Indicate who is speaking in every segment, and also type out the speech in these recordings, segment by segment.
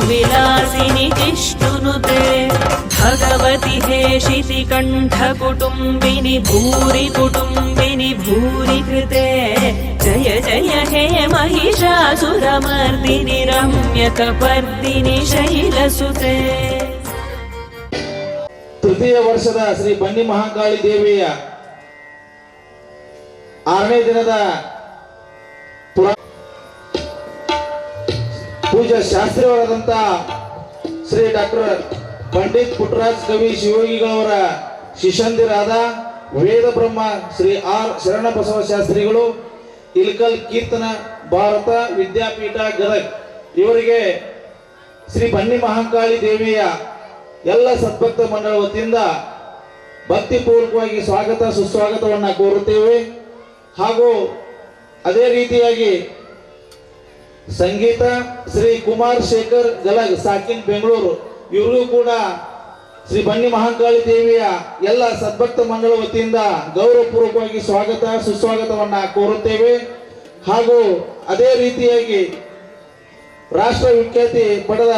Speaker 1: विलासिनि जिष्णुनुते भगवति हेशिति कण्ठकुटुम्बिनि भूरि कुटुम्बिनि भूरि कृते जय जय हे महिषासुरमर्दिनि रम्यकपर्दिनि शैलसुते।
Speaker 2: तृतीय वर्षದ ಶ್ರೀ ಬನ್ನಿ ಮಹಾಕಾಳಿ ದೇವಿಯ 6ನೇ ದಿನದ ಪೂಜಾ ಶಾಸ್ತ್ರೀಯವಾದಂತ ಶ್ರೀ ಡಾಕ್ಟರ್ ಪಂಡಿತ್ ಪುಟ್ಟರಾಜ್ ಕವಿ ಶಿವಯೋಗಿಗಳವರ ಶಿಷ್ಯಂದಿರಾದ ವೇದ ಬ್ರಹ್ಮ ಶ್ರೀ ಆರ್ ಶರಣಬಸವ ಶಾಸ್ತ್ರಿಗಳು ಇಲ್ಕಲ್ ಕೀರ್ತನ ಭಾರತ ವಿದ್ಯಾಪೀಠ ಗದಗ ಇವರಿಗೆ ಶ್ರೀ ಬನ್ನಿ ಮಹಾಕಾಳಿ ದೇವಿಯ ಎಲ್ಲ ಸದ್ಭಕ್ತ ಮಂಡಳ ವತಿಯಿಂದ ಭಕ್ತಿಪೂರ್ವಕವಾಗಿ ಸ್ವಾಗತ ಸುಸ್ವಾಗತವನ್ನು ಕೋರುತ್ತೇವೆ. ಹಾಗೂ ಅದೇ ರೀತಿಯಾಗಿ ಸಂಗೀತ ಶ್ರೀ ಕುಮಾರ್ ಶೇಖರ್ ಗಲಗ್ ಸಾಕಿನ್ ಬೆಂಗಳೂರು ಇವರಿಗೂ ಕೂಡ ಶ್ರೀ ಬನ್ನಿ ಮಹಾಕಾಳಿ ದೇವಿಯ ಎಲ್ಲ ಸದ್ಭಕ್ತ ಮಂಡಳ ವತಿಯಿಂದ ಗೌರವಪೂರ್ವಕವಾಗಿ ಸ್ವಾಗತ ಸುಸ್ವಾಗತವನ್ನು ಕೋರುತ್ತೇವೆ. ಹಾಗೂ ಅದೇ ರೀತಿಯಾಗಿ ರಾಷ್ಟ್ರ ವಿಖ್ಯಾತಿ ಪಡೆದ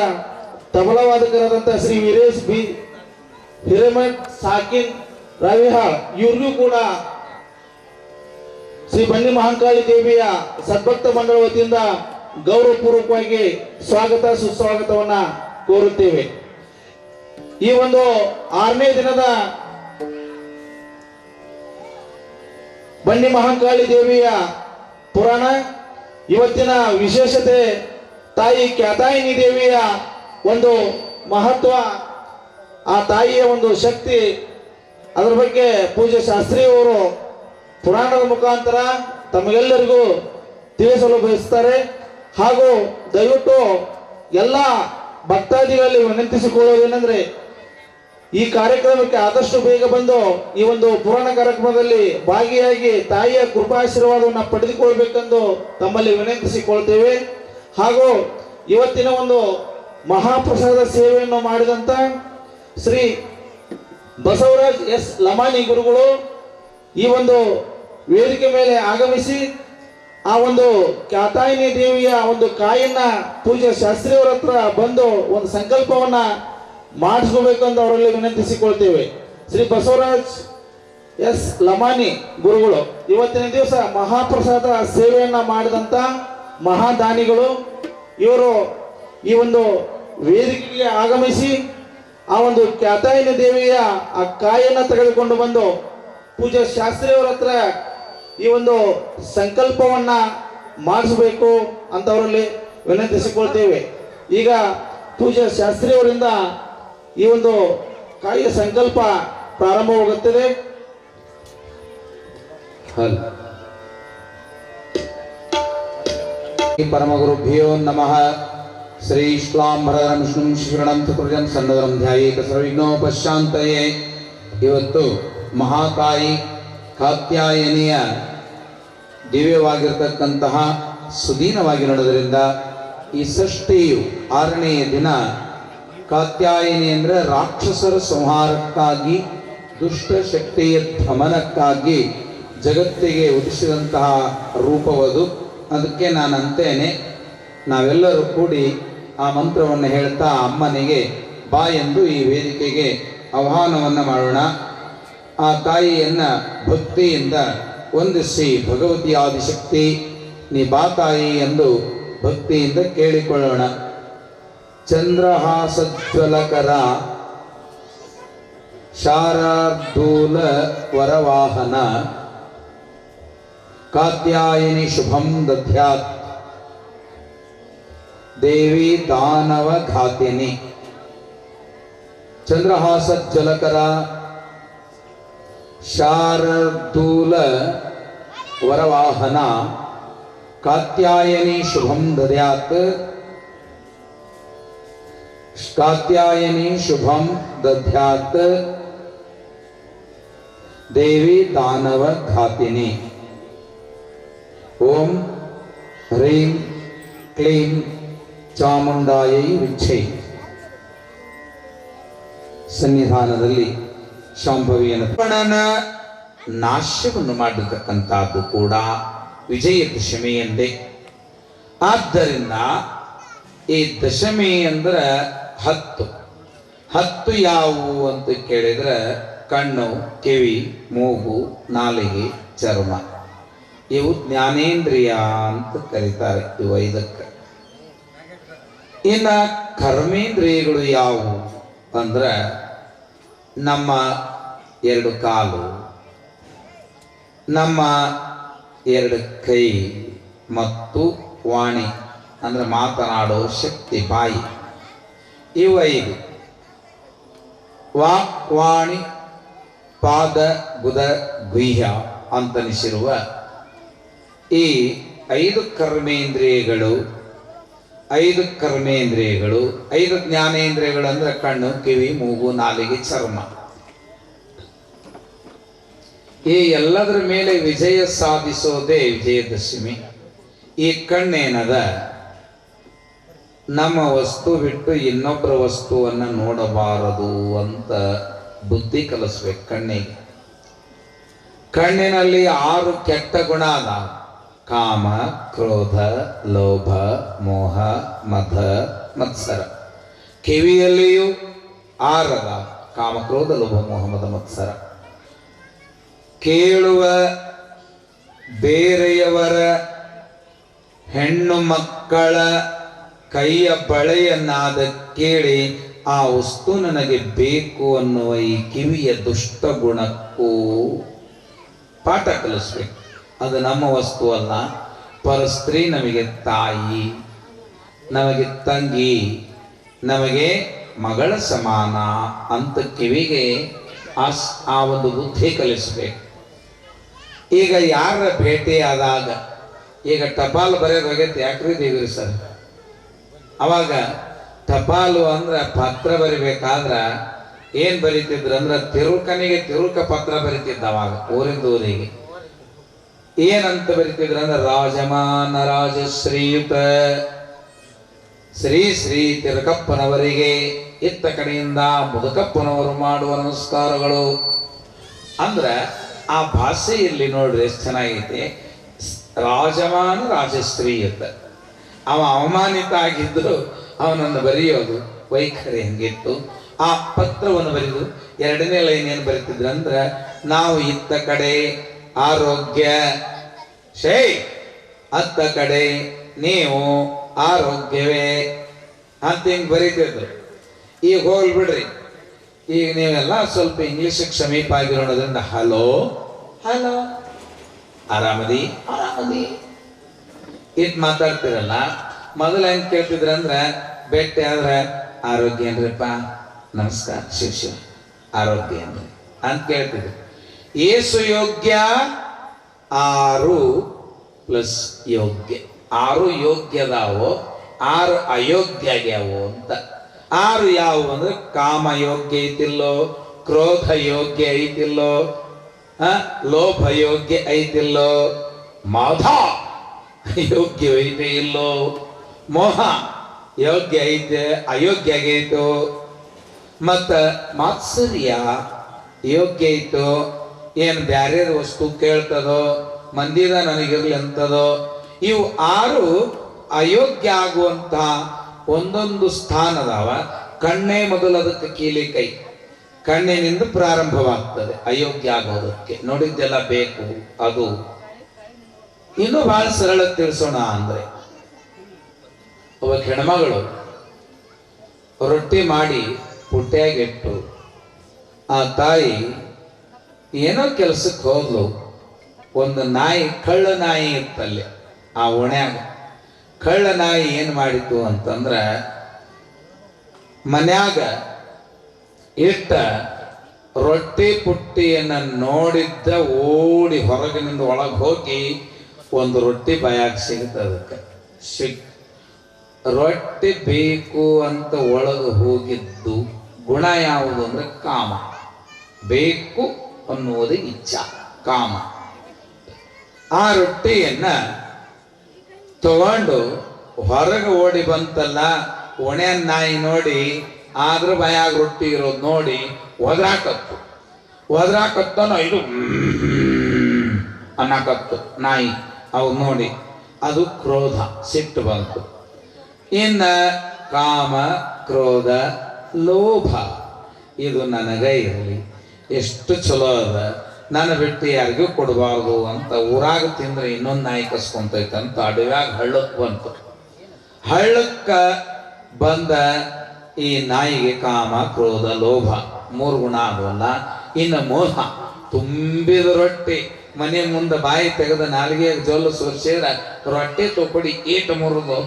Speaker 2: ತಬಲವಾದಕರಾದಂತಹ ಶ್ರೀ ವೀರೇಶ್ ಬಿ ಹಿರೇಮಠ್ ಸಾಕಿನ್ ರವಿಹಾಳ್ ಇವ್ರಿಗೂ ಕೂಡ ಶ್ರೀ ಬನ್ನಿ ಮಹಾಕಾಳಿ ದೇವಿಯ ಸದ್ಭಕ್ತ ಮಂಡಳ ವತಿಯಿಂದ ಗೌರವಪೂರ್ವಕವಾಗಿ ಸ್ವಾಗತ ಸುಸ್ವಾಗತವನ್ನ ಕೋರುತ್ತೇವೆ. ಈ ಒಂದು 6ನೇ ದಿನದ ಬನ್ನಿ ಮಹಾಕಾಳಿ ದೇವಿಯ ಪುರಾಣ ಇವತ್ತಿನ ವಿಶೇಷತೆ ತಾಯಿ ಕ್ಯಾತಾಯಿನಿ ದೇವಿಯ ಒಂದು ಮಹತ್ವ, ಆ ತಾಯಿಯ ಒಂದು ಶಕ್ತಿ, ಅದರ ಬಗ್ಗೆ ಪೂಜ್ಯ ಶಾಸ್ತ್ರಿಯವರು ಪುರಾಣದ ಮುಖಾಂತರ ತಮಗೆಲ್ಲರಿಗೂ ತಿಳಿಸಲು ಬಯಸ್ತಾರೆ. ಹಾಗೂ ದಯವಿಟ್ಟು ಎಲ್ಲ ಭಕ್ತಾದಿಗಳಲ್ಲಿ ವಿನಂತಿಸಿಕೊಳ್ಳುವುದೇನೆಂದ್ರೆ ಈ ಕಾರ್ಯಕ್ರಮಕ್ಕೆ ಆದಷ್ಟು ಬೇಗ ಬಂದು ಈ ಒಂದು ಪುರಾಣ ಕಾರ್ಯಕ್ರಮದಲ್ಲಿ ಭಾಗಿಯಾಗಿ ತಾಯಿಯ ಕೃಪಾಶೀರ್ವಾದವನ್ನು ಪಡೆದುಕೊಳ್ಬೇಕೆಂದು ತಮ್ಮಲ್ಲಿ ವಿನಂತಿಸಿಕೊಳ್ತೇವೆ. ಹಾಗೂ ಇವತ್ತಿನ ಒಂದು ಮಹಾಪ್ರಸಾದ ಸೇವೆಯನ್ನು ಮಾಡಿದಂತ ಶ್ರೀ ಬಸವರಾಜ್ ಎಸ್ ಲಮಾನಿ ಗುರುಗಳು ಈ ಒಂದು ವೇದಿಕೆ ಮೇಲೆ ಆಗಮಿಸಿ ಆ ಒಂದು ಕ್ಯಾತಾಯಿನಿ ದೇವಿಯ ಒಂದು ಕಾಯನ್ನ ಪೂಜ್ಯ ಶಾಸ್ತ್ರಿಯವರ ಹತ್ರ ಬಂದು ಒಂದು ಸಂಕಲ್ಪವನ್ನ ಮಾಡಿಸ್ಕೋಬೇಕೆಂದು ಅವರಲ್ಲಿ ವಿನಂತಿಸಿಕೊಳ್ತೇವೆ. ಶ್ರೀ ಬಸವರಾಜ್ ಎಸ್ ಲಮಾನಿ ಗುರುಗಳು ಇವತ್ತಿನ ದಿವಸ ಮಹಾಪ್ರಸಾದ ಸೇವೆಯನ್ನ ಮಾಡಿದಂತ ಮಹಾದಾನಿಗಳು. ಇವರು ಈ ಒಂದು ವೇದಿಕೆಗೆ ಆಗಮಿಸಿ ಆ ಒಂದು ಕ್ಯಾತಾಯಿನಿ ದೇವಿಯ ಆ ಕಾಯನ್ನ ತೆಗೆದುಕೊಂಡು ಬಂದು ಪೂಜ್ಯ ಶಾಸ್ತ್ರಿಯವರ ಹತ್ರ ಈ ಒಂದು ಸಂಕಲ್ಪವನ್ನ ಮಾಡಿಸಬೇಕು ಅಂತ ಅವರಲ್ಲಿ ವಿನಂತಿಸಿಕೊಳ್ತೇವೆ. ಈಗ ಪೂಜ್ಯ ಶಾಸ್ತ್ರಿಯವರಿಂದ ಈ ಒಂದು ಕಾಯಿಯ ಸಂಕಲ್ಪ ಪ್ರಾರಂಭವಾಗುತ್ತದೆ.
Speaker 3: ಪರಮಗುರುಭ್ಯೋ ನಮಃ. ಶ್ರೀ ಶ್ಲಾಂಬರಂ ವಿಷ್ಣು ಶಿವರಣಂ ಚತುರ್ಜಂ ಸನ್ನದರಂ ಧ್ಯಾಯೇತ ಸರ್ವವಿಘ್ನೋಪಶಾಂತಯೇ. ಇವತ್ತು ಮಹಾಕಾಯಿ ಕಾತ್ಯಾಯನಿಯ ದಿವ್ಯವಾಗಿರತಕ್ಕಂತಹ ಸುದೀನವಾಗಿ ನಡೆದರಿಂದ ಈ ಷಷ್ಠಿಯು 6ನೆಯ ದಿನ. ಕಾತ್ಯಾಯನಿ ಅಂದರೆ ರಾಕ್ಷಸರ ಸಂಹಾರಕ್ಕಾಗಿ ದುಷ್ಟ ಶಕ್ತಿಯ ದಮನಕ್ಕಾಗಿ ಜಗತ್ತಿಗೆ ಉದಿಸಿದಂತಹ ರೂಪವದು. ಅದಕ್ಕೆ ನಾನು ಅಂತೇನೆ ನಾವೆಲ್ಲರೂ ಕೂಡಿ ಆ ಮಂತ್ರವನ್ನು ಹೇಳ್ತಾ ಅಮ್ಮನಿಗೆ ಬಾ ಎಂದು ಈ ವೇದಿಕೆಗೆ ಆಹ್ವಾನವನ್ನು ಮಾಡೋಣ. ಆ ತಾಯಿಯನ್ನ ಭಕ್ತಿಯಿಂದ ವಂದಿಸಿ ಭಗವತಿ ಆದಿಶಕ್ತಿ ನೀ ಬಾ ತಾಯಿ ಎಂದು ಭಕ್ತಿಯಿಂದ ಕೇಳಿಕೊಳ್ಳೋಣ. ಚಂದ್ರಹಾಸಜ್ವಲಕರ ಶಾರದೂಲ ವರವಾಹನ ಕಾತ್ಯಾಯಿನಿ ಶುಭಂ ದಧ್ಯಾತ್ ದೇವಿ ದಾನವ ಘಾತಿನಿ. ಚಂದ್ರಹಾಸಜ್ವಲಕರ ಶಾರದೂಲ ವರವಾಹನ ಕಾತ್ಯಾಯನಿ ಶುಭಂ ದದ್ಯಾತ್. ಕಾತ್ಯಾಯನಿ ಶುಭಂ ದದ್ಯಾತ್ ದೇವಿ ದಾನವ ಘಾತಿನಿ. ಓಂ ಹ್ರೀಂ ಕ್ಲೀಂ ಚಾಮುಂಡಾಯೈ ವಿಚ್ಛೈ. ಸನ್ನಿಧಾನದಲ್ಲಿ ಶಾಂಭವಿಯನ ನಾಶ್ಯವನ್ನು ಮಾಡಿರ್ತಕ್ಕಂಥದ್ದು ಕೂಡ ವಿಜಯದಶಮಿ ಎಂದೇ. ಆದ್ದರಿಂದ ಈ ದಶಮಿ ಅಂದ್ರೆ 10 ಯಾವುವು ಅಂತ ಕೇಳಿದ್ರೆ ಕಣ್ಣು, ಕಿವಿ, ಮೂಗು, ನಾಲಿಗೆ, ಚರ್ಮ. ಇವು ಜ್ಞಾನೇಂದ್ರಿಯ ಅಂತ ಕರೀತಾರೆ ಇವು 5ಕ್ಕೆ. ಇನ್ನು ಕರ್ಮೇಂದ್ರಿಯಗಳು ಯಾವುವು ಅಂದ್ರೆ ನಮ್ಮ 2 ಕಾಲು, ನಮ್ಮ 2 ಕೈ ಮತ್ತು ವಾಣಿ ಅಂದ್ರೆ ಮಾತನಾಡೋ ಶಕ್ತಿ ಬಾಯಿ. ಇವು 5. ವಾಕ್ವಾಣಿ ಪಾದ ಗುದ ಗುಹ್ಯ ಅಂತನಿಸಿರುವ ಈ 5 ಕರ್ಮೇಂದ್ರಿಯಗಳು 5 ಜ್ಞಾನೇಂದ್ರಿಯಗಳು ಅಂದ್ರೆ ಕಣ್ಣು, ಕಿವಿ, ಮೂಗು, ನಾಲಿಗೆ, ಚರ್ಮ. ಈ ಎಲ್ಲದರ ಮೇಲೆ ವಿಜಯ ಸಾಧಿಸೋದೇ ವಿಜಯದಶಮಿ. ಈ ಕಣ್ಣೇನದ ನಮ್ಮ ವಸ್ತು ಬಿಟ್ಟು ಇನ್ನೊಬ್ಬರ ವಸ್ತುವನ್ನು ನೋಡಬಾರದು ಅಂತ ಬುದ್ಧಿ ಕಲಿಸ್ಬೇಕು ಕಣ್ಣಿಗೆ. ಕಣ್ಣಿನಲ್ಲಿ 6 ಕೆಟ್ಟ ಗುಣ ಅದ: ಕಾಮ, ಕ್ರೋಧ, ಲೋಭ, ಮೋಹ, ಮದ, ಮತ್ಸರ. ಕಿವಿಯಲ್ಲಿಯೂ 6 ಅದ: ಕಾಮ, ಕ್ರೋಧ, ಲೋಭ, ಮೋಹ, ಮದ, ಮತ್ಸರ. ಕೇಳುವ ಬೇರೆಯವರ ಹೆಣ್ಣು ಮಕ್ಕಳ ಕೈಯ ಬಳೆಯನ್ನಾದ ಕೇಳಿ ಆ ವಸ್ತು ನನಗೆ ಬೇಕು ಅನ್ನುವ ಈ ಕಿವಿಯ ದುಷ್ಟ ಗುಣಕ್ಕೂ ಪಾಠ ಕಲಿಸ್ಬೇಕು. ಅದು ನಮ್ಮ ವಸ್ತು ಅಲ್ಲ. ಪರಸ್ತ್ರೀ ನಮಗೆ ತಾಯಿ, ನಮಗೆ ತಂಗಿ, ನಮಗೆ ಮಗಳ ಸಮಾನ ಅಂತ ಕಿವಿಗೆ ಆ ಒಂದು ಬುದ್ಧಿ ಕಲಿಸ್ಬೇಕು. ಈಗ ಯಾರ ಭೇಟಿಯಾದಾಗ, ಈಗ ಟಪಾಲು ಬರೆಯೋದು ಹೋಗೈತೆ, ಯಾಕ್ರಿ ದೇವಿರಿ ಸರ್? ಅವಾಗ ಟಪಾಲು ಅಂದ್ರೆ ಪತ್ರ ಬರಿಬೇಕಾದ್ರೆ ಏನ್ ಬರಿತಿದ್ರು ಅಂದ್ರೆ ತಿರುಕನಿಗೆ ತಿರುಕ ಪತ್ರ ಬರಿತಿದ್ದ. ಅವಾಗ ಊರಿಂದ ಊರಿಗೆ ಏನಂತ ಬರಿತಿದ್ರು ಅಂದ್ರೆ ರಾಜಮಾನ ರಾಜಶ್ರೀಯುತ ಶ್ರೀ ಶ್ರೀ ತಿರುಕಪ್ಪನವರಿಗೆ ಇತ್ತ ಕಡೆಯಿಂದ ಮುದುಕಪ್ಪನವರು ಮಾಡುವ ನಮಸ್ಕಾರಗಳು. ಅಂದ್ರೆ ಆ ಭಾಷೆಯಲ್ಲಿ ನೋಡ್ರಿ ಎಷ್ಟು ಚೆನ್ನಾಗೈತೆ. ರಾಜಮಾನ ರಾಜಶ್ರೀಯುತ. ಅವ ಅವಮಾನಿತ ಆಗಿದ್ರು ಅವನನ್ನು ಬರೆಯೋದು ವೈಖರಿ ಹಂಗಿತ್ತು. ಆ ಪತ್ರವನ್ನು ಬರೆದು 2ನೇ ಲೈನ್ ಏನು ಬರೀತಿದ್ರು ಅಂದ್ರೆ ನಾವು ಇತ್ತ ಕಡೆ ಆರೋಗ್ಯ ಶೈ, ಅತ್ತ ಕಡೆ ನೀವು ಆರೋಗ್ಯವೇ ಅಂತ ಹಿಂಗೆ ಬರೀತಿದ್ರು. ಈಗ ಹೋಗ್ಲಿ ಬಿಡ್ರಿ, ಈಗ ನೀವೆಲ್ಲ ಸ್ವಲ್ಪ ಇಂಗ್ಲಿಷಿಗೆ ಸಮೀಪ ಆಗಿರೋದ್ರಿಂದ ಹಲೋ ಹಲೋ ಆರಾಮದಿ ಇಟ್ ಮಾತಾಡ್ತಿರಲ್ಲ. ಮೊದಲು ಹೆಂಗೆ ಕೇಳ್ತಿದ್ರಂದ್ರೆ ಭೇಟಿ ಆದ್ರೆ ಆರೋಗ್ಯ ಏನ್ರಿಪ್ಪ, ನಮಸ್ಕಾರ ಶಿವ ಆರೋಗ್ಯ ಏನ್ರಿ ಅಂತ ಕೇಳ್ತಿದ್ರು. ಏಸು ಯೋಗ್ಯ 6 + ಯೋಗ್ಯ. 6 ಯೋಗ್ಯದಾವೋ 6 ಅಯೋಗ್ಯ ಆಗ್ಯಾವೋ ಅಂತ. 6 ಯಾವುವು ಅಂದ್ರೆ ಕಾಮ ಯೋಗ್ಯ ಐತಿಲ್ಲೋ, ಕ್ರೋಧ ಯೋಗ್ಯ ಐತಿಲ್ಲೋ, ಲೋಭ ಯೋಗ್ಯ ಐತಿಲ್ಲೋ, ಮದ ಯೋಗ್ಯ ಐತೆ ಇಲ್ಲೋ, ಮೋಹ ಯೋಗ್ಯ ಐತೆ ಅಯೋಗ್ಯ ಆಗೈತೋ, ಮತ್ತ ಮಾತ್ಸರ್ಯ ಯೋಗ್ಯ ಐತೋ, ಏನು ಬ್ಯಾರೆ ವಸ್ತು ಕೇಳ್ತದೋ, ಮಂದಿದ ನನಗಿರ್ಲಿ ಅಂತದೋ. ಇವು 6 ಅಯೋಗ್ಯ ಆಗುವಂತ ಒಂದೊಂದು ಸ್ಥಾನದವ. ಕಣ್ಣೇ ಮೊದಲು ಅದಕ್ಕೆ ಕೀಲಿ ಕೈ. ಕಣ್ಣಿನಿಂದ ಪ್ರಾರಂಭವಾಗ್ತದೆ ಅಯೋಗ್ಯ ಆಗೋದಕ್ಕೆ. ನೋಡಿದ್ದೆಲ್ಲ ಬೇಕು ಅದು. ಇನ್ನೂ ಬಹಳ ಸರಳ ತಿಳಿಸೋಣ ಅಂದ್ರೆ, ಒಬ್ಬ ಹೆಣ್ಮಗಳು ರೊಟ್ಟಿ ಮಾಡಿ ಪುಟ್ಟ್ಯಾಗಿಟ್ಟು ಆ ತಾಯಿ ಏನೋ ಕೆಲಸಕ್ಕೆ ಹೋದ್ಲು. ಒಂದು ನಾಯಿ, ಕಳ್ಳ ನಾಯಿ ಇತ್ತಲ್ಲಿ ಆ ಓಣ್ಯಾಗ. ಕಳ್ಳ ನಾಯಿ ಏನು ಮಾಡಿತು ಅಂತಂದ್ರೆ ಮನ್ಯಾಗ ಇಟ್ಟ ರೊಟ್ಟಿ ಪುಟ್ಟಿಯನ್ನು ನೋಡಿದ್ದ ಓಡಿ ಹೊರಗಿನಿಂದ ಒಳಗೆ ಹೋಗಿ ಒಂದು ರೊಟ್ಟಿ ಬಾಯಾಗ ಸಿಗುತ್ತೆ. ಅದಕ್ಕೆ ರೊಟ್ಟಿ ಬೇಕು ಅಂತ ಒಳಗೆ ಹೋಗಿದ್ದು ಗುಣ ಯಾವುದು ಅಂದ್ರೆ ಕಾಮ. ಬೇಕು ಅನ್ನುವುದು ಇಚ್ಛಾ, ಕಾಮ. ಆ ರೊಟ್ಟಿಯನ್ನ ತಗೊಂಡು ಹೊರಗೆ ಓಡಿ ಬಂತಲ್ಲ, ಒಣೆ ನಾಯಿ ನೋಡಿ ಆದ್ರ ಬಾಯಾಗ ರೊಟ್ಟಿ ಇರೋದು ನೋಡಿ ಒದ್ರಾಕತ್ತನ ಇದು ಅನ್ನಕತ್ತು ನಾಯಿ. ಅವು ನೋಡಿ ಅದು ಕ್ರೋಧ, ಸಿಟ್ಟು ಬಂತು. ಇನ್ನ ಕಾಮ ಕ್ರೋಧ ಲೋಭ ಇದು ನನಗೆ ಇರಲಿ, ಎಷ್ಟು ಚಲೋ ಅದ, ನನ್ನ ಬಿಟ್ಟು ಯಾರಿಗೂ ಕೊಡಬಾರ್ದು ಅಂತ ಊರಾಗ ತಿಂದ್ರೆ ಇನ್ನೊಂದು ನಾಯಿ ಕಸ್ಕೊಂತೈತಂತ ಅಡವ್ಯಾಗ ಹಳ್ಳಕ್ಕೆ ಬಂತು. ಹಳ್ಳಕ್ಕೆ ಬಂದ ಈ ನಾಯಿಗೆ ಕಾಮ ಕ್ರೋಧ ಲೋಭ 3 ಗುಣ ಆದವಲ್ಲ. ಇನ್ನು ಮೋಹ, ತುಂಬಿದ ರೊಟ್ಟಿ ಮನೆ ಮುಂದೆ ಬಾಯಿ ತೆಗೆದ ನಾಲಿಗೆ ಜೋಲು ಸೋರ್ಸಿದ್ರ ರೊಟ್ಟಿ ತೊಕೊಡಿ ಏಟ ಮುರಿದು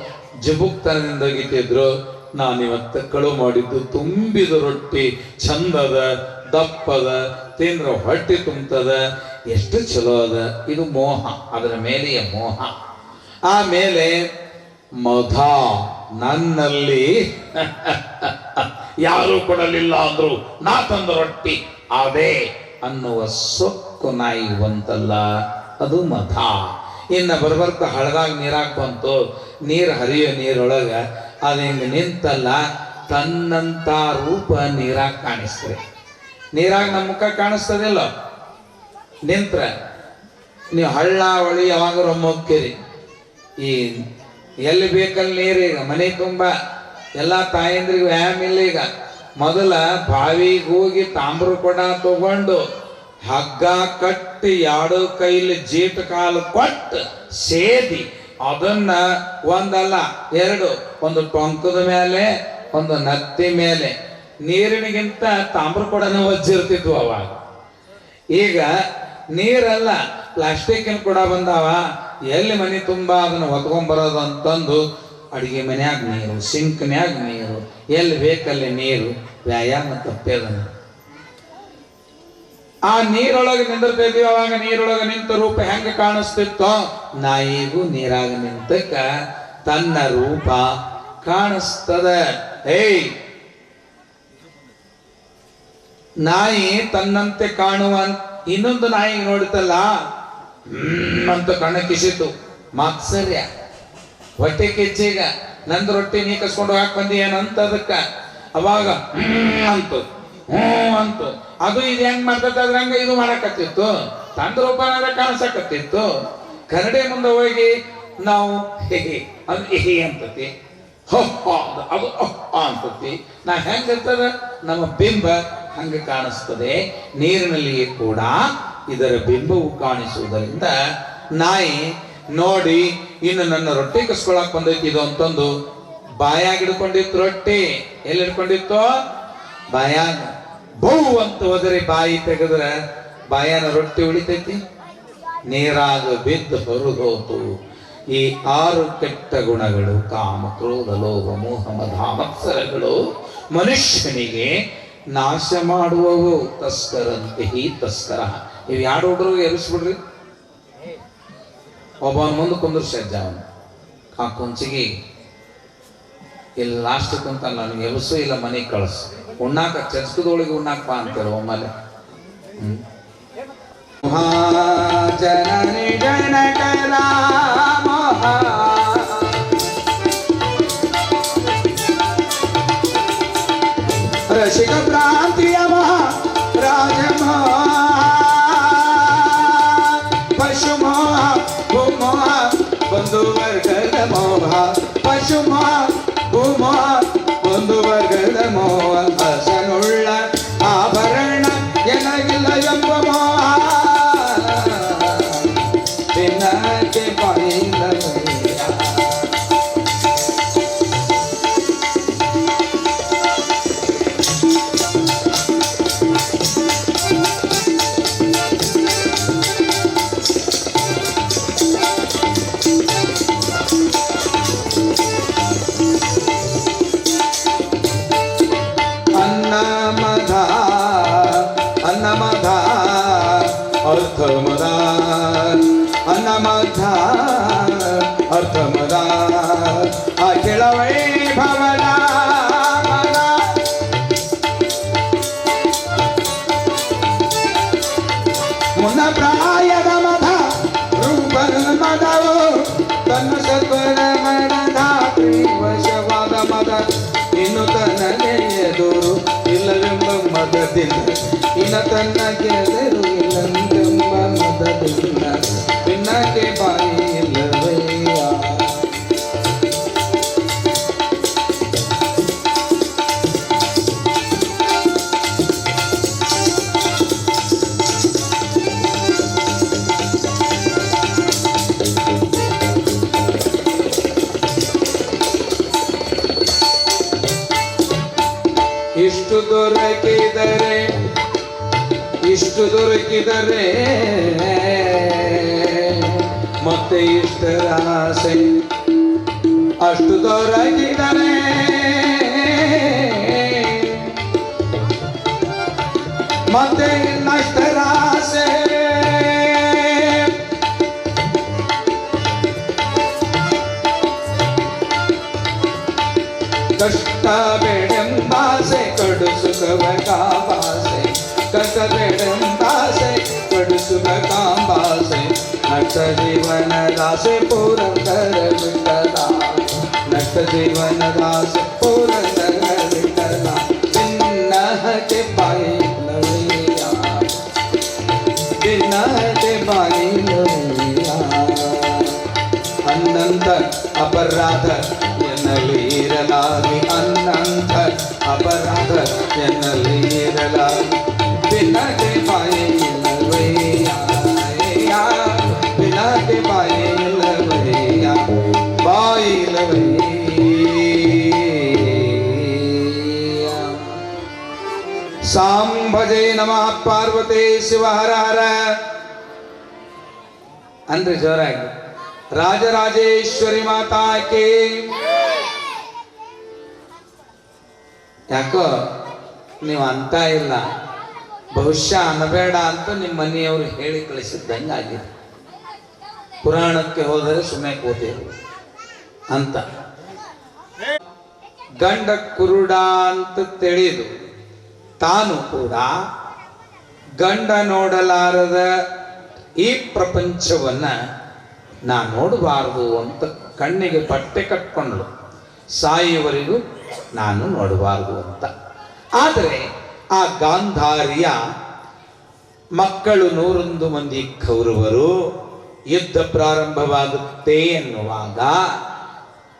Speaker 3: ಜಬುಕ್ತನದಿಂದ ಒಗಿತಿದ್ರು. ನಾನಿವತ್ತು ಕಳು ಮಾಡಿದ್ದು ತುಂಬಿದ ರೊಟ್ಟಿ, ಚಂದದ ದಪ್ಪದ, ತಿಂದ್ರ ಹೊಟ್ಟೆ ತುಂಬತದ, ಎಷ್ಟು ಚಲೋ ಅದ. ಇದು ಮೋಹ, ಅದರ ಮೇಲೆಯ ಮೋಹ. ಆಮೇಲೆ ಮಧ, ನನ್ನಲ್ಲಿ ಯಾರು ಕೊಡಲಿಲ್ಲ ಅಂದ್ರು ನಾ ತಂದ ರೊಟ್ಟಿ ಅದೇ ಅನ್ನುವ ಸೊಕ್ಕು ನಾಯಿ ಬಂತಲ್ಲ, ಅದು ಮಧ. ಇನ್ನು ಬರ್ಬರ್ತ ಹಳದಾಗ ನೀರಾಗ ಬಂತು, ನೀರು ಹರಿಯೋ ನೀರೊಳಗ ಅದು ಹಿಂಗೆ ನಿಂತಲ್ಲ, ತನ್ನಂತ ರೂಪ ನೀರಾಗ ಕಾಣಿಸ್ತದೆ. ನೀರಾಗ ನಮ್ಮ ಮುಖ ಕಾಣಿಸ್ತದಿಲ್ಲ, ನಿಂತ್ರ ನೀವು ಹಳ್ಳ ಹೊಳಿ ಯಾವಾಗ ಹೋಗ್ತೀರಿ, ಈ ಎಲ್ಲಿ ಬೇಕಲ್ಲಿ ನೀರೀಗ ಮನೆ ತುಂಬ ಎಲ್ಲ ತಾಯಂದ್ರಿಗೆ ವ್ಯಾಯಾಮ ಇಲ್ಲ. ಈಗ ಮೊದಲ ಬಾವಿಗೆ ಹೋಗಿ ತಾಮ್ರ ಕೊಡ ತಗೊಂಡು ಹಗ್ಗ ಕಟ್ಟಿ 2 ಕೈಲಿ ಜೀಟ ಕಾಲು ಕೊಟ್ಟು ಸೇದಿ ಅದನ್ನ ಒಂದಲ್ಲ 2, ಒಂದು ಟೊಂಕದ ಮೇಲೆ ಒಂದು ನತ್ತಿ ಮೇಲೆ, ನೀರಿನಿಗಿಂತ ತಾಮ್ರ ಕೊಡನ ಒಜ್ಜಿರ್ತಿದ್ವು ಅವಾಗ. ಈಗ ನೀರೆಲ್ಲ ಪ್ಲಾಸ್ಟಿಕ್ಕಿನ ಕೂಡ ಬಂದಾವ, ಎಲ್ಲಿ ಮನೆ ತುಂಬ ಅದನ್ನು ಹೊತ್ಕೊಂಡ್ಬರೋದು ಅಂತಂದು ಅಡಿಗೆ ಮನ್ಯಾಗ ನೀರು, ಸಿಂಕ್ನ್ಯಾಗ ನೀರು, ಎಲ್ಲಿ ಬೇಕಲ್ಲಿ ನೀರು, ವ್ಯಾಯಾಮ ತಪ್ಪೇದನ. ಆ ನೀರೊಳಗೆ ನಿಂದಿರ್ತಿದ್ವಿ, ಅವಾಗ ನೀರೊಳಗೆ ನಿಂತ ರೂಪ ಹೆಂಗ ಕಾಣಿಸ್ತಿತ್ತೋ, ನಾಯಿಗೂ ನೀರಾಗ ನಿಂತಕ್ಕ ತನ್ನ ರೂಪ ಕಾಣಿಸ್ತದ. ಏಯ್, ನಾಯಿ ತನ್ನಂತೆ ಕಾಣುವ ಇನ್ನೊಂದು ನಾಯಿ ನೋಡಿತಲ್ಲ ಅಂತ ಕಣ್ಣ ಕಿಸಿತು. ಮಾತ್ಸರ್ಯ, ಹೊಟ್ಟೆ ಕಿಚ್ಚೀಗ ನಂದು ರೊಟ್ಟಿ ನೀ ಕಸ್ಕೊಂಡು ಹಾಕಿ ಬಂದಿ ಏನಂತ ಅದಕ್ಕ ಅವಾಗ ಅಂತು ಅಂತು. ಅದು ಇದು ಹೆಂಗ್ ಮಾಡ್ತದ ಹಂಗ ಇದು ಮಾಡಕತ್ತಿತ್ತು, ತಂದ ರೂಪನಾಗ ಕಾಣಿಸಕತ್ತಿತ್ತು. ಕನ್ನಡಿ ಮುಂದೆ ಹೋಗಿ ನಾವು ಅದು ಅಂತತಿ, ಅದು ಅಂತತಿ. ನಾ ಹೆಂಗಿರ್ತದ ನಮ್ಮ ಬಿಂಬ ಹಂಗ ಕಾಣಿಸ್ತದೆ. ನೀರಿನಲ್ಲಿಯೇ ಕೂಡ ಇದರ ಬಿಂಬವು ಕಾಣಿಸುವುದರಿಂದ ನಾಯಿ ನೋಡಿ ಇನ್ನು ನನ್ನ ರೊಟ್ಟಿ ಕಸ್ಕೊಳಕ್ ಬಂದೈತಿ ಇದು ಅಂತಂದು ಬಾಯಾಗ ಹಿಡ್ಕೊಂಡಿತ್ತು. ರೊಟ್ಟಿ ಎಲ್ಲಿ ಹಿಡ್ಕೊಂಡಿತ್ತು? ಬಾಯಾಗ. ಬೌ ಅಂತ ಹೋದರೆ ಬಾಯಿ ತೆಗೆದ್ರೆ ಬಾಯಾನ ರೊಟ್ಟಿ ಉಳಿತೈತಿ, ನೀರಾಗ ಬಿದ್ದು ಹೊರಗೋತು. ಈ 6 ಕೆಟ್ಟ ಗುಣಗಳು, ಕಾಮ ಕ್ರೋಧ ಲೋಭ ಮೋಹ ಮದ ಮತ್ಸರಗಳು ಮನುಷ್ಯನಿಗೆ ನಾಶ ಮಾಡುವವು. ತಸ್ಕರಂತೆ ಹಿ ತಸ್ಕರ. ಇವು 2 ಹುಡುಗರಿಗೆ ಎರಿಸ್ಬಿಡ್ರಿ. ಒಬ್ಬನ ಮುಂದೆ ಕುಂದ್ರಸ ಅವನು ಆ ಕುಂಚಿಗೆ ಇಲ್ಲಿ ಲಾಸ್ಟ್ ಕುಂತ ನನಗೆ ಎಬಸು ಇಲ್ಲ ಮನೆಗೆ ಕಳಿಸು, ಉಣ್ಣಾಕ ಚಸ್ಕದೊಳಗೆ ಉಣ್ಣಾಕ ಬಾ ಅಂತಾರೆ ಒಮ್ಮಲೆ. ಜನನಿ ಜನಕರ ರಸಿಕ ಭ್ರಾಂತಿಯ ರಾಜಮ ಪಶು ಮೋಹ ಭೂಮೋಹ ಬಂಧು ವರ್ಗದ ಮೋಹ, ಪಶು ಮೋಹ ಭೂಮೋಹ ಬಂಧು ವರ್ಗದ ಮೋಹ, ಹಸನುಳ್ಳ ಆಭರಣ ಎನಗಿಲ್ಲ ಎಂಬ ಮೋಹ, ಭಿನ್ನಕ್ಕೆ ಬಾಯಿಂದ ಅರ್ಥಮದ ಅಖಿಲ ವೈಭವದ ಮುನ್ನ ಪ್ರಾಯದ ಮದ ರೂಪದ ಮದವು ತನ್ನ ಸತ್ವದ ಮದ ವಶವಾದ ಮದ ಇನ್ನು ತನ್ನದೇ ಎದುರು ಇಲ್ಲವೆಂಬ ಮದದಿಂದ ಇನ್ನ ತನ್ನ ಗೆದರು ಇಲ್ಲಂತೆಂಬ ಮದದಿಂದ ಭಿನ್ನಕ್ಕೆ ಬಾಯಿ ಇಲ್ಲವಯ್ಯ. ಇಷ್ಟು ದೊರಕಿದರೆ ಮತ್ತೆ ಇಷ್ಟರ ಆಸೆ ಅಷ್ಟು ದೊರಕಿದರೆ ಮತ್ತೆ ಇನ್ನಷ್ಟರ ಆಸೆ ಕಷ್ಟ ಬೇಡೆಂಬಾಸೆ ಕಡು ಸುಖವ ಕಾಂಬಾಸೆ ಕಷ್ಟ ಬೇಡೆಂಬಾಸೆ ಕಡು ಸುಖ ಕಾಂಬಾಸೆ ನಷ್ಟ ಜೀವನದಾಸೆ ಪುರಂದರ ವಿಠಲ ನಷ್ಟ ಜೀವನದಾಸೆ ಪುರಂದರ ವಿಠಲ ಚಿನ್ನಹಕ್ಕೆ ಬಾಯಿ ಲವಯ್ಯ ಚಿನ್ನಹಕ್ಕೆ ಬಾಯಿ ಲವಯ್ಯ ಅನ್ನಂತ ಅಪರಾಧ ಎನ್ನಲಿರಲಾಗಿ ಅನ್ನಂತ ಅಪರಾಧ ಎನ್ನಲಿರಲಾಗಿ ಬಿನಗೆ ಬಾಯಿಲ್ಲವಯ್ಯ ಬಿನಗೆ ಬಾಯಿಲ್ಲವಯ್ಯ ಬಾಯಿಲ್ಲವಯ್ಯ ಸಾಂಭಜೆ ನಮಃ ಪಾರ್ವತಿ ಶಿವ ಹರ ಹರ ಅಂದ್ರೆ ಜೋರಾಗಿ ರಾಜರಾಜೇಶ್ವರಿ ಮಾತಾ ಕೇ ಯಾಕೋ ನೀವು ಅಂತ ಇಲ್ಲ ಬಹುಶಃ ಅನ್ನಬೇಡ ಅಂತ ನಿಮ್ಮ ಮನೆಯವರು ಹೇಳಿ ಕಳಿಸಿದ್ದಂಗೆ ಆಗಿದೆ ಪುರಾಣಕ್ಕೆ ಹೋದರೆ ಸುಮ್ಮನೆ ಕೂತಿರು ಅಂತ ಗಂಡ ಕುರುಡ ಅಂತ ತಿಳಿದು ತಾನು ಕೂಡ ಗಂಡ ನೋಡಲಾರದ ಈ ಪ್ರಪಂಚವನ್ನ ನಾ ನೋಡಬಾರದು ಅಂತ ಕಣ್ಣಿಗೆ ಬಟ್ಟೆ ಕಟ್ಕೊಂಡ್ಳು ಸಾಯುವವರೆಗೂ ನಾನು ನೋಡಬಾರದು ಅಂತ. ಆದರೆ ಆ ಗಾಂಧಾರಿಯ ಮಕ್ಕಳು 101 ಮಂದಿ ಕೌರವರು ಯುದ್ಧ ಪ್ರಾರಂಭವಾಗುತ್ತೆ ಎನ್ನುವಾಗ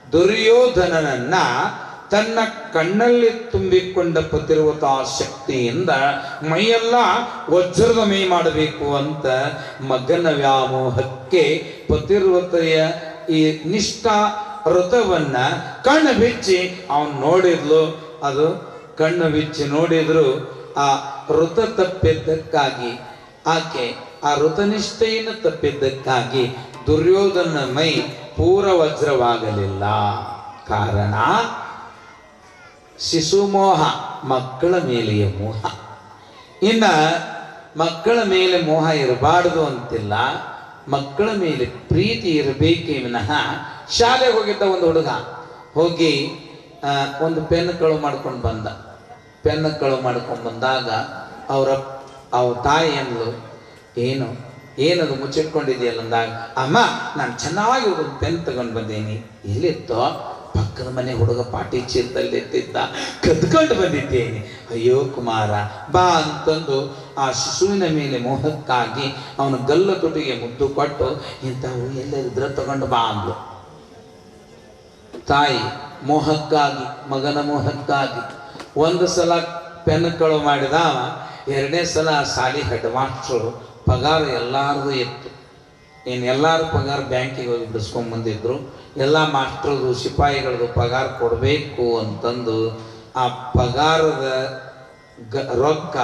Speaker 3: ದುರ್ಯೋಧನನನ್ನ ತನ್ನ ಕಣ್ಣಲ್ಲಿ ತುಂಬಿಕೊಂಡ ಪತಿರ್ವತಾ ಶಕ್ತಿಯಿಂದ ಮೈಯೆಲ್ಲ ವಜ್ರದ ಮೈ ಮಾಡಬೇಕು ಅಂತ ಮಗನ ವ್ಯಾಮೋಹಕ್ಕೆ ಪತಿರ್ವತೆಯ ಈ ನಿಷ್ಠಾ ವ್ರತವನ್ನ ಕಣ್ಣು ಬಿಚ್ಚಿ ಅವನು ನೋಡಿದ್ಲು. ಅದು ಕಣ್ಣು ಬಿಚ್ಚಿ ನೋಡಿದ್ರು ಆ ವೃತ ತಪ್ಪಿದ್ದಕ್ಕಾಗಿ ಆಕೆ ಆ ವೃತನಿಷ್ಠೆಯನ್ನು ತಪ್ಪಿದ್ದಕ್ಕಾಗಿ ದುರ್ಯೋಧನ ಮೈ ಪೂರ ವಜ್ರವಾಗಲಿಲ್ಲ. ಕಾರಣ ಶಿಶುಮೋಹ, ಮಕ್ಕಳ ಮೇಲೆಯ ಮೋಹ. ಇನ್ನ ಮಕ್ಕಳ ಮೇಲೆ ಮೋಹ ಇರಬಾರ್ದು ಅಂತಿಲ್ಲ, ಮಕ್ಕಳ ಮೇಲೆ ಪ್ರೀತಿ ಇರಬೇಕೇ ವಿನಃ. ಶಾಲೆಗೆ ಹೋಗಿದ್ದ ಒಂದು ಹುಡುಗ ಹೋಗಿ ಒಂದು ಪೆನ್ ಕಳು ಮಾಡ್ಕೊಂಡು ಬಂದ. ಪೆನ್ ಕಳು ಮಾಡ್ಕೊಂಡು ಬಂದಾಗ ಅವ್ರ ತಾಯಿ ಅಂದ್ಲು, ಏನದು ಮುಚ್ಚಿಟ್ಕೊಂಡಿದೆಯಲ್ಲ ಅಂದಾಗ, ಅಮ್ಮ ನಾನು ಚೆನ್ನಾಗಿ ಒಂದು ಪೆನ್ ತಗೊಂಡು ಬಂದೀನಿ. ಎಲ್ಲಿತ್ತೋ? ಪಕ್ಕದ ಮನೆ ಹುಡುಗ ಪಾಟಿ ಚೀಲದಲ್ಲಿ ಎತ್ತಿದ್ದ, ಕದ್ಕೊಂಡು ಬಂದಿದ್ದೇನೆ. ಅಯ್ಯೋ ಕುಮಾರ ಬಾ ಅಂತಂದು ಆ ಶಿಶುವಿನ ಮೇಲೆ ಮೋಹಕ್ಕಾಗಿ ಅವನ ಗಲ್ಲ ತುಟಿಗೆ ಮುದ್ದು ಕೊಟ್ಟು ಇಂಥವು ಎಲ್ಲರಿದ್ರೆ ತಗೊಂಡು ಬಾ ಅಂದ್ಲು. ತಾಯಿ ಮೋಹಕ್ಕಾಗಿ, ಮಗನ ಮೋಹಕ್ಕಾಗಿ ಒಂದು ಸಲ ಪೆನ್ ಕಳು ಮಾಡಿದ. ಎರಡನೇ ಸಲ ಸಾಲಿ ಹೆಡ್ ಮಾಸ್ಟ್ರು ಪಗಾರ ಎಲ್ಲಾರದು ಇತ್ತು. ಎಲ್ಲಾರು ಪಗಾರ ಬ್ಯಾಂಕಿಗೆ ಹೋಗಿ ಬಿಡಿಸ್ಕೊಂಡ್ಬಂದಿದ್ರು. ಎಲ್ಲ ಮಾಸ್ಟ್ರದು ಸಿಪಾಯಿಗಳದು ಪಗಾರ ಕೊಡಬೇಕು ಅಂತಂದು ಆ ಪಗಾರದ ರೊಕ್ಕ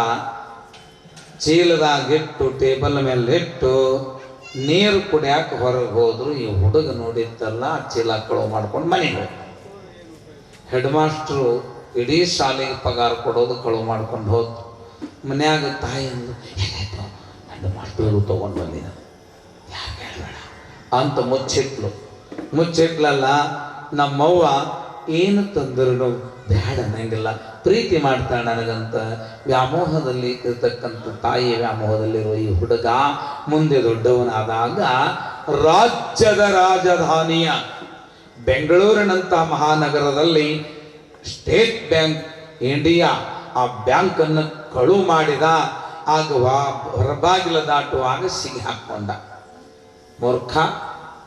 Speaker 3: ಚೀಲದಾಗಿಟ್ಟು ಟೇಬಲ್ ಮೇಲೆ ಇಟ್ಟು ನೀರು ಕುಡಿಯಾಕ ಹೊರಗೆ ಹೋದ್ರು. ಈ ಹುಡುಗ ನೋಡಿತ್ತಲ್ಲ, ಚೀಲ ಕಳುವು ಮಾಡ್ಕೊಂಡು ಮನೆಗೆ ಹೋದ. ಹೆಡ್ ಮಾಸ್ಟ್ರು ಇಡೀ ಶಾಲೆಗೆ ಪಗಾರ ಕೊಡೋದು ಕಳುವು ಮಾಡ್ಕೊಂಡು ಹೋದ್ರು. ಮನ್ಯಾಗ ತಾಯಿ ಅಂದು, ಏನಾಯ್ತು? ಹೆಡ್ ಮಾಸ್ಟ್ರು ತೊಗೊಂಡು ಬಂದಿನ, ಯಾರು ಹೇಳಬೇಡ ಅಂತ ಮುಚ್ಚಿಟ್ಲಲ್ಲ. ನಮ್ಮವ್ವ ಏನು ತಂದ್ರು ಬೇಡ ಅನ್ನಂಗಿಲ್ಲ, ಪ್ರೀತಿ ಮಾಡ್ತಾಳೆ ನನಗಂತ ವ್ಯಾಮೋಹದಲ್ಲಿ ಇರ್ತಕ್ಕಂಥ ತಾಯಿಯ ವ್ಯಾಮೋಹದಲ್ಲಿರುವ ಈ ಹುಡುಗ ಮುಂದೆ ದೊಡ್ಡವನಾದಾಗ ರಾಜ್ಯದ ರಾಜಧಾನಿಯ ಬೆಂಗಳೂರಿನಂಥ ಮಹಾನಗರದಲ್ಲಿ ಸ್ಟೇಟ್ ಬ್ಯಾಂಕ್ ಇಂಡಿಯಾ ಆ ಬ್ಯಾಂಕನ್ನು ಕಳು ಮಾಡಿದ. ಆಗ ಹೊರಬಾಗಿಲ ದಾಟುವಾಗ ಸಿಗಿ ಹಾಕೊಂಡ. ಮೂರ್ಖ,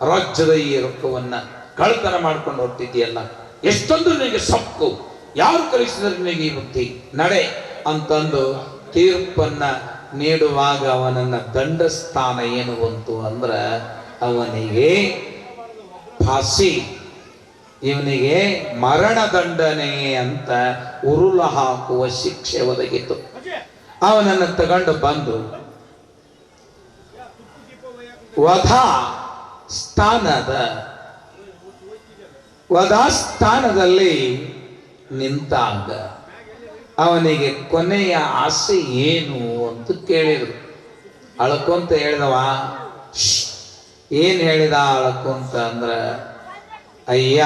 Speaker 3: ರಾಜ್ಯದ ಈ ರೊಕ್ಕವನ್ನ ಕಳ್ತನ ಮಾಡ್ಕೊಂಡು ಹೊರಟಿದೆಯಲ್ಲ, ಎಷ್ಟೊಂದು ನಿನಗೆ ಸೊಕ್ಕು, ಯಾರು ಕಲಿಸಿದ್ರೆ ನಿನಗೆ ಈ ಬುದ್ಧಿ, ನಡೆ ಅಂತಂದು ತೀರ್ಪನ್ನ ನೀಡುವಾಗ ಅವನನ್ನ ದಂಡಸ್ಥಾನ ಏನು ಬಂತು ಅಂದ್ರೆ ಅವನಿಗೆ ಫಾಸಿ ಇವನಿಗೆ ಮರಣದಂಡನೆ ಅಂತ ಉರುಳು ಹಾಕುವ ಶಿಕ್ಷೆ ಒದಗಿತು. ಅವನನ್ನು ತಗೊಂಡು ಬಂದು ವಧಾಸ್ಥಾನದಲ್ಲಿ ನಿಂತಾಗ ಅವನಿಗೆ ಕೊನೆಯ ಆಸೆ ಏನು ಅಂತ ಕೇಳಿದ್ರು. ಅಳ್ಕೊಂತ ಹೇಳಿದವ, ಏನ್ ಹೇಳಿದ ಅಳ್ಕೊಂತ ಅಂದ್ರ, ಅಯ್ಯ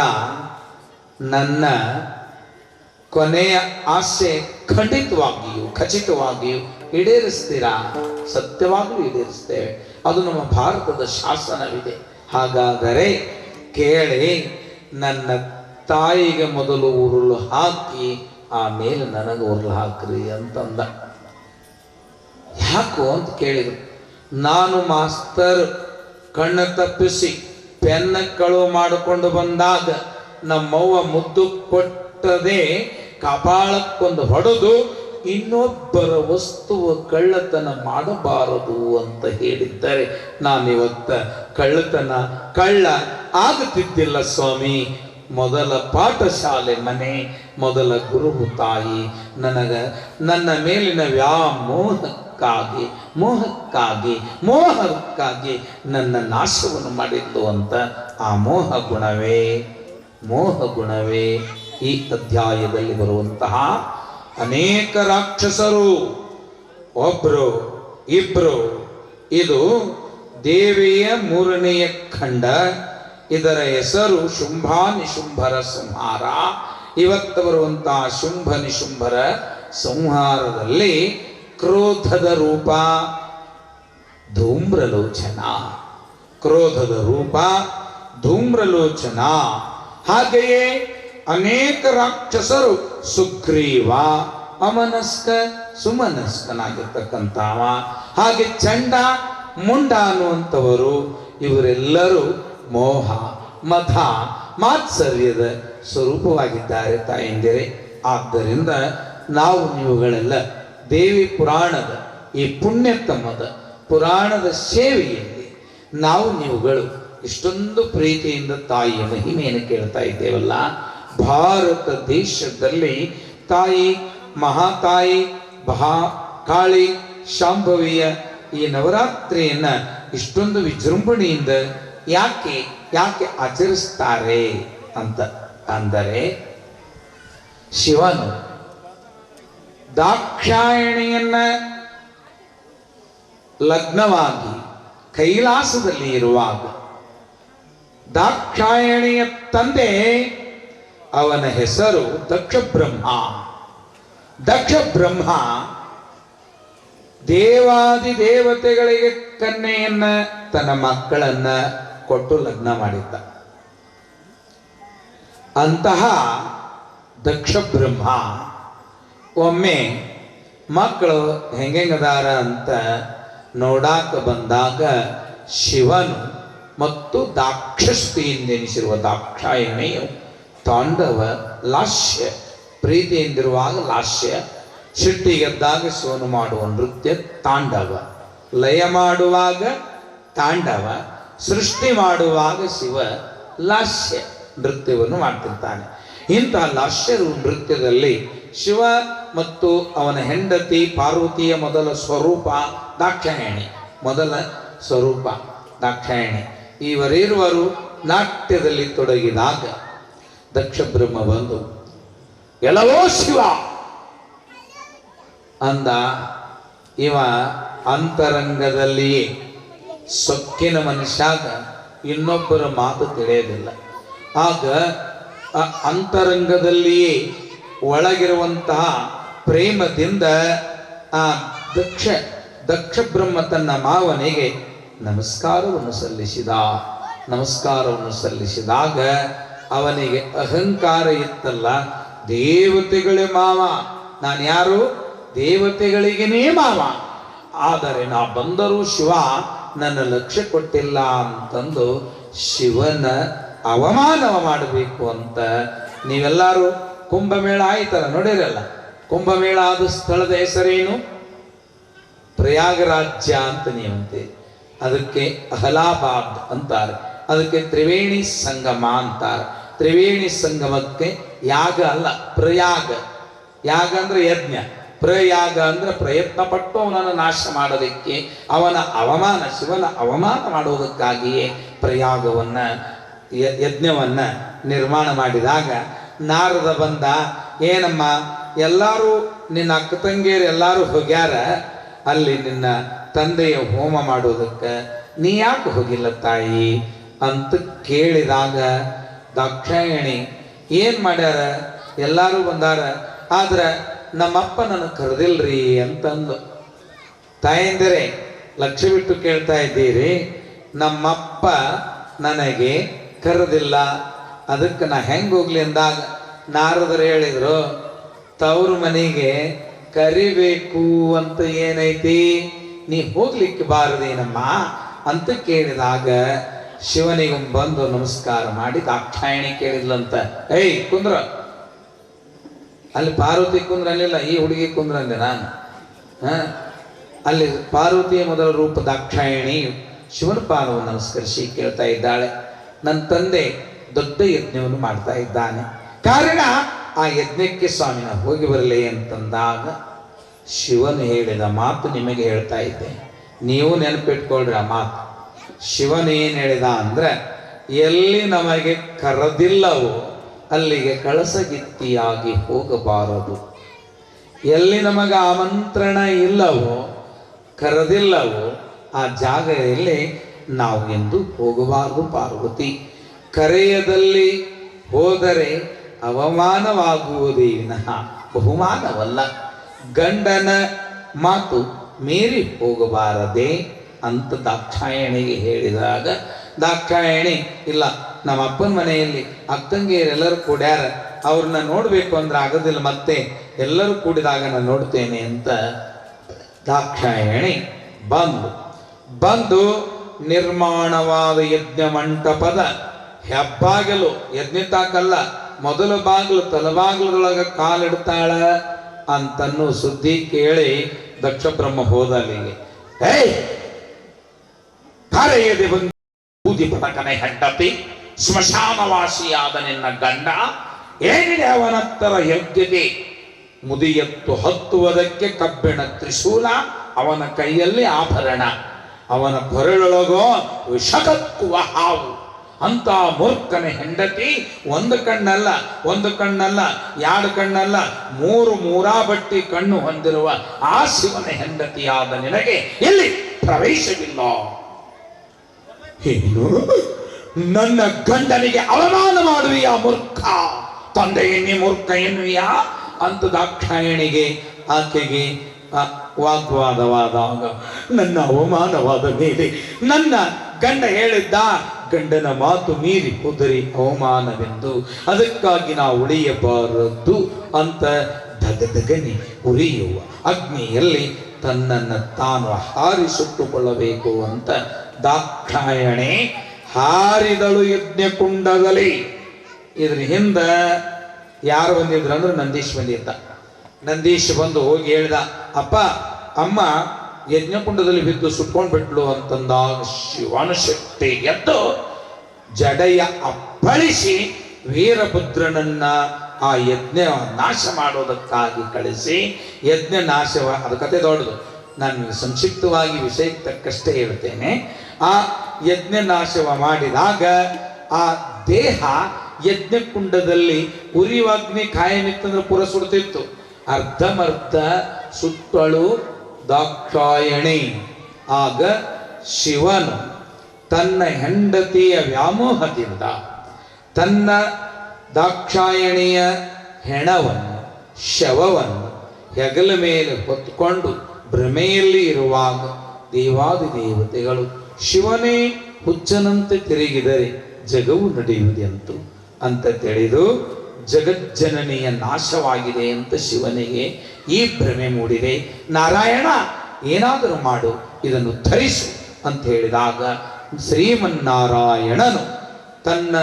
Speaker 3: ನನ್ನ ಕೊನೆಯ ಆಸೆ ಖಚಿತವಾಗಿಯೂ ಈಡೇರಿಸ್ತೀರಾ? ಸತ್ಯವಾಗ್ಲೂ ಈಡೇರಿಸ್ತೇವೆ, ಅದು ನಮ್ಮ ಭಾರತದ ಶಾಸನವಿದೆ. ಹಾಗಾದರೆ ಕೇಳಿ, ನನ್ನ ತಾಯಿಗೆ ಮೊದಲು ಉರುಳು ಹಾಕಿ ಆಮೇಲೆ ನನಗೆ ಉರುಳು ಹಾಕ್ರಿ ಅಂತಂದ. ಯಾಕೋ ಅಂತ ಕೇಳಿದ್ರು. ನಾನು ಮಾಸ್ತರ್ ಕಣ್ಣು ತಪ್ಪಿಸಿ ಪೆನ್ನ ಕಳುವು ಮಾಡಿಕೊಂಡು ಬಂದಾಗ ನಮ್ಮವ್ವ ಮುದ್ದು ಕೊಟ್ಟದೆ ಕಪಾಳಕ್ಕೊಂದು ಹೊಡೆದು ಇನ್ನೊಬ್ಬರ ವಸ್ತುವ ಕಳ್ಳತನ ಮಾಡಬಾರದು ಅಂತ ಹೇಳಿದ್ದಾರೆ. ನಾನಿವತ್ತ ಕಳ್ಳ ಆಗುತ್ತಿದ್ದಿಲ್ಲ ಸ್ವಾಮಿ. ಮೊದಲ ಪಾಠಶಾಲೆ ಮನೆ, ಮೊದಲ ಗುರು ತಾಯಿ ನನ್ನ ಮೇಲಿನ ಮೋಹಕ್ಕಾಗಿ ನನ್ನ ನಾಶವನ್ನು ಮಾಡಿದ್ದು ಅಂತ ಆ ಮೋಹ ಗುಣವೇ ಈ ಅಧ್ಯಾಯದಲ್ಲಿ ಬರುವಂತಹ ಅನೇಕ ರಾಕ್ಷಸರು. ಒಬ್ರು ಇಬ್ರು, ಇದು ದೇವಿಯ 3ನೆಯ ಖಂಡ. ಇದರ ಹೆಸರು ಶುಂಭಾನಿಶುಂಭರ ಸಂಹಾರ. ಇವತ್ತು ಬರುವಂತಹ ಶುಂಭ ನಿಶುಂಭರ ಸಂಹಾರದಲ್ಲಿ ಕ್ರೋಧದ ರೂಪ ಧೂಮ್ರಲೋಚನ, ಹಾಗೆಯೇ ಅನೇಕ ರಾಕ್ಷಸರು. ಸುಗ್ರೀವ ಸುಮನಸ್ಕನಾಗಿರ್ತಕ್ಕಂಥವ, ಹಾಗೆ ಚಂಡ ಮುಂಡ ಅನ್ನುವಂಥವರು. ಇವರೆಲ್ಲರೂ ಮೋಹ ಮದ ಮಾತ್ಸರ್ಯದ ಸ್ವರೂಪವಾಗಿದ್ದಾರೆ ತಾಯಂದಿರೇ. ಆದ್ದರಿಂದ ನಾವು ನೀವುಗಳೆಲ್ಲ ದೇವಿ ಪುರಾಣದ ಈ ಪುಣ್ಯತಮದ ಪುರಾಣದ ಸೇವೆಯಲ್ಲಿ ನೀವುಗಳು ಇಷ್ಟೊಂದು ಪ್ರೀತಿಯಿಂದ ತಾಯಿಯ ಮಹಿಮೆಯನ್ನು ಕೇಳ್ತಾ ಇದ್ದೇವಲ್ಲ. ಭಾರತ ದೇಶದಲ್ಲಿ ತಾಯಿ, ಮಹಾತಾಯಿ, ಕಾಳಿ, ಶಾಂಭವಿಯ ಈ ನವರಾತ್ರಿಯನ್ನ ಇಷ್ಟೊಂದು ವಿಜೃಂಭಣೆಯಿಂದ ಯಾಕೆ ಆಚರಿಸ್ತಾರೆ ಅಂತ ಅಂದರೆ, ಶಿವನು ದಾಕ್ಷಾಯಣಿಯನ್ನ ಲಗ್ನವಾಗಿ ಕೈಲಾಸದಲ್ಲಿ ಇರುವಾಗ ದಾಕ್ಷಾಯಣಿಯ ತಂದೆ, ಅವನ ಹೆಸರು ದಕ್ಷ ಬ್ರಹ್ಮ. ದೇವಾದಿ ದೇವತೆಗಳಿಗೆ ಕನ್ಯೆಯನ್ನ, ತನ್ನ ಮಕ್ಕಳನ್ನ ಕೊಟ್ಟು ಲಗ್ನ ಮಾಡಿದ್ದ. ಅಂತಹ ದಕ್ಷ ಬ್ರಹ್ಮ ಒಮ್ಮೆ ಮಕ್ಕಳು ಹೆಂಗೆಂಗದಾರ ಅಂತ ನೋಡಾಕ ಬಂದಾಗ ಶಿವನು ಮತ್ತು ದಾಕ್ಷಸ್ಥಿಯಿಂದೆನಿಸಿರುವ ದಾಕ್ಷಾಯಣಿಯು ತಾಂಡವ ಲಾಸ್ಯ, ಪ್ರೀತಿಯಿಂದಿರುವಾಗ ಲಾಸ್ಯ, ಸಿಟ್ಟಿಗೆದ್ದಾಗ ಶಿವನು ಮಾಡುವ ನೃತ್ಯ ತಾಂಡವ, ಲಯ ಮಾಡುವಾಗ ತಾಂಡವ, ಸೃಷ್ಟಿ ಮಾಡುವಾಗ ಶಿವ ಲಾಸ್ಯ ನೃತ್ಯವನ್ನು ಮಾಡ್ತಿರ್ತಾನೆ. ಇಂತಹ ಲಾಸ್ಯ ನೃತ್ಯದಲ್ಲಿ ಶಿವ ಮತ್ತು ಅವನ ಹೆಂಡತಿ ಪಾರ್ವತಿಯ ಮೊದಲ ಸ್ವರೂಪ ದಾಕ್ಷಾಯಣಿ ಇವರಿರುವರು ನಾಟ್ಯದಲ್ಲಿ ತೊಡಗಿದಾಗ ದಕ್ಷ ಬ್ರಹ್ಮ ಬಂದು ಎಲ್ಲವೋ ಶಿವ ಅಂದ. ಇವ ಅಂತರಂಗದಲ್ಲಿಯೇ ಸೊಕ್ಕಿನ ಮನುಷ್ಯಾಗ ಇನ್ನೊಬ್ಬರ ಮಾತು ತಿಳಿಯೋದಿಲ್ಲ. ಆಗ ಅಂತರಂಗದಲ್ಲಿಯೇ ಒಳಗಿರುವಂತಹ ಪ್ರೇಮದಿಂದ ಆ ದಕ್ಷ ಬ್ರಹ್ಮ ತನ್ನ ಮಾವನಿಗೆ ನಮಸ್ಕಾರವನ್ನು ಸಲ್ಲಿಸಿದಾಗ ಅವನಿಗೆ ಅಹಂಕಾರ ಇತ್ತಲ್ಲ, ದೇವತೆಗಳೇ ಮಾವ, ನಾನು ಯಾರು? ದೇವತೆಗಳಿಗೇನೇ ಮಾವ. ಆದರೆ ನಾ ಬಂದರೂ ಶಿವ ನನ್ನ ಲಕ್ಷ್ಯ ಕೊಟ್ಟಿಲ್ಲ ಅಂತಂದು ಶಿವನ ಅವಮಾನವ ಮಾಡಬೇಕು ಅಂತ. ನೀವೆಲ್ಲರೂ ಕುಂಭಮೇಳ ಆಯ್ತಲ್ಲ, ನೋಡಿರಲ್ಲ. ಕುಂಭಮೇಳ ಆದ ಸ್ಥಳದ ಹೆಸರೇನು? ಪ್ರಯಾಗರಾಜ್ಯ ಅಂತ ನೀವಂತೆ. ಅದಕ್ಕೆ ಅಹಲಾಬಾದ್ ಅಂತಾರೆ, ಅದಕ್ಕೆ ತ್ರಿವೇಣಿ ಸಂಗಮ ಅಂತಾರೆ. ತ್ರಿವೇಣಿ ಸಂಗಮಕ್ಕೆ ಯಾಗ ಅಲ್ಲ, ಪ್ರಯಾಗ. ಯಾಗ ಅಂದ್ರೆ ಯಜ್ಞ, ಪ್ರಯಾಗ ಅಂದ್ರೆ ಪ್ರಯತ್ನ ಪಟ್ಟು ಅವನನ್ನು ನಾಶ ಮಾಡೋದಕ್ಕೆ, ಅವನ ಅವಮಾನ, ಶಿವನ ಅವಮಾನ ಮಾಡುವುದಕ್ಕಾಗಿಯೇ ಪ್ರಯಾಗವನ್ನ ಯಜ್ಞವನ್ನ ನಿರ್ಮಾಣ ಮಾಡಿದಾಗ ನಾರದ ಬಂದ. ಏನಮ್ಮ, ಎಲ್ಲರೂ ನಿನ್ನ ಅಕ್ಕ ತಂಗಿಯರು ಎಲ್ಲರೂ ಹೋಗ್ಯಾರ ಅಲ್ಲಿ ನಿನ್ನ ತಂದೆಯ ಹೋಮ ಮಾಡೋದಕ್ಕೆ, ನೀ ಯಾಕೆ ಹೋಗಿಲ್ಲ ತಾಯಿ ಅಂತ ಕೇಳಿದಾಗ ದಾಕ್ಷಾಯಣಿ ಏನ್ ಮಾಡ್ಯಾರ, ಎಲ್ಲರೂ ಬಂದಾರ, ಆದ್ರೆ ನಮ್ಮಪ್ಪ ನನಗೆ ಕರೆದಿಲ್ರಿ ಅಂತಂದು. ತಾಯಂದಿರೇ ಲಕ್ಷ್ಯ ಬಿಟ್ಟು ಕೇಳ್ತಾ ಇದ್ದೀರಿ, ನಮ್ಮಪ್ಪ ನನಗೆ ಕರೆದಿಲ್ಲ, ಅದಕ್ಕೆ ನಾ ಹೆಂಗೆ ಹೋಗ್ಲಿ ಅಂದಾಗ ನಾರದರು ಹೇಳಿದ್ರು, ತವ್ರ ಮನೆಗೆ ಕರಿಬೇಕು ಅಂತ ಏನೈತಿ, ನೀ ಹೋಗ್ಲಿಕ್ಕೆ ಬಾರದೇನಮ್ಮ ಅಂತ ಕೇಳಿದಾಗ ಶಿವನಿಗೆ ಬಂದು ನಮಸ್ಕಾರ ಮಾಡಿ ದಾಕ್ಷಾಯಣಿ ಕೇಳಿದ್ಲಂತ, ಏಯ್ ಕುಂದ್ರ, ಅಲ್ಲಿ ಪಾರ್ವತಿ ಕುಂದ್ರ ಅಲ್ಲಿಲ್ಲ, ಈ ಹುಡುಗಿ ಕುಂದ್ರ ಅಂದೆ ನಾನು. ಅಲ್ಲಿ ಪಾರ್ವತಿಯ ಮೊದಲ ರೂಪ ದಾಕ್ಷಾಯಣಿ ಶಿವನ ಪಾದವನ್ನು ನಮಸ್ಕರಿಸಿ ಕೇಳ್ತಾ ಇದ್ದಾಳೆ, ನನ್ನ ತಂದೆ ದೊಡ್ಡ ಯಜ್ಞವನ್ನು ಮಾಡ್ತಾ ಇದ್ದಾನೆ, ಕಾರಣ ಆ ಯಜ್ಞಕ್ಕೆ ಸ್ವಾಮಿನ ಹೋಗಿ ಬರಲಿ ಅಂತಂದಾಗ ಶಿವನು ಹೇಳಿದ ಮಾತು ನಿಮಗೆ ಹೇಳ್ತಾ ಇದ್ದೆ, ನೀವು ನೆನಪಿಟ್ಕೊಳ್ರಿ ಆ ಮಾತು. ಶಿವನು ಏನು ಹೇಳಿದ ಅಂದ್ರೆ, ಎಲ್ಲಿ ನಮಗೆ ಕರೆದಿಲ್ಲವೋ ಅಲ್ಲಿಗೆ ಕಳಸಗಿತ್ತಿಯಾಗಿ ಹೋಗಬಾರದು, ಎಲ್ಲಿ ನಮಗೆ ಆಮಂತ್ರಣ ಇಲ್ಲವೋ ಕರೆದಿಲ್ಲವೋ ಆ ಜಾಗದಲ್ಲಿ ನಾವು ಎಂದು ಹೋಗಬಾರದು ಪಾರ್ವತಿ. ಕರೆಯದಲ್ಲಿ ಹೋದರೆ ಅವಮಾನವಾಗುವುದೇ ವಿನಃ ಬಹುಮಾನವಲ್ಲ. ಗಂಡನ ಮಾತು ಮೀರಿ ಹೋಗಬಾರದೆ ಅಂತ ದಾಕ್ಷಾಯಣಿಗೆ ಹೇಳಿದಾಗ ದಾಕ್ಷಾಯಣಿ, ಇಲ್ಲ ನಮ್ಮ ಅಪ್ಪನ ಮನೆಯಲ್ಲಿ ಅಕ್ಕಂಗಿಯರೆಲ್ಲರೂ ಕೂಡ್ಯಾರ, ಅವ್ರನ್ನ ನೋಡಬೇಕು ಅಂದ್ರೆ ಆಗೋದಿಲ್ಲ, ಮತ್ತೆ ಎಲ್ಲರೂ ಕೂಡಿದಾಗ ನಾನು ನೋಡ್ತೇನೆ ಅಂತ ದಾಕ್ಷಾಯಣಿ ಬಂದು ನಿರ್ಮಾಣವಾದ ಯಜ್ಞ ಮಂಟಪದ ಹೆಬ್ಬಾಗಲು, ಯಜ್ಞ ತಾಕಲ್ಲ, ಮೊದಲ ಬಾಗಿಲು ತಲಬಾಗಿಲದೊಳಗೆ ಕಾಲಿಡ್ತಾಳ ಅಂತನ್ನೋ ಸುದ್ದಿ ಕೇಳಿ ದಕ್ಷ ಬ್ರಹ್ಮ ಹೋದ ಅಲ್ಲಿಗೆ. ಕರೆಯದೆ ಬಂದು ಬೂದಿ ಪಟಕನೆ ಹೆಂಡತಿ, ಸ್ಮಶಾನವಾಸಿಯಾದ ನಿನ್ನ ಗಂಡ, ಏನಿದೆ ಅವನತ್ತರ ಯೋಗ್ಯತೆ, ಮುದಿಯತ್ತು ಹತ್ತುವುದಕ್ಕೆ ಕಬ್ಬಿಣ ತ್ರಿಶೂಲ, ಅವನ ಕೈಯಲ್ಲಿ ಆಭರಣ, ಅವನ ಕೊರಳೊಳಗೋ ವಿಷಕಕ್ಕುವ ಹಾವು. ಅಂತ ಮೂರ್ಖನ ಹೆಂಡತಿ, ಒಂದು ಕಣ್ಣಲ್ಲ, ಎರಡು ಕಣ್ಣಲ್ಲ, ಮೂರಾ ಬಟ್ಟಿ ಕಣ್ಣು ಹೊಂದಿರುವ ಆ ಶಿವನ ಹೆಂಡತಿಯಾದ ನಿನಗೆ ಎಲ್ಲಿ ಪ್ರವೇಶವಿಲ್ಲ. ಏನು, ನನ್ನ ಗಂಡನಿಗೆ ಅವಮಾನ ಮಾಡುವಿಯಾ ಮೂರ್ಖ, ತಂದೆಯನ್ನೇ ಮೂರ್ಖ ಎನ್ನುವಿಯಾ ಅಂತ ದಾಕ್ಷಾಯಣಿಗೆ ಆಕೆಗೆ ವಾಗ್ವಾದವಾದಾಗ, ನನ್ನ ಅವಮಾನವಾದ ಮೇಲೆ ನನ್ನ ಗಂಡ ಹೇಳಿದ್ದ, ಗಂಡನ ಮಾತು ಮೀರಿ ಹೋದರೆ ಅವಮಾನವೆಂದು, ಅದಕ್ಕಾಗಿ ನಾವು ಉಳಿಯಬಾರದು ಅಂತ ಧಗಧಗನೆ ಉರಿಯುವ ಅಗ್ನಿಯಲ್ಲಿ ತನ್ನನ್ನು ತಾನು ಹಾರಿಸುಟ್ಟುಕೊಳ್ಳಬೇಕು ಅಂತ ದಾಕ್ಷಾಯಣೆ ಹಾರಿದಳು ಯಜ್ಞಕುಂಡದಲ್ಲಿ. ಇದ್ರ ಹಿಂದ ಯಾರು ಬಂದಿದ್ರು ಅಂದ್ರೆ ನಂದೀಶ್ ಬಂದಿದ್ದ. ನಂದೀಶ್ ಬಂದು ಹೋಗಿ ಹೇಳ್ದ, ಅಪ್ಪ ಅಮ್ಮ ಯಜ್ಞಕುಂಡದಲ್ಲಿ ಬಿದ್ದು ಸುಟ್ಕೊಂಡ್ಬಿಟ್ಲು ಅಂತಂದಾಗ ಶಿವನ ಶಕ್ತಿ ಎದ್ದು ಜಡೆಯ ಅಪ್ಪಳಿಸಿ ವೀರಭದ್ರನನ್ನ ಆ ಯಜ್ಞ ನಾಶ ಮಾಡೋದಕ್ಕಾಗಿ ಕಳಿಸಿ, ಯಜ್ಞ ನಾಶವ, ಅದು ಕತೆ ದೊಡ್ಡದು, ನಾನು ಸಂಕ್ಷಿಪ್ತವಾಗಿ ವಿಷಯಕ್ಕೆ ತಕ್ಕಷ್ಟೇ ಹೇಳ್ತೇನೆ. ಆ ಯಜ್ಞ ನಾಶವ ಮಾಡಿದಾಗ ಆ ದೇಹ ಯಜ್ಞಕುಂಡದಲ್ಲಿ ಉರಿಯುವ ಅಗ್ನಿ ಕಾಯಮಿತ್ತಂದ್ರೆ ಪುರ ಸುಡ್ತಿತ್ತು. ಅರ್ಧಮರ್ಧ ಸುಟ್ಟಳು ದಾಕ್ಷಾಯಣಿ. ಆಗ ಶಿವನು ತನ್ನ ಹೆಂಡತಿಯ ವ್ಯಾಮೋಹದಿಂದ ತನ್ನ ದಾಕ್ಷಾಯಣಿಯ ಹೆಣವನ್ನು, ಶವವನ್ನು ಹೆಗಲ ಮೇಲೆ ಹೊತ್ತುಕೊಂಡು ಭ್ರಮೆಯಲ್ಲಿ ಇರುವಾಗ ದೇವಾದಿ ದೇವತೆಗಳು ಶಿವನೇ ಹುಚ್ಚನಂತೆ ತಿರುಗಿದರೆ ಜಗವು ನಡೆಯುವುದೆಂತು ಅಂತ ತಿಳಿದು ಜಗಜ್ಜನನಿಯ ನಾಶವಾಗಿದೆ ಅಂತ ಶಿವನಿಗೆ ಈ ಭ್ರಮೆ ಮೂಡಿದೆ. ನಾರಾಯಣ ಏನಾದರೂ ಮಾಡು, ಇದನ್ನು ಧರಿಸು ಅಂತ ಹೇಳಿದಾಗ ಶ್ರೀಮನ್ನಾರಾಯಣನು ತನ್ನ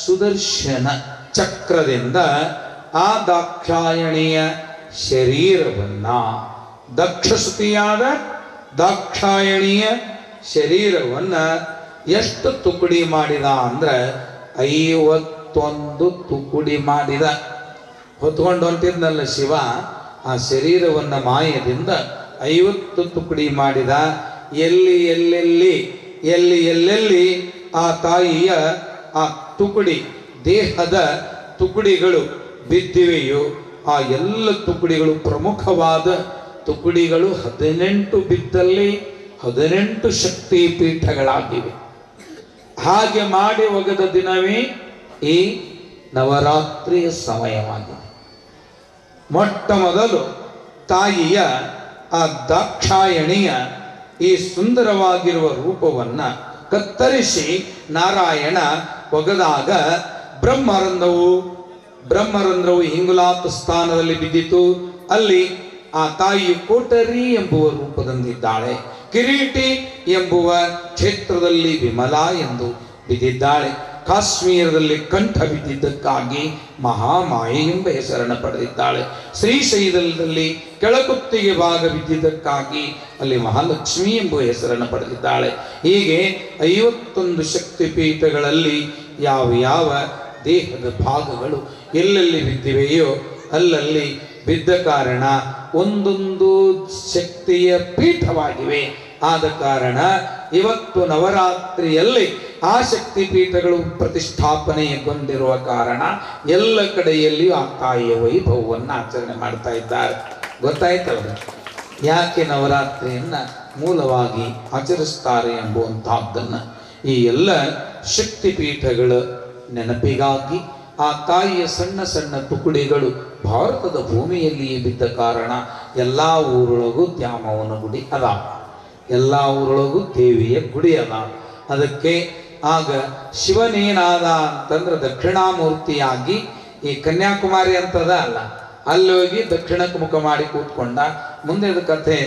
Speaker 3: ಸುದರ್ಶನ ಚಕ್ರದಿಂದ ಆ ದಾಕ್ಷಾಯಣಿಯ ಶರೀರವನ್ನ, ದಕ್ಷಸುತಿಯಾದ ದಾಕ್ಷಾಯಣಿಯ ಶರೀರವನ್ನ ಎಷ್ಟು ತುಕಡಿ ಮಾಡಿದ ಅಂದ್ರೆ 50 51 ತುಕುಡಿ ಮಾಡಿದ. ಹೊತ್ಕೊಂಡು ಹೊಂಟಿದ್ನಲ್ಲ ಶಿವ, ಆ ಶರೀರವನ್ನ ಮಾಯದಿಂದ 50 ತುಕುಡಿ ಮಾಡಿದ. ಎಲ್ಲಿ ಎಲ್ಲೆಲ್ಲಿ ಆ ತಾಯಿಯ ಆ ತುಕುಡಿ, ದೇಹದ ತುಕುಡಿಗಳು ಬಿದ್ದಿವೆಯೋ ಆ ಎಲ್ಲ ತುಕುಡಿಗಳು, ಪ್ರಮುಖವಾದ ತುಕುಡಿಗಳು 18 ಬಿದ್ದಲ್ಲಿ 18 ಶಕ್ತಿ ಪೀಠಗಳಾಗಿವೆ. ಹಾಗೆ ಮಾಡಿ ಒಗೆದ ದಿನವೇ ಈ ನವರಾತ್ರಿಯ ಸಮಯವಾಗಿದೆ. ಮೊಟ್ಟ ಮೊದಲು ತಾಯಿಯ ಆ ದಾಕ್ಷಾಯಣಿಯ ಈ ಸುಂದರವಾಗಿರುವ ರೂಪವನ್ನ ಕತ್ತರಿಸಿ ನಾರಾಯಣ ಒಗೆದಾಗ ಬ್ರಹ್ಮರಂಧ್ರವು ಹಿಂಗುಲಾತ ಸ್ಥಾನದಲ್ಲಿ ಬಿದ್ದಿತು. ಅಲ್ಲಿ ಆ ತಾಯಿಯು ಕೋಟರಿ ಎಂಬುವ ರೂಪದಂದಿದ್ದಾಳೆ. ಕಿರೀಟಿ ಎಂಬುವ ಕ್ಷೇತ್ರದಲ್ಲಿ ವಿಮಲಾ ಎಂದು ಬಿದ್ದಿದ್ದಾಳೆ. ಕಾಶ್ಮೀರದಲ್ಲಿ ಕಂಠ ಬಿದ್ದಿದ್ದಕ್ಕಾಗಿ ಮಹಾಮಾಯೆ ಎಂಬ ಹೆಸರನ್ನು ಪಡೆದಿದ್ದಾಳೆ. ಶ್ರೀಶೈಲದಲ್ಲಿ ಕೆಳಕುತ್ತಿಗೆ ಭಾಗ ಬಿದ್ದಿದ್ದಕ್ಕಾಗಿ ಅಲ್ಲಿ ಮಹಾಲಕ್ಷ್ಮಿ ಎಂಬುವ ಹೆಸರನ್ನು ಪಡೆದಿದ್ದಾಳೆ. ಹೀಗೆ 51 ಶಕ್ತಿಪೀಠಗಳಲ್ಲಿ ಯಾವ ದೇಹದ ಭಾಗಗಳು ಎಲ್ಲೆಲ್ಲಿ ಬಿದ್ದಿವೆಯೋ ಅಲ್ಲಲ್ಲಿ ಬಿದ್ದ ಕಾರಣ ಒಂದೊಂದು ಶಕ್ತಿಯ ಪೀಠವಾಗಿವೆ. ಆದ ಕಾರಣ ಇವತ್ತು ನವರಾತ್ರಿಯಲ್ಲಿ ಆ ಶಕ್ತಿ ಪೀಠಗಳು ಪ್ರತಿಷ್ಠಾಪನೆಗೊಂಡಿರುವ ಕಾರಣ ಎಲ್ಲ ಕಡೆಯಲ್ಲಿಯೂ ಆ ತಾಯಿಯ ವೈಭವವನ್ನು ಆಚರಣೆ ಮಾಡ್ತಾ ಇದ್ದಾರೆ. ಗೊತ್ತಾಯ್ತಲ್ಲ ಯಾಕೆ ನವರಾತ್ರಿಯನ್ನ ಮೂಲವಾಗಿ ಆಚರಿಸ್ತಾರೆ ಎಂಬುವಂತಹದ್ದನ್ನು. ಈ ಎಲ್ಲ ಶಕ್ತಿ ಪೀಠಗಳ ನೆನಪಿಗಾಗಿ ಆ ತಾಯಿಯ ಸಣ್ಣ ಸಣ್ಣ ತುಕುಡಿಗಳು ಭಾರತದ ಭೂಮಿಯಲ್ಲಿಯೇ ಬಿದ್ದ ಕಾರಣ ಎಲ್ಲ ಊರೊಳಗೂ ದ್ಯಾಮವ್ವನ ಗುಡಿ ಅದ, ಎಲ್ಲ ಊರೊಳಗೂ ದೇವಿಯ ಗುಡಿ ಅದ. ಅದಕ್ಕೆ ಆಗ ಶಿವನೇನಾದ ಅಂತಂದ್ರೆ ದಕ್ಷಿಣಾಮೂರ್ತಿಯಾಗಿ ಈ ಕನ್ಯಾಕುಮಾರಿ ಅಂತದ ಅಲ್ಲ, ಅಲ್ಲಿ ಹೋಗಿ ದಕ್ಷಿಣಕ್ಕೆ ಮುಖ ಮಾಡಿ ಕೂತ್ಕೊಂಡ. ಮುಂದೆ ಅದು ಕಥೆ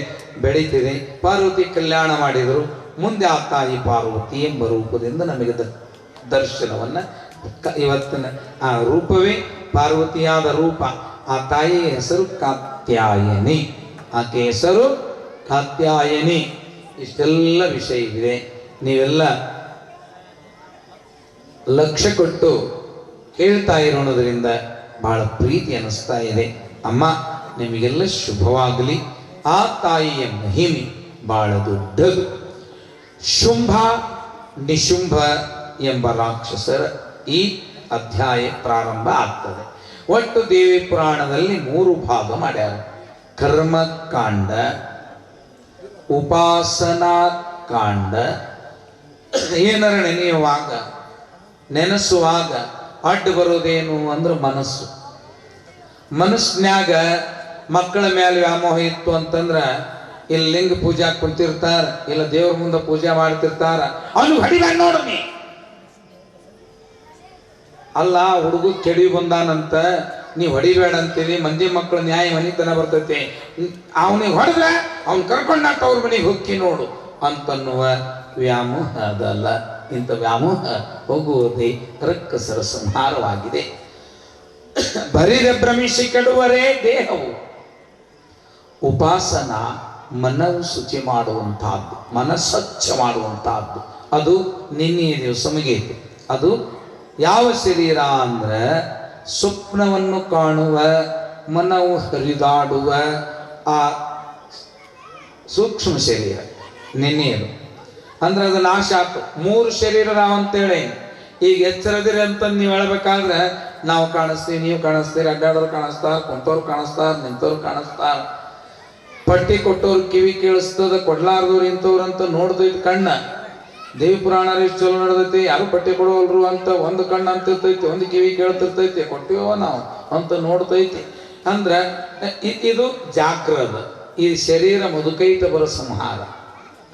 Speaker 3: ಬೆಳೀತಿದೆ. ಪಾರ್ವತಿ ಕಲ್ಯಾಣ ಮಾಡಿದರು. ಮುಂದೆ ಆ ತಾಯಿ ಪಾರ್ವತಿ ಎಂಬ ರೂಪದಿಂದ ನಮಗೆ ದರ್ಶನವನ್ನ ಇವತ್ತಿನ ಆ ರೂಪವೇ ಪಾರ್ವತಿಯಾದ ರೂಪ. ಆ ತಾಯಿಯ ಹೆಸರು ಕಾತ್ಯಾಯನಿ, ಆಕೆ ಹೆಸರು ಕಾತ್ಯಾಯನಿ. ಇಷ್ಟೆಲ್ಲ ವಿಷಯ ಇದೆ. ನೀವೆಲ್ಲ ಲಕ್ಷ್ಯ ಕೊಟ್ಟು ಕೇಳ್ತಾ ಇರೋಣದ್ರಿಂದ ಬಹಳ ಪ್ರೀತಿ ಅನ್ನಿಸ್ತಾ ಇದೆ. ಅಮ್ಮ ನಿಮಗೆಲ್ಲ ಶುಭವಾಗಲಿ. ಆ ತಾಯಿಯ ಮಹಿಮೆ ಬಹಳ ದೊಡ್ಡದು. ಶುಂಭ ನಿಶುಂಭ ಎಂಬ ರಾಕ್ಷಸರ ಈ ಅಧ್ಯಾಯ ಪ್ರಾರಂಭ ಆಗ್ತದೆ. ಒಟ್ಟು ದೇವಿ ಪುರಾಣದಲ್ಲಿ 3 ಭಾಗ ಮಾಡ್ಯಾರ. ಕರ್ಮಕಾಂಡ, ಉಪಾಸನಾ ಕಾಂಡ. ಏನಾರ ನೆನೆಸುವಾಗ ಅಡ್ಡು ಬರೋದೇನು ಅಂದ್ರೆ ಮನಸ್ಸಿನ್ಯಾಗ ಮಕ್ಕಳ ಮೇಲೆ ವ್ಯಾಮೋಹ ಇತ್ತು ಅಂತಂದ್ರ ಇಲ್ಲಿ ಲಿಂಗ ಪೂಜಾ ಕುಂತಿರ್ತಾರ, ಇಲ್ಲ ದೇವ್ರ ಮುಂದೆ ಪೂಜೆ ಮಾಡ್ತಿರ್ತಾರ. ಅವನು ಹೊಡಿಬೇಡ ನೋಡ್ರಿ. ಅಲ್ಲ, ಹುಡುಗ ಕೆಡಿ ಬಂದಾನಂತ ನೀ ಹೊಡಿಬೇಡ ಅಂತೀವಿ. ಮಂದಿ ಮಕ್ಕಳು ನ್ಯಾಯ ಮನಿತನ ಬರ್ತೈತಿ. ಅವನಿಗೆ ಹೊಡೆದ್ರೆ ಅವ್ನು ಕರ್ಕೊಂಡಾಟ ಅವ್ರ ಮನೆಗೆ ಹೊಕ್ಕಿ ನೋಡು ಅಂತನ್ನುವ ವ್ಯಾಮೋಹ ಅದಲ್ಲ. ಇಂಥ ವ್ಯಾಮೋಹ ಹೋಗುವುದೇ ರಕ್ಕಸರ ಸಂಹಾರವಾಗಿದೆ. ಬರಿದ ಭ್ರಮಿಸಿ ಕೆಡುವರೇ ದೇಹವು. ಉಪಾಸನ ಮನವು ಶುಚಿ ಮಾಡುವಂತಹದ್ದು, ಮನಸ್ಸಚ್ಚ ಮಾಡುವಂತಹದ್ದು. ಅದು ನಿನ್ನೆಯ ದಿವಸ ಮುಗಿಯಿತು. ಅದು ಯಾವ ಶರೀರ ಅಂದ್ರೆ ಸ್ವಪ್ನವನ್ನು ಕಾಣುವ, ಮನವು ಹರಿದಾಡುವ ಆ ಸೂಕ್ಷ್ಮ ಶರೀರ ನಿನ್ನೆಯದು. ಅಂದ್ರೆ ಅದು ನಾಶ ಆಯ್ತು. 3 ಶರೀರ ಅಂತೇಳಿ ಈಗ ಎಚ್ಚರದಿರಿ ಅಂತ ನೀವು ಹೇಳ್ಬೇಕಾದ್ರೆ ನಾವು ಕಾಣಿಸ್ತೀವಿ, ನೀವು ಕಾಣಿಸ್ತೀರಿ, ಅಡ್ಡಾಡೋರು ಕಾಣಿಸ್ತಾರ, ಕುಂತವ್ರು ಕಾಣಿಸ್ತಾರ, ನಿಂತವ್ರು ಕಾಣಿಸ್ತಾರ, ಪಟ್ಟಿ ಕೊಟ್ಟವ್ರು ಕಿವಿ ಕೇಳಿಸ್ತದ, ಕೊಡ್ಲಾರ್ದವ್ರು ಇಂಥವ್ರು ಅಂತ ನೋಡ್ದೈತಿ ಕಣ್ಣ. ದೇವಿ ಪುರಾಣ ಎಷ್ಟು ಚಲೋ ನಡೆದೈತಿ. ಯಾರು ಪಟ್ಟಿ ಕೊಡೋಲ್ರು ಅಂತ ಒಂದು ಕಣ್ಣು ಅಂತಿರ್ತೈತಿ, ಒಂದು ಕಿವಿ ಕೇಳ್ತಿರ್ತೈತಿ, ಕೊಟ್ಟಿವೋ ನಾವು ಅಂತ ನೋಡ್ತೈತಿ. ಅಂದ್ರೆ ಇದು ಜಾಗ್ರದ. ಈ ಶರೀರ ಮುದುಕೈತ ಬರೋ ಸಂಹಾರ.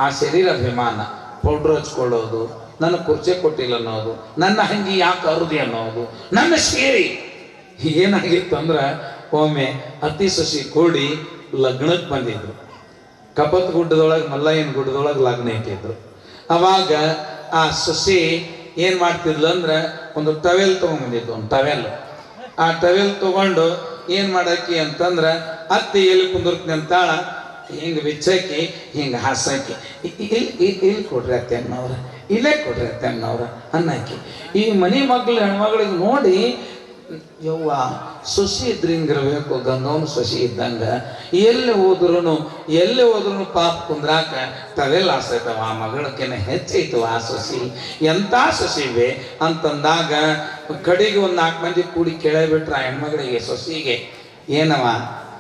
Speaker 3: ಆ ಶರೀರ ಅಭಿಮಾನ, ಪೌಡ್ರ್ ಹಚ್ಕೊಳ್ಳೋದು, ನನ್ನ ಕುರ್ಚಿ ಕೊಟ್ಟಿಲ್ಲ ಅನ್ನೋದು, ನನ್ನ ಹಂಗಿ ಯಾಕೆ ಅರುದಿ ಅನ್ನೋದು, ನನ್ನ ಸೇರಿ. ಏನಾಗಿತ್ತು ಅಂದ್ರೆ ಒಮ್ಮೆ ಅತಿ ಸೊಸಿ ಕೂಡಿ ಲಗ್ನಕ್ಕೆ ಬಂದಿದ್ರು. ಕಪತ್ ಗುಡ್ಡದೊಳಗೆ, ಮಲ್ಲಯ್ಯನ ಗುಡ್ಡದೊಳಗೆ ಲಗ್ನ ಇಟ್ಟಿದ್ರು. ಅವಾಗ ಆ ಸೊಸಿ ಏನು ಮಾಡ್ತಿದ್ಲು ಅಂದ್ರೆ ಒಂದು ಟವೆಲ್ ತೊಗೊಂಡ್ಬಂದಿದ್ದು. ಒಂದು ಟವೆಲ್. ಆ ಟವೆಲ್ ತೊಗೊಂಡು ಏನು ಮಾಡಾಕಿ ಅಂತಂದ್ರೆ ಅತ್ತೆ ಎಲ್ಲಿ ಕುಂದಿರ್ತೀನಿ ಅಂತಾಳ, ಹಿಂಗೆ ಬಿಚ್ಚಾಕಿ ಹಿಂಗೆ ಹಾಸಾಕಿ ಇಲ್ಲಿ ಕೊಡ್ರಿ ಅತ್ತೆ ಅನ್ನೋರು ಇಲ್ಲೇ ಕೊಡ್ರಿ ಅತ್ತಮ್ಮನವ್ರ ಅನ್ನಕ್ಕೆ. ಈ ಮನೆ ಮಗ್ಳು ಹೆಣ್ಮಗಳಿಗೆ ನೋಡಿ ಯವ್ವ ಸೊಸಿ ಇದ್ರೆ ಹಿಂಗಿರ್ಬೇಕು, ಗಂಗವನು ಸೊಸಿ ಇದ್ದಂಗ ಎಲ್ಲಿ ಹೋದ್ರು ಪಾಪ ಕುಂದ್ರಾಕ ತಲೆಲ್ಲ ಆಸೈತವ, ಆ ಮಗಳಕ್ಕೆನ ಹೆಚ್ಚೈತವ ಆ ಸೊಸಿ, ಎಂಥ ಸೊಸಿವೆ ಅಂತಂದಾಗ ಕಡೆಗೆ ಒಂದು 4 ಮಂದಿ ಕೂಡಿ ಕೇಳಬಿಟ್ರ ಆ ಹೆಣ್ಮಗಳಿಗೆ ಸೊಸಿಗೆ, ಏನವ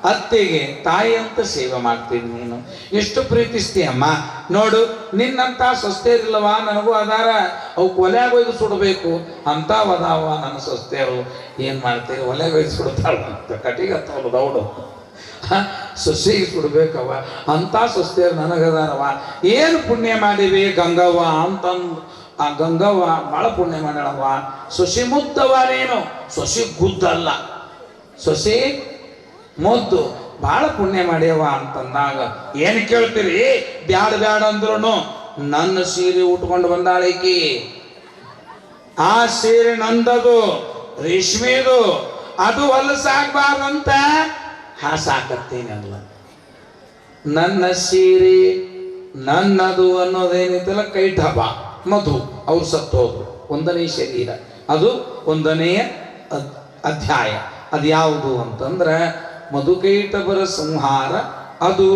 Speaker 3: ಅತ್ತೆಗೆ ತಾಯಿ ಅಂತ ಸೇವೆ ಮಾಡ್ತೀನಿ, ನೀನು ಎಷ್ಟು ಪ್ರೀತಿಸ್ತೀಯಮ್ಮ, ನೋಡು ನಿನ್ನಂತ ಸೊಸ್ತೆಯರಿಲ್ಲವ ನನಗೂ ಅದಾರ, ಅವು ಒಲೆಯಾಗೋಯ್ದು ಸುಡಬೇಕು ಅಂತ ಅದಾವ ನನ್ನ ಸೊಸ್ತೆಯರು, ಏನು ಮಾಡ್ತೀರಿ ಒಲೆಯಾಗೋಯ್ದು ಸುಡ್ತಾಳ ಅಂತ ಕಟಿಗೆ ಹತ್ತವಲ್ಲ ದೌಡು ಸೊಸೆಗೆ ಸುಡ್ಬೇಕವ ಅಂತ ಸೊಸ್ತೆಯರು ನನಗದಾರವ, ಏನು ಪುಣ್ಯ ಮಾಡಿವಿ ಗಂಗವ್ವ ಅಂತಂದು ಆ ಗಂಗವ್ವ ಭಾಳ ಪುಣ್ಯ ಮಾಡ್ಯಾಳವ್ವ, ಸೊಸಿ ಮುದ್ದವ ನೀನು, ಸೊಸಿ ಗುದ್ದಲ್ಲ, ಸೊಸಿ ಮುದ್ದು ಭಾಳ ಪುಣ್ಯ ಮಾಡ್ಯವ ಅಂತಂದಾಗ ಏನು ಕೇಳ್ತೀರಿ, ಬ್ಯಾಡ ಅಂದ್ರು ನನ್ನ ಸೀರೆ ಉಟ್ಕೊಂಡು ಬಂದಾಳಕಿ, ಆ ಸೀರೆ ನಂದದು ರೇಷ್ಮೆದು, ಅದು ಹೊಲಸಾಗಬಾರ್ದಂತ ಹಾಸಾಕತ್ತೀನಲ್ಲ, ನನ್ನ ಸೀರೆ ನನ್ನದು ಅನ್ನೋದೇನಿತ್ತಲ್ಲ ಕೈಠಬ ಮಧು ಅವ್ರು ಸತ್ತೋದ್ರು, 1ನೇ ಶರೀರ, ಅದು 1ನೇ ಅಧ್ಯಾಯ. ಅದು ಯಾವುದು ಅಂತಂದ್ರೆ ಮಧುಕೈಟಭರ ಸಂಹಾರ, ಅದು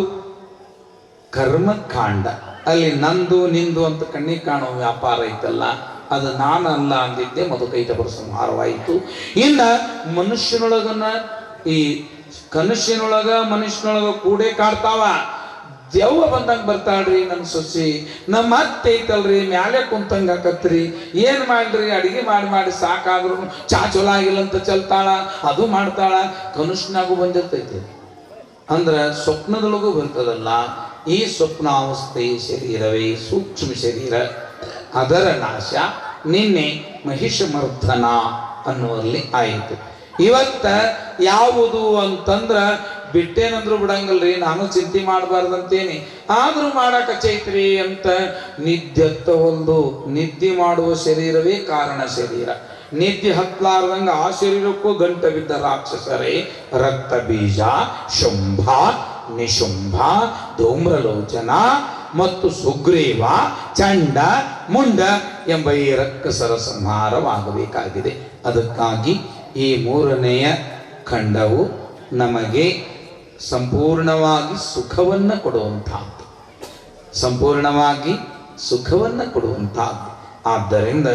Speaker 3: ಕರ್ಮಕಾಂಡ. ಅಲ್ಲಿ ನಂದು ನಿಂದು ಅಂತ ಕಣ್ಣಿಗೆ ಕಾಣೋ ವ್ಯಾಪಾರ ಐತಲ್ಲ, ಅದು ನಾನಲ್ಲ ಅಂದಿದ್ದೆ ಮಧುಕೈಟಭರ ಸಂಹಾರವಾಯಿತು. ಇನ್ನು ಮನುಷ್ಯನೊಳಗನ್ನ ಈ ಕನಸಿನೊಳಗ ಮನುಷ್ಯನೊಳಗ ಕೂಡೇ ಕಾಡ್ತಾವ, ದೆವ್ವ ಬಂದಂಗೆ ಬರ್ತಾಳ್ರಿ ನನ್ನ ಸೊಸಿ, ನಮ್ಮ ಅತ್ತೆ ಐತಲ್ರಿ ಮ್ಯಾಲೆ ಕುಂತಂಗೆ ಹಾಕತ್ರಿ, ಏನು ಮಾಡ್ರಿ ಅಡಿಗೆ ಮಾಡಿ ಸಾಕಾದ್ರು ಚಾ ಚೊಲೋ ಆಗಿಲ್ಲ ಅಂತ ಚಲ್ತಾಳ, ಅದು ಮಾಡ್ತಾಳ, ಕನುಷ್ನಾಗೂ ಬಂದಿರ್ತೈತಿ ಅಂದ್ರೆ ಸ್ವಪ್ನದೊಳಗೂ ಬರ್ತದಲ್ಲ. ಈ ಸ್ವಪ್ನಾವಸ್ಥೆ ಶರೀರವೇ ಸೂಕ್ಷ್ಮ ಶರೀರ, ಅದರ ನಾಶ ನಿನ್ನೆ ಮಹಿಷಮರ್ಧನ ಅನ್ನುವಲ್ಲಿ ಆಯಿತು. ಇವತ್ತ ಯಾವುದು ಅಂತಂದ್ರ ಬಿಟ್ಟೇನಂದ್ರು ಬಿಡಂಗಲ್ರಿ, ನಾನು ಚಿಂತೆ ಮಾಡಬಾರ್ದಂತೇನಿ, ಆದ್ರೂ ಮಾಡಕ ಚೈತ್ರಿ ಅಂತ ನಿದ್ಯತ್ತ ಒಂದು ನಿದ್ದೆ ಮಾಡುವ ಶರೀರವೇ ಕಾರಣ ಶರೀರ. ನಿದ್ದೆ ಹತ್ಲಾರ್ದಂಗ ಆ ಶರೀರಕ್ಕೂ ಗಂಟ ಬಿದ್ದ ರಾಕ್ಷಸರೇ ರಕ್ತ ಬೀಜ, ಶುಂಭ, ನಿಶುಂಭ, ಧೂಮ್ರಲೋಚನ ಮತ್ತು ಸುಗ್ರೀವ, ಚಂಡ, ಮುಂಡ ಎಂಬ ಈ ರಕ್ಕಸರ ಸಂಹಾರವಾಗಬೇಕಾಗಿದೆ. ಅದಕ್ಕಾಗಿ ಈ 3ನೆಯ ಖಂಡವು ನಮಗೆ ಸಂಪೂರ್ಣವಾಗಿ ಸುಖವನ್ನು ಕೊಡುವಂಥದ್ದು, ಸಂಪೂರ್ಣವಾಗಿ ಸುಖವನ್ನು ಕೊಡುವಂಥದ್ದು. ಆದ್ದರಿಂದ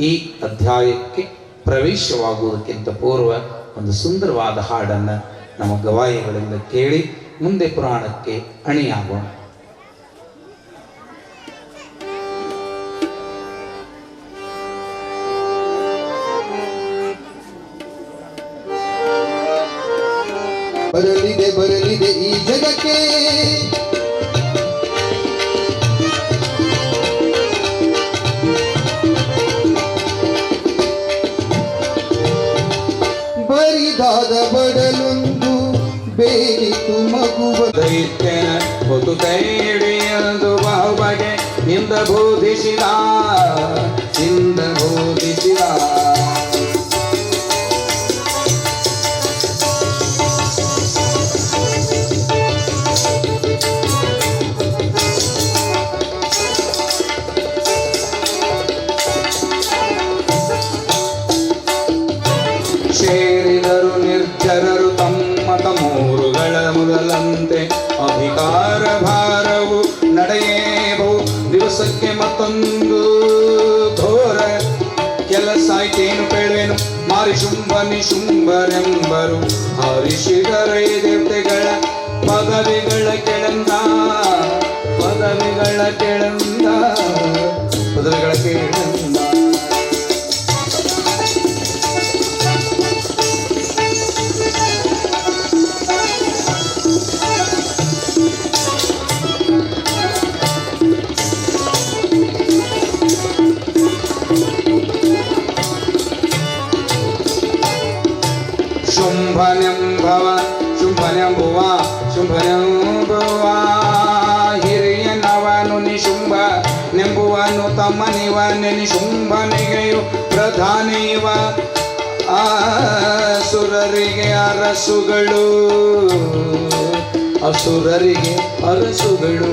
Speaker 3: ಈ ಅಧ್ಯಾಯಕ್ಕೆ ಪ್ರವೇಶವಾಗುವುದಕ್ಕಿಂತ ಪೂರ್ವ ಒಂದು ಸುಂದರವಾದ ಹಾಡನ್ನು ನಮ್ಮ ಗವಾಯಿಗಳಿಂದ ಕೇಳಿ ಮುಂದೆ ಪುರಾಣಕ್ಕೆ ಅಣಿಯಾಗೋಣ.
Speaker 4: ಬರಲಿದೆ ಈ ಜಗಕ್ಕೆ ಬರಿದಾದ ಬಡಲೊಂದು ಬೇರಿತು ಮಗುವ
Speaker 3: ದೈತ್ಯನ ಹೊತ್ತು ಕೈ ಹಿಡಿಯಲು ಬಹುಬಗೆ ಇಂದ ಬೋಧಿಸಿದ ಸೇರಿದರು ನಿರ್ಜರರು ತಮ್ಮ ತಮೂರುಗಳ ಮೊದಲಂತೆ, ಅಧಿಕಾರ ಭಾರವು ನಡೆಯೇಬಹು ದಿವಸಕ್ಕೆ ಮತ್ತೊಂದು ಘೋರ ಕೆಲಸ ಆಯ್ತೇನು ಕೇಳುವೆನು, ಮಾರಿ ಶುಂಭ ನಿಶುಂಭರೆಂಬರು ಹರಿಷಿಗರೈ ದೇವತೆಗಳ ಪದವಿಗಳ ಕೆಳಂದ ಪದವಿಗಳ ಕೆಳಂದ ಪದವಿಗಳ ಕೆಳಂದ ಶುಂಭನೆಂಬವ ಶುಂಭನೆಂಬುವ ಶುಂಭನೆಂಬುವ ಹಿರಿಯನವನು ನಿಶುಂಭ ನೆಂಬುವನು ತಮ್ಮನಿವ ನಿಶುಂಭನಿಗೆಯು ಪ್ರಧಾನಿವ ಅಸುರರಿಗೆ ಅರಸುಗಳು ಅಸುರರಿಗೆ ಅರಸುಗಳು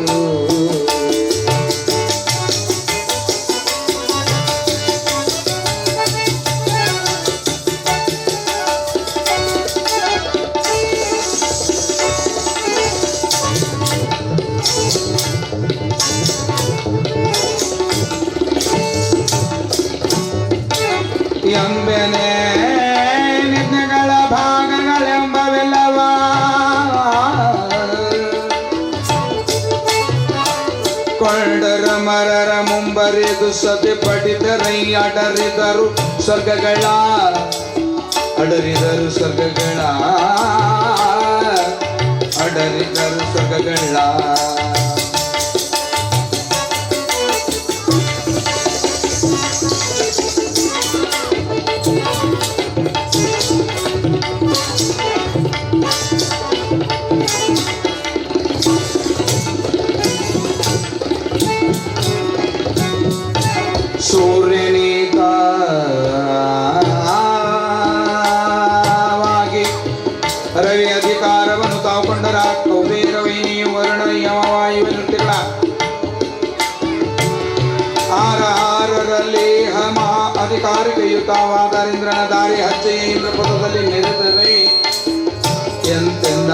Speaker 3: ಎಂಬೆನೆ ನಿಜ್ಞೆಗಳ ಭಾಗಗಳೆಂಬವೆಲ್ಲವ ಕೊಂಡರ ಮರರ ಮುಂಬರಿದು ಸದೆ ಪಡಿದರೈ ಅಡರಿದರು ಸ್ವರ್ಗಗಳ ಅಡರಿದರು ಸ್ವರ್ಗಗಳ ಅಡರಿದರು ಸ್ವರ್ಗಗಳ ಸೂರ್ಯನೇಕವಾಗಿ ರವಿ ಅಧಿಕಾರವನ್ನು ತಾವುಕೊಂಡರ ಕೌಬೇರವೈನಿ ವರ್ಣ ಯಮವಾಯುವಿನುತ್ತಿಲ್ಲ ಆರರಲ್ಲಿ ಮಹಾ ಅಧಿಕಾರಿಕೆಯುತವಾದ ಇಂದ್ರನ ದಾರಿ ಹಚ್ಚೆಯ ಇಂದ್ರಪಥದಲ್ಲಿ ನೆರೆದರೆ ಎಂತೆಂದ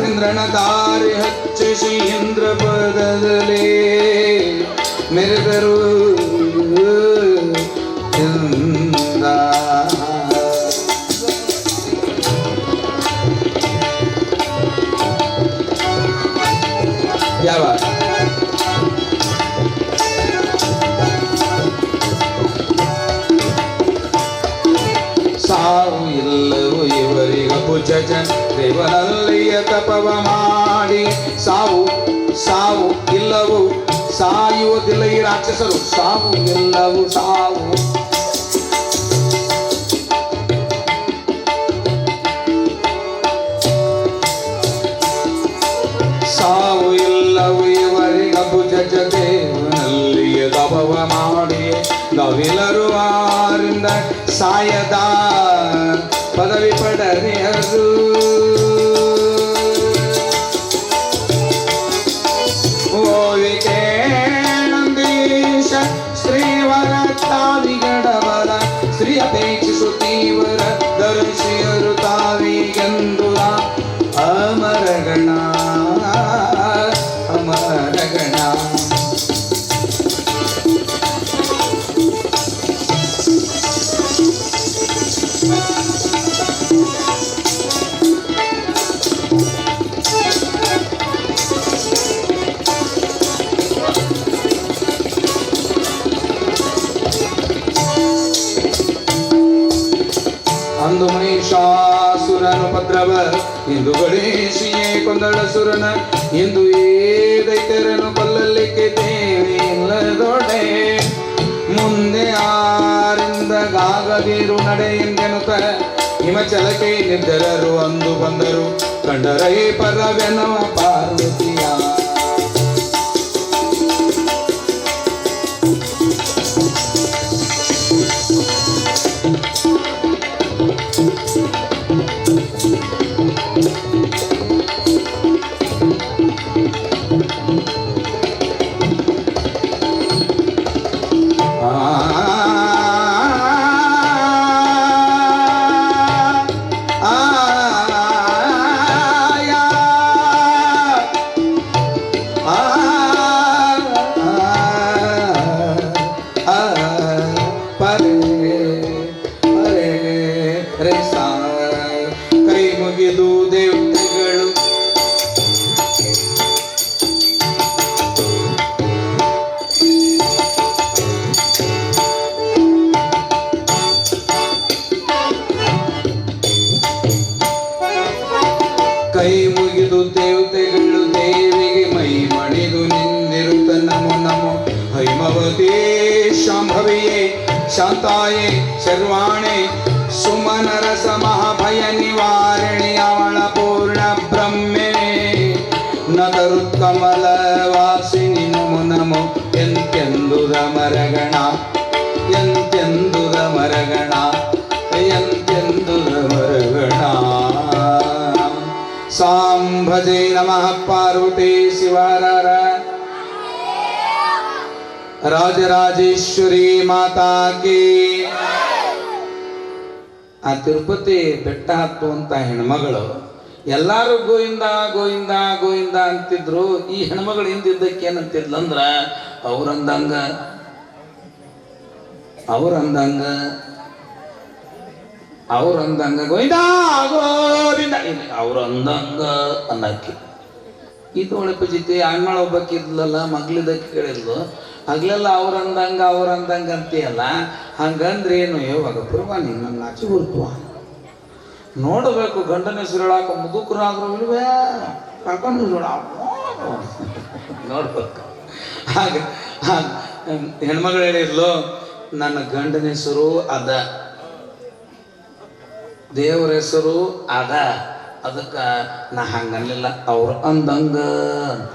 Speaker 3: ಇಂದ್ರನ ದಾರಿ ಹಚ್ಚಿಸಿ ಇಂದ್ರ ಪದದಲ್ಲಿ ಮೆರೆದರು ಎಂದ ಯಾವ ಸಾವು ಇಲ್ಲವು ಇವರಿಗ ಭುಜಜ ದೇವನಲ್ಲಿಯ ತಪವ ಮಾಡಿ ಸಾವು ಸಾವು ಇಲ್ಲವು ಸಾಯುವುದಿಲ್ಲ ಈ ರಾಕ್ಷಸರು ಸಾವು ಇಲ್ಲವು ಸಾವು ಸಾವು ಇಲ್ಲವು ಇವರಿಗ ಭುಜಜ ದೇವನಲ್ಲಿಯ ತಪವ ಮಾಡಿ ನಾವೆಲ್ಲರೂ ಆರಿಂದ ಸಾಯದ ಪದವಿ ಪಡೆದರು ಓವಿಕೆ ನಂದೀಶ ಶ್ರೀವರ ತಾವಿಗಡವರ ಶ್ರೀ ಅಪೇಕ್ಷಿಸುತ್ತೀವರ ದರ್ಶಿಯರು ತಾವಿಗೆಂದುರ ಅಮರಗಣ ಅಮರಗಣ ಅಂದು ಮಹಿಷಾಸುರನು ಪದ್ರವ ಇಂದು ಗಣೇಶಿಯೇ ಕೊಂದಳಸುರನ ಇಂದು ಏ ದೈತ್ಯರನು ಕೊಲ್ಲಲಿಕ್ಕೆ ದೇವಿ ಇಲ್ಲದೊಡೆ ಮುಂದೆ ಆರಿಂದ ಗಾಗದಿರು ನಡೆ ಎಂದೆನುತ ಹಿಮಚಲಕ್ಕೆ ನಿರ್ಧರರು ಅಂದು ಬಂದರು ಕಂಡರೈ ಪರವೆನವ ಪಾರ್ವತಿಯ ಕೈ ಮುಗಿದು ದೇವತೆಗಳು ಕೈ ಮುಗಿದು ದೇವತೆಗಳು ದೇವಿಗೆ ಮೈ ಮಣಿದು ನಿಂದಿರುತ್ತ ನಮೋ ನಮೋ ಹೈಮವತಿ ಶಾಂಭವಿಯೇ ಶಾಂತಾಯೇ ಶರ್ವಾಣೆ ಸುಮನರಸ ಮಹಾಭಯ ನಿವಾರಣಿ ಅವಳ ಪೂರ್ಣ ಬ್ರಹ್ಮೆ ನಗರುತ್ಕಮಲ ವಾಸಿನಿ ನಮೋ ನಮೋ ಎಂತೆಂದು ಎಂತೆಂದುದ ಮರಗಣ ಎಂತೆಂದುದ ಮರಗಣ ಎಂತೆಂದುದ ಮರಗಣ. ಸಾಂಭಜೆ ನಮಃ ಪಾರ್ವತಿ ಶಿವರರ ರಾಜರಾಜೇಶ್ವರಿ ಮಾತಾ ಕೀ. ಆ ತಿರುಪತಿ ಬೆಟ್ಟ ಹತ್ತುವಂತ ಹೆಣ್ಮಗಳು ಎಲ್ಲಾರು ಗೋವಿಂದ ಗೋವಿಂದ ಗೋವಿಂದ ಅಂತಿದ್ರು. ಈ ಹೆಣ್ಮಗಳು ಹಿಂದಿದ್ದಕ್ಕೆ ಏನಂತಿದ್ಲು ಅಂದ್ರ ಅವ್ರಂದಂಗ ಗೋವಿಂದ ಗೋವಿಂದ ಅವ್ರಂದಂಗ ಅನ್ನಕ್ಕೆ. ಇದು ಒಳಪ ಜೊತೆ ಅಣ್ಣಳ ಒಬ್ಬಕ್ಕೆ ಇದ್ಲಲ್ಲ, ಮಗ್ಲಿದಕ್ಕೆ ಕೇಳಿದ್ಲು. ಹಗ್ಲೆಲ್ಲ ಅವ್ರಂದಂಗ ಅಂತೀಯಲ್ಲ, ಹಂಗಂದ್ರೆ ಏನು? ಯಾವಾಗ ಪೂರ್ವ ನೀನು ನಾಚಿ ಬರ್ತವ ನೋಡಬೇಕು. ಗಂಡನ ಹೆಸರುಳಾಕ ಮುದುಕರಾದ್ರೂ ಇಲ್ವೇ ಕರ್ಕೊಂಡು ನೋಡ್ಬೇಕು. ಹಾಗೆ ಹೆಣ್ಮಗಳು ಹೇಳಿದ್ಲು, ನನ್ನ ಗಂಡನ ಹೆಸರು ಅದ, ದೇವ್ರ ಹೆಸರು ಅದ, ಅದಕ್ಕೆ ನಾ ಹಂಗನ್ಲಿಲ್ಲ ಅವ್ರು ಅಂದಂಗ ಅಂತ.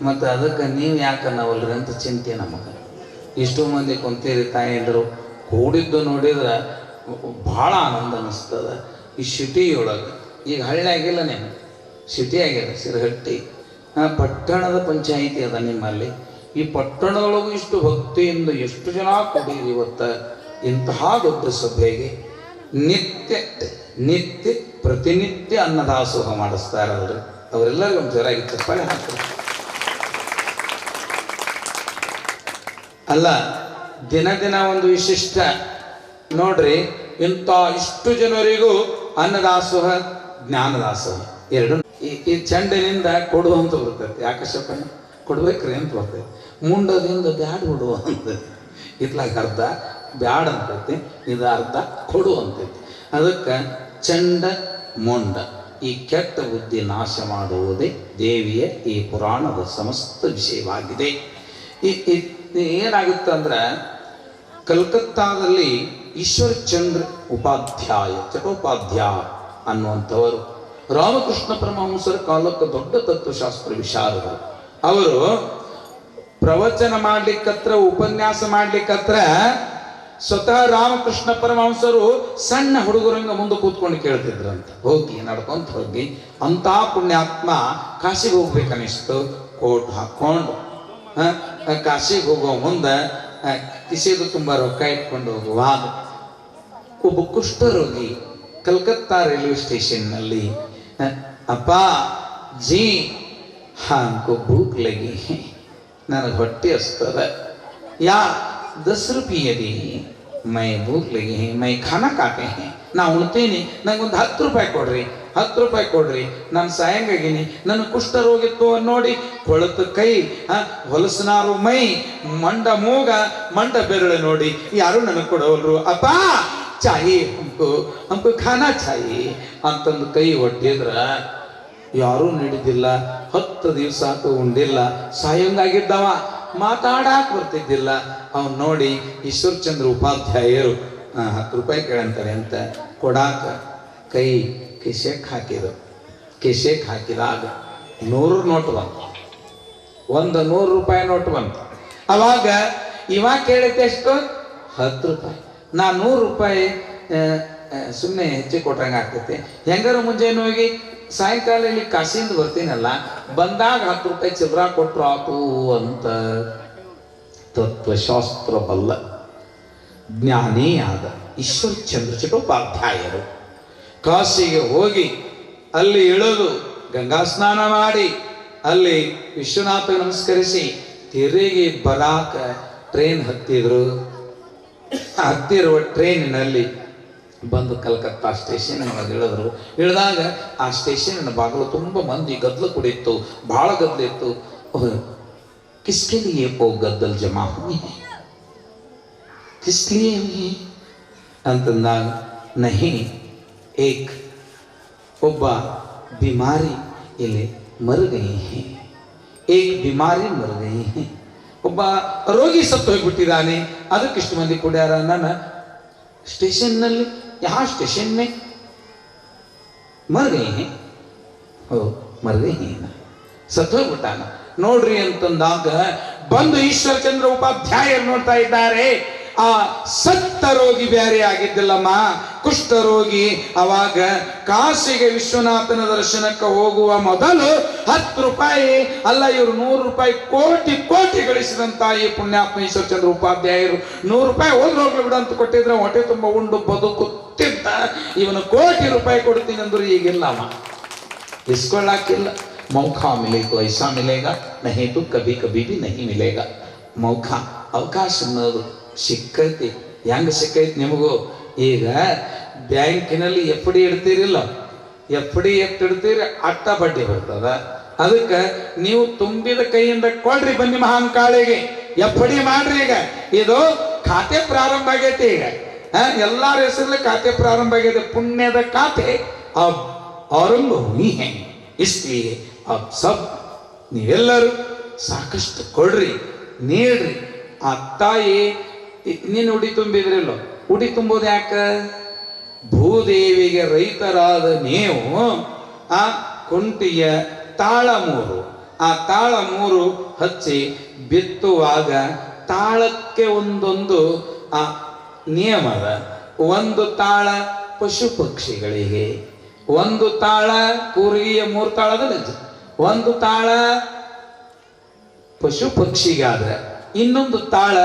Speaker 3: ಮತ್ತು ಅದಕ್ಕೆ ನೀವು ಯಾಕೆ ನಾವಲ್ರಿ ಅಂತ ಚಿಂತೆ ನಮಗೆ. ಇಷ್ಟು ಮಂದಿ ಕುಂತೀರಿ ತಾಯಂದರು, ಕೂಡಿದ್ದು ನೋಡಿದ್ರೆ ಭಾಳ ಆನಂದ ಅನ್ನಿಸ್ತದೆ. ಈ ಸಿಟಿಯೊಳಗೆ ಈಗ ಹಳ್ಳಿ ಆಗಿಲ್ಲ, ನೀವು ಸಿಟಿ ಆಗ್ಯದ ಸಿರಹಟ್ಟಿ. ಪಟ್ಟಣದ ಪಂಚಾಯಿತಿ ಅದ ನಿಮ್ಮಲ್ಲಿ. ಈ ಪಟ್ಟಣದೊಳಗೂ ಇಷ್ಟು ಭಕ್ತಿಯಿಂದ ಎಷ್ಟು ಜನ ಕೂಡಿರಿ ಇವತ್ತು ಇಂತಹ ದೊಡ್ಡ ಸಭೆಗೆ. ನಿತ್ಯ ಪ್ರತಿನಿತ್ಯ ಅನ್ನದಾಸೋಹ ಮಾಡಿಸ್ತಾ ಇರೋದ್ರಿ. ಅವರೆಲ್ಲರಿಗೂ ಒಂದು ಜೋರಾಗಿ ಚಪ್ಪಾಳೆ ಹಾಕ್ತಾರೆ. ಅಲ್ಲ, ದಿನ ಒಂದು ವಿಶಿಷ್ಟ ನೋಡ್ರಿ. ಇಂಥ ಇಷ್ಟು ಜನರಿಗೂ ಅನ್ನದಾಸೋಹ ಜ್ಞಾನದಾಸೋಹ ಎರಡು. ಈ ಚಂಡಿನಿಂದ ಕೊಡುವಂತ ಬರ್ತೈತಿ. ಆಕಾಶಪ್ಪನ ಕೊಡ್ಬೇಕ್ರಿ ಅಂತ ಬರ್ತೈತಿ. ಮುಂಡದಿಂದ ಬ್ಯಾಡ ಬಿಡುವ ಅಂತೈತಿ. ಇತ್ಲಾಗ ಅರ್ಧ ಬ್ಯಾಡ ಅಂತೈತಿ, ಇದು ಅರ್ಧ ಕೊಡು ಅಂತೈತಿ. ಅದಕ್ಕೆ ಚಂಡ ಮೊಂಡ ಈ ಕೆಟ್ಟ ಬುದ್ಧಿ ನಾಶ ಮಾಡುವುದೇ ದೇವಿಯ ಈ ಪುರಾಣದ ಸಮಸ್ತ ವಿಷಯವಾಗಿದೆ. ಏನಾಗುತ್ತೆ ಅಂದ್ರೆ, ಕಲ್ಕತ್ತಾದಲ್ಲಿ ಈಶ್ವರಚಂದ್ರ ಉಪಾಧ್ಯಾಯ ಚಟೋಪಾಧ್ಯಾಯ ಅನ್ನುವಂಥವರು ರಾಮಕೃಷ್ಣ ಪರಮಹಂಸರ ಕಾಲಕ್ಕೆ ದೊಡ್ಡ ತತ್ವಶಾಸ್ತ್ರ ವಿಶಾರದರು. ಅವರು ಪ್ರವಚನ ಮಾಡ್ಲಿಕ್ಕತ್ರ, ಉಪನ್ಯಾಸ ಮಾಡ್ಲಿಕ್ಕತ್ರ ಸ್ವತಃ ರಾಮಕೃಷ್ಣ ಪರಮಹಂಸರು ಸಣ್ಣ ಹುಡುಗರಂಗ ಮುಂದೆ ಕೂತ್ಕೊಂಡು ಕೇಳ್ತಿದ್ರಂತ. ಹೋಗಿ ನಡ್ಕೊಂತ ಹೋಗಿ ಅಂತ ಪುಣ್ಯಾತ್ಮ ಕಾಶಿಗೆ ಹೋಗ್ಬೇಕನ್ನಿಸ್ತು. ಕೋಟ್ ಹಾಕ್ಕೊಂಡು ಕಾಶಿಗೆ ಹೋಗೋ ಮುಂದೆ ಕಿಸೆದು ತುಂಬ ರೊಕ್ಕ ಇಟ್ಕೊಂಡು ಹೋಗುವಾಗ ಒಬ್ಬ ಕುಷ್ಠರೋಗಿ ಕಲ್ಕತ್ತಾ ರೈಲ್ವೆ ಸ್ಟೇಷನ್ನಲ್ಲಿ, ಅಪ್ಪ ಜಿ ಹಾಂಕೋ ಭೂಕ್ ಲಗಿ, ನನಗೆ ಹೊಟ್ಟೆ ಹಸ್ತದ, ಯಾ 10 रुपये दी, मैं भूख लगी है, मैं खाना खाते हैं, ನಾ ಉಣ್ತೀನಿ, ನಂಗೊಂದು 10 ರೂಪಾಯಿ ಕೊಡ್ರಿ, 10 ರೂಪಾಯಿ ಕೊಡ್ರಿ, ನಾನು ಸಾಯಂಗಾಗಿನಿ, ನನ್ನ ಕುಷ್ಠರೋಗಿತ್ತು ನೋಡಿ ಕೊಳತ ಕೈ, ಹೊಲಸನಾರು ಮೈ, ಮಂಡ ಮೂಗ, ಮಂಡ ಬೆರಳು ನೋಡಿ ಯಾರು ನನಗೆ ಕೊಡೋಲ್ರು. ಅಪ್ಪ ಚಾಯಿ ಹಂಕು ಖಾನಾ ಚಾಯಿ ಅಂತಂದು ಕೈ ಒಡ್ಡಿದ್ರ ಯಾರೂ ನೀಡಿದ್ದಿಲ್ಲ. 10 ದಿವಸ ಆತು ಉಂಡಿಲ್ಲ. ಸಾಯಂಗಾಗಿದ್ದವ, ಮಾತಾಡಾಕ್ ಬರ್ತಿದ್ದಿಲ್ಲ. ಅವನು ನೋಡಿ ಈಶ್ವರಚಂದ್ರ ಉಪಾಧ್ಯಾಯರು 10 ರೂಪಾಯಿ ಕೇಳಂತಾರೆ ಅಂತ ಕೊಡಾಕ ಕೈ ಕಿಸೆಕ್ ಹಾಕಿದ್ರು. ಕಿಸೆಕ್ ಹಾಕಿದಾಗ 100 ನೋಟ್ ಬಂತು. ಒಂದು 100 ರೂಪಾಯಿ ನೋಟ್ ಬಂತು. ಅವಾಗ ಇವಾಗ ಕೇಳಿದ್ದೆ ಎಷ್ಟು? 10 ರೂಪಾಯಿ. ನಾ 100 ರೂಪಾಯಿ ಸುಮ್ಮನೆ ಹೆಚ್ಚಿಗೆ ಕೊಟ್ಟಂಗೆ ಆಗ್ತೈತಿ. ಹೆಂಗಾರು ಮುಂಜಾನೆ ಹೋಗಿ ಸಾಯಂಕಾಲ ಇಲ್ಲಿ ಕಾಶಿಯಿಂದ ಬರ್ತೀನಲ್ಲ, ಬಂದಾಗ 10 ರೂಪಾಯಿ ಚಿಲ್ಲರ ಕೊಟ್ಟರು ಆತು ಅಂತ ತತ್ವಶಾಸ್ತ್ರ ಬಲ್ಲ ಜ್ಞಾನಿಯಾದ ಈಶ್ವರಚಂದ್ರ ಚಟೋಪಾಧ್ಯಾಯರು ಕಾಶಿಗೆ ಹೋಗಿ ಅಲ್ಲಿ ಇಳಿದು ಗಂಗಾ ಸ್ನಾನ ಮಾಡಿ ಅಲ್ಲಿ ವಿಶ್ವನಾಥ ನಮಸ್ಕರಿಸಿ ತಿರುಗಿ ಬರಾಕ ಟ್ರೈನ್ ಹತ್ತಿದ್ರು. ಹತ್ತಿರುವ ಟ್ರೈನಿನಲ್ಲಿ ಬಂದು ಕಲ್ಕತ್ತಾ ಸ್ಟೇಷನ್ ಇಳಿದ್ರು. ಇಳಿದಾಗ ಆ ಸ್ಟೇಷನ್ ಬಾಗಿಲು ತುಂಬ ಮಂದಿ ಗದ್ದಲ ಕುಡಿಯಿತು, ಭಾಳ ಗದ್ದಲಿತ್ತು. किसके लिए वो गद्दल जमा हुए हैं, किस लिए हुए ಅಂತಂದಾಗ नहीं एक ಒಬ್ಬ बीमारी ಇಲ್ಲಿ मर गई है, एक बीमारी मर गई है. ಒಬ್ಬ ರೋಗಿ ಸತ್ತು ಹೋಗ್ಬಿಟ್ಟಿದ್ದಾನೆ, ಅದಕ್ಕೆ ಇಷ್ಟು ಮಂದಿ ಕುಡ್ಯಾರ. ನನ್ನ ಸ್ಟೇಷನ್ನಲ್ಲಿ ಯಾವ ಸ್ಟೇಷನ್ में मर गई है, ಓ मर गई है, ಸತ್ತು ಹೋಗ್ಬಿಟ್ಟಾನ ನೋಡ್ರಿ ಅಂತಂದಾಗ ಬಂದು ಈಶ್ವರಚಂದ್ರ ಉಪಾಧ್ಯಾಯರು ನೋಡ್ತಾ ಇದ್ದಾರೆ. ಆ ಸತ್ತ ರೋಗಿ ಬೇರೆ ಆಗಿದ್ದಿಲ್ಲಮ್ಮ, ಕುಷ್ಠರೋಗಿ. ಅವಾಗ ಕಾಶಿಗೆ ವಿಶ್ವನಾಥನ ದರ್ಶನಕ್ಕೆ ಹೋಗುವ ಮೊದಲು 10 ರೂಪಾಯಿ ಅಲ್ಲ, ಇವರು 100 ರೂಪಾಯಿ ಕೋಟಿ ಕೋಟಿ ಗಳಿಸಿದಂತ ಈ ಪುಣ್ಯಾತ್ಮ ಈಶ್ವರಚಂದ್ರ ಉಪಾಧ್ಯಾಯರು 100 ರೂಪಾಯಿ ಹೋಗ್ಲು ಬಿಡು ಅಂತ ಕೊಟ್ಟಿದ್ರೆ ಹೊಟ್ಟೆ ತುಂಬ ಉಂಡು ಬದುಕುತ್ತಿದ್ದ. ಇವನು ಕೋಟಿ ರೂಪಾಯಿ ಕೊಡ್ತೀನಿ ಅಂದ್ರು ಈಗಿಲ್ಲಮ್ಮ, ಇಸ್ಕೊಳ್ಳಾಕಿಲ್ಲ. ಮೌಖಾ ಮಿಲೆ ತೋ ಐಸಾ ಮಿಲೇಗ, ನಹಿ ತು ಕಭಿ ಕಭಿ ಬಿ ನಹಿ ಮಿಲೇಗ. ಮೌಖಾ ಅವಕಾಶ ಅನ್ನೋದು ಸಿಕ್ಕೈತಿ. ಹೆಂಗ ಸಿಕ್ಕೈತಿ ನಿಮಗೂ? ಈಗ ಬ್ಯಾಂಕಿನಲ್ಲಿ ಎಫ್ ಡಿ ಇಡ್ತೀರಿಲ್ಲ, ಎಫ್ ಡಿ ಎಷ್ಟಿಡ್ತೀರಿ ಅಟ್ಟ ಬಡ್ಡಿ ಬರ್ತದ. ಅದಕ್ಕೆ ನೀವು ತುಂಬಿದ ಕೈಯಿಂದ ಕೊಡ್ರಿ ಬನ್ನಿ ಮಹಾಂಕಾಳಿಗೆ, ಎಫ್ ಡಿ ಮಾಡ್ರಿ. ಈಗ ಇದು ಖಾತೆ ಪ್ರಾರಂಭ ಆಗೈತಿ. ಈಗ ಎಲ್ಲಾರ ಹೆಸರಲ್ಲಿ ಖಾತೆ ಪ್ರಾರಂಭ ಆಗೈತೆ, ಪುಣ್ಯದ ಖಾತೆ. अब आरंभ हुई है, इसलिए अब सब ನೀವೆಲ್ಲರೂ ಸಾಕಷ್ಟು ಕೊಡ್ರಿ, ನೀಡ್ರಿ. ಆ ತಾಯಿ ನೀನು ಉಡಿ ತುಂಬಿದ್ರಿಲ್ಲ, ಉಡಿ ತುಂಬೋದು ಯಾಕ? ಭೂದೇವಿಗೆ ರೈತರಾದ ನೀವು ಆ ಕುಂಟಿಯ ತಾಳ 3, ಆ ತಾಳ 3 ಹಚ್ಚಿ ಬಿತ್ತುವಾಗ ತಾಳಕ್ಕೆ ಒಂದೊಂದು ಆ ನಿಯಮದ. ಒಂದು ತಾಳ ಪಶು ಪಕ್ಷಿಗಳಿಗೆ, ಒಂದು ತಾಳ ಕೂರ್ಗಿಯ 3 ತಾಳದ ನಿಜ, ಒಂದು ತಾಳ ಪಶು ಪಕ್ಷಿಗಾದ್ರೆ, ಇನ್ನೊಂದು ತಾಳ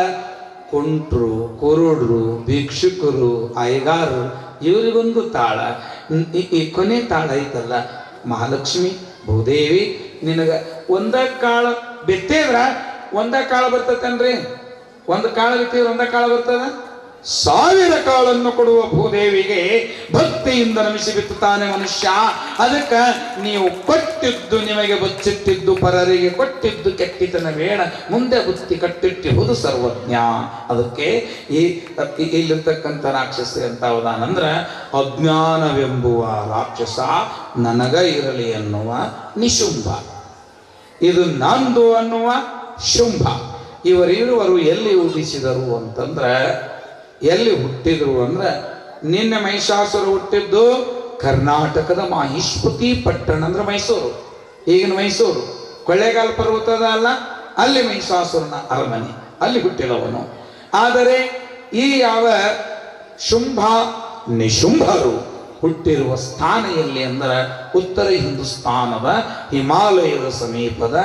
Speaker 3: ಕುಂಟ್ರು, ಕುರುಡ್ರು, ಭಿಕ್ಷುಕರು, ಅಯ್ಯಗಾರರು ಇವರಿಗೊಂದು ತಾಳ. ಈ ಕೊನೆ ತಾಳ ಐತಲ್ಲ, ಮಹಾಲಕ್ಷ್ಮಿ ಭೂದೇವಿ ನಿನಗ ಒಂದ ಕಾಳ ಬಿತ್ತಿದ್ರ ಒಂದ ಕಾಳ ಬರ್ತತನ್ರಿ, ಒಂದು ಕಾಳ ಬಿತ್ತಿದ್ರೆ ಒಂದ ಕಾಳ ಬರ್ತದ. 1000 ಕಾಳನ್ನು ಕೊಡುವ ಭೂದೇವಿಗೆ ಭಕ್ತಿಯಿಂದ ನಮಿಸಿ ಬಿತ್ತುತ್ತಾನೆ ಮನುಷ್ಯ. ಅದಕ್ಕೆ ನೀವು ಕೊಟ್ಟಿದ್ದು ನಿಮಗೆ ಬಚ್ಚಿಟ್ಟಿದ್ದು ಪರರಿಗೆ ಕೊಟ್ಟಿದ್ದು ಕೆಟ್ಟಿತನ ಬೇಡ, ಮುಂದೆ ಬುತ್ತಿ ಕಟ್ಟಿಟ್ಟಿಹುದು ಸರ್ವಜ್ಞ. ಅದಕ್ಕೆ ಇಲ್ಲಿರ್ತಕ್ಕಂಥ ರಾಕ್ಷಸ ಅಂತ ಅವದಾನಂದ್ರ ಅಜ್ಞಾನವೆಂಬುವ ರಾಕ್ಷಸ ನನಗ ಇರಲಿ ಅನ್ನುವ ನಿಶುಂಭ, ಇದು ನಂದು ಅನ್ನುವ ಶುಂಭ. ಇವರಿರುವರು ಎಲ್ಲಿ ಉದಿಸಿದರು ಅಂತಂದ್ರೆ, ಎಲ್ಲಿ ಹುಟ್ಟಿದ್ರು ಅಂದ್ರೆ, ನಿನ್ನೆ ಮಹಿಷಾಸುರ ಹುಟ್ಟಿದ್ದು ಕರ್ನಾಟಕದ ಮಾಹಿಷ್ಪತಿ ಪಟ್ಟಣ ಅಂದ್ರೆ ಮೈಸೂರು, ಈಗಿನ ಮೈಸೂರು. ಕೊಳ್ಳೇಗಾಲ ಪರ್ವತದ ಅಲ್ಲ, ಅಲ್ಲಿ ಮಹಿಷಾಸುರನ ಅರಮನೆ, ಅಲ್ಲಿ ಹುಟ್ಟಿದವನು. ಆದರೆ ಈ ಯಾವ ಶುಂಭ ನಿಶುಂಭರು ಹುಟ್ಟಿರುವ ಸ್ಥಾನ ಎಲ್ಲಿ ಅಂದ್ರೆ, ಉತ್ತರ ಹಿಂದೂಸ್ತಾನದ ಹಿಮಾಲಯದ ಸಮೀಪದ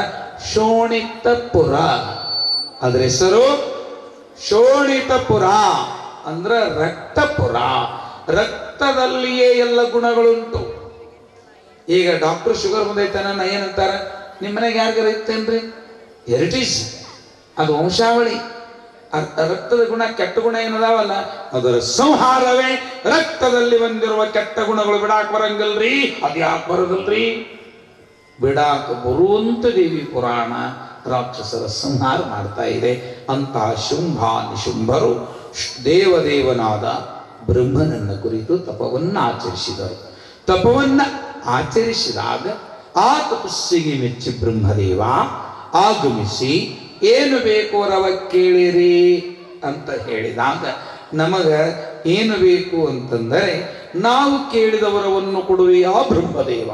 Speaker 3: ಶೋಣಿತಪುರ. ಅದರ ಹೆಸರು ಶೋಣಿತಪುರ ಅಂದ್ರೆ ರಕ್ತಪುರ. ರಕ್ತದಲ್ಲಿಯೇ ಎಲ್ಲ ಗುಣಗಳುಂಟು. ಈಗ ಡಾಕ್ಟರ್ ಶುಗರ್ ಬಂದೈತಾನ ಏನಂತಾರ, ನಿಮ್ಮ ಮನೆಗೆ ಯಾರಿಗಾರ ಇತ್ತೇನ್ರಿ? ಹೆರಿಟೇಜ್, ಅದು ವಂಶಾವಳಿ. ರಕ್ತದ ಗುಣ ಕೆಟ್ಟ ಗುಣ ಏನದಾವಲ್ಲ, ಅದರ ಸಂಹಾರವೇ ರಕ್ತದಲ್ಲಿ ಬಂದಿರುವ ಕೆಟ್ಟ ಗುಣಗಳು. ಬಿಡಾಕ್ ಬರಂಗಲ್ರಿ, ಅದ್ಯಾಕೆ ಬರೋದಲ್ರಿ? ಬಿಡಾಕ ಬರುವಂತ ದೇವಿ ಪುರಾಣ ರಾಕ್ಷಸರ ಸಂಹಾರ ಮಾಡ್ತಾ ಇದೆ. ಅಂತಹ ಶುಂಭ ನಿಶುಂಭರು ದೇವದೇವನಾದ ಬ್ರಹ್ಮನನ್ನ ಕುರಿತು ತಪವನ್ನ ಆಚರಿಸಿದರು. ತಪವನ್ನ ಆಚರಿಸಿದಾಗ ಆ ತಪಸ್ಸಿಗೆ ಮೆಚ್ಚಿ ಬ್ರಹ್ಮದೇವ ಆಗಮಿಸಿ ಏನು ಬೇಕು ರವ ಕೇಳಿರಿ ಅಂತ ಹೇಳಿದಾಗ, ನಮಗ ಏನು ಬೇಕು ಅಂತಂದರೆ ನಾವು ಕೇಳಿದ ವರವನ್ನು ಕೊಡುವೆಯಾ ಬ್ರಹ್ಮದೇವ?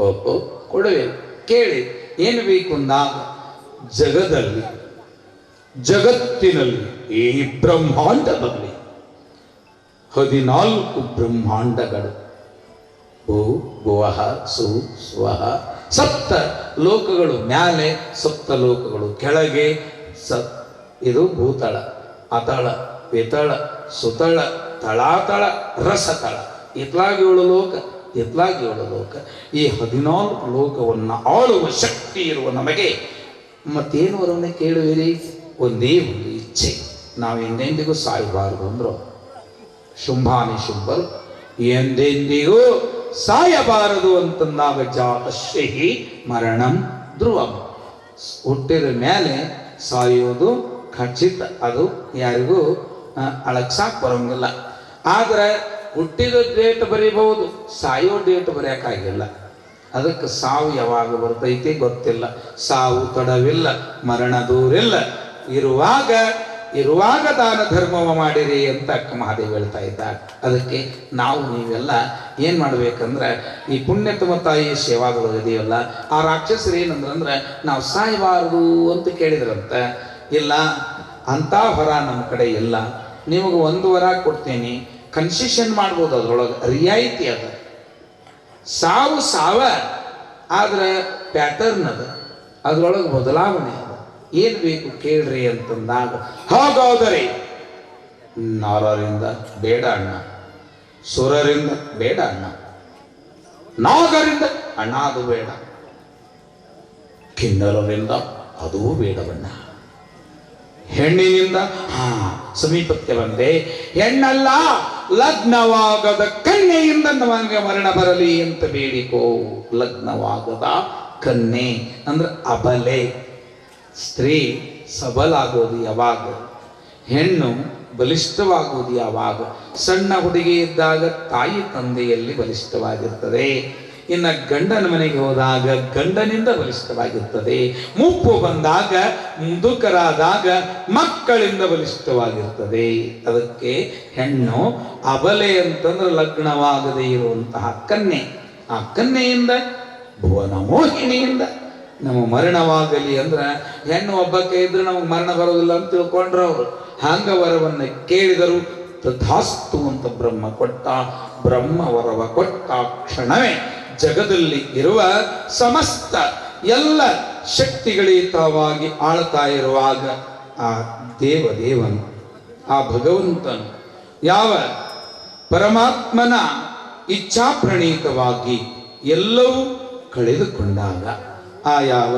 Speaker 3: ಓಹೋ ಕೊಡುವೆ, ಕೇಳಿ ಏನು ಬೇಕು ಅಂದಾಗ, ಜಗತ್ತಿನಲ್ಲಿ ಈ ಬ್ರಹ್ಮಾಂಡದಲ್ಲಿ 14 ಬ್ರಹ್ಮಾಂಡಗಳು, ಭೂ ಭುವಃ ಸು ಸ್ವಃ, 7 ಲೋಕಗಳು ಮ್ಯಾಲೆ, 7 ಲೋಕಗಳು ಕೆಳಗೆ. ಇದು ಭೂತಳ, ಅತಳ, ಪಿತಳ, ಸುತಳ, ತಳಾತಳ, ರಸತಳ. ಇತ್ಲಾಗಿ 7 ಲೋಕ, ಇತ್ಲಾಗಿ 7 ಲೋಕ. ಈ 14 ಲೋಕವನ್ನು ಆಳುವ ಶಕ್ತಿ ಇರುವ ನಮಗೆ ಮತ್ತೇನು ವರವನ್ನೇ ಕೇಳುವಿರಿ? ಒಂದೇ ಒಂದು ಇಚ್ಛೆ, ನಾವು ಎಂದೆಂದಿಗೂ ಸಾಯಬಾರದು ಅಂದ್ರು ಶುಂಭಾನಿ ಶುಂಭರು. ಎಂದೆಂದಿಗೂ ಸಾಯಬಾರದು ಅಂತಂದಾಗ ಜಾತಶ್ರೀ ಮರಣಂ ಧ್ರುವಂ, ಹುಟ್ಟಿದ ಮೇಲೆ ಸಾಯೋದು ಖಚಿತ. ಅದು ಯಾರಿಗೂ ಅಳಕ್ಸಾಕ್ ಬರೋಂಗಿಲ್ಲ. ಆದ್ರೆ ಹುಟ್ಟಿದ ಡೇಟ್ ಬರೀಬಹುದು, ಸಾಯೋ ಡೇಟ್ ಬರೆಯೋಕ್ಕಾಗಿಲ್ಲ. ಅದಕ್ಕೆ ಸಾವು ಯಾವಾಗ ಬರ್ತೈತಿ ಗೊತ್ತಿಲ್ಲ. ಸಾವು ತಡವಿಲ್ಲ, ಮರಣ ದೂರಿಲ್ಲ. ಇರುವಾಗ ಇರುವಾಗ ದಾನ ಧರ್ಮವ ಮಾಡಿರಿ ಅಂತ ಅಕ್ಕ ಮಹಾದೇವಿ ಹೇಳ್ತಾ ಇದ್ದಾರೆ. ಅದಕ್ಕೆ ನಾವು ನೀವೆಲ್ಲ ಏನು ಮಾಡ್ಬೇಕಂದ್ರೆ ಈ ಪುಣ್ಯತಮ ತಾಯಿ ಸೇವಾಗಳು ಇದೆಯಲ್ಲ, ಆ ರಾಕ್ಷಸರು ಏನಂದ್ರೆ ನಾವು ಸಾಯಬಾರದು ಅಂತ ಕೇಳಿದ್ರಂತ. ಇಲ್ಲ, ಅಂಥ ವರ ನಮ್ಮ ಕಡೆ ಇಲ್ಲ, ನಿಮಗೆ 1 ವರ ಕೊಡ್ತೇನೆ, ಕನ್ಸೆಷನ್ ಮಾಡ್ಬೋದು, ಅದ್ರೊಳಗೆ ರಿಯಾಯಿತಿ ಅದ. ಸಾವ ಆದ್ರೆ ಪ್ಯಾಟರ್ನ್ ಅದ, ಅದ್ರೊಳಗೆ ಬದಲಾವಣೆ ಅದ. ಏನು ಬೇಕು ಕೇಳ್ರಿ ಅಂತಂದಾಗ, ಹಾಗಾದರೆ ನಾರರಿಂದ ಬೇಡ ಅಣ್ಣ, ಸುರರಿಂದ ಬೇಡ ಅಣ್ಣ, ನಾಗರಿಂದ ಅಣ್ಣ ಅದು ಬೇಡ, ಕಿನ್ನರರಿಂದ ಅದೂ ಬೇಡವಣ್ಣ, ಹೆಣ್ಣಿನಿಂದ ಸಮೀಪಕ್ಕೆ ಬಂದೆ, ಹೆಣ್ಣಲ್ಲ ಲಗ್ನವಾಗದ ಕನ್ಯೆಯಿಂದ ನಮಗೆ ಮರಣ ಬರಲಿ ಅಂತ ಬೇಡಿಕೋ. ಲಗ್ನವಾಗದ ಕನ್ಯೆ ಅಂದ್ರೆ ಅಬಲೆ. ಸ್ತ್ರೀ ಸಬಲಾಗೋದು ಯಾವಾಗ? ಹೆಣ್ಣು ಬಲಿಷ್ಠವಾಗುವುದು ಯಾವಾಗ? ಸಣ್ಣ ಹುಡುಗಿ ಇದ್ದಾಗ ತಾಯಿ ತಂದೆಯಲ್ಲಿ ಬಲಿಷ್ಠವಾಗಿರ್ತದೆ. ಇನ್ನು ಗಂಡನ ಮನೆಗೆ ಹೋದಾಗ ಗಂಡನಿಂದ ಬಲಿಷ್ಠವಾಗಿರ್ತದೆ. ಮುಪ್ಪು ಬಂದಾಗ, ಮುದುಕರಾದಾಗ ಮಕ್ಕಳಿಂದ ಬಲಿಷ್ಠವಾಗಿರ್ತದೆ. ಅದಕ್ಕೆ ಹೆಣ್ಣು ಅಬಲೆ ಅಂತಂದ್ರೆ ಲಗ್ನವಾಗದೇ ಇರುವಂತಹ ಕನ್ಯೆ. ಆ ಕನ್ಯೆಯಿಂದ, ಭುವನ ಮೋಹಿನಿಯಿಂದ ನಮ್ಮ ಮರಣವಾಗಲಿ ಅಂದ್ರೆ, ಹೆಣ್ಣು ಒಬ್ಬಕ್ಕೆ ಇದ್ರೆ ನಮಗೆ ಮರಣ ಬರೋದಿಲ್ಲ ಅಂತ ತಿಳ್ಕೊಂಡ್ರು ಅವರು. ಹಾಂಗ ವರವನ್ನು ಕೇಳಿದರು. ತಥಾಸ್ತು ಅಂತ ಬ್ರಹ್ಮ ಕೊಟ್ಟ. ಬ್ರಹ್ಮ ವರವ ಕೊಟ್ಟ ಕ್ಷಣವೇ ಜಗದಲ್ಲಿ ಇರುವ ಸಮಸ್ತ ಎಲ್ಲ ಶಕ್ತಿಗಳೀತವಾಗಿ ಆಳ್ತಾ ಇರುವಾಗ ಆ ದೇವನು, ಆ ಭಗವಂತನು ಯಾವ ಪರಮಾತ್ಮನ ಇಚ್ಛಾ ಪ್ರಣೀತವಾಗಿ ಎಲ್ಲವೂ ಕಳೆದುಕೊಂಡಾಗ, ಆ ಯಾವ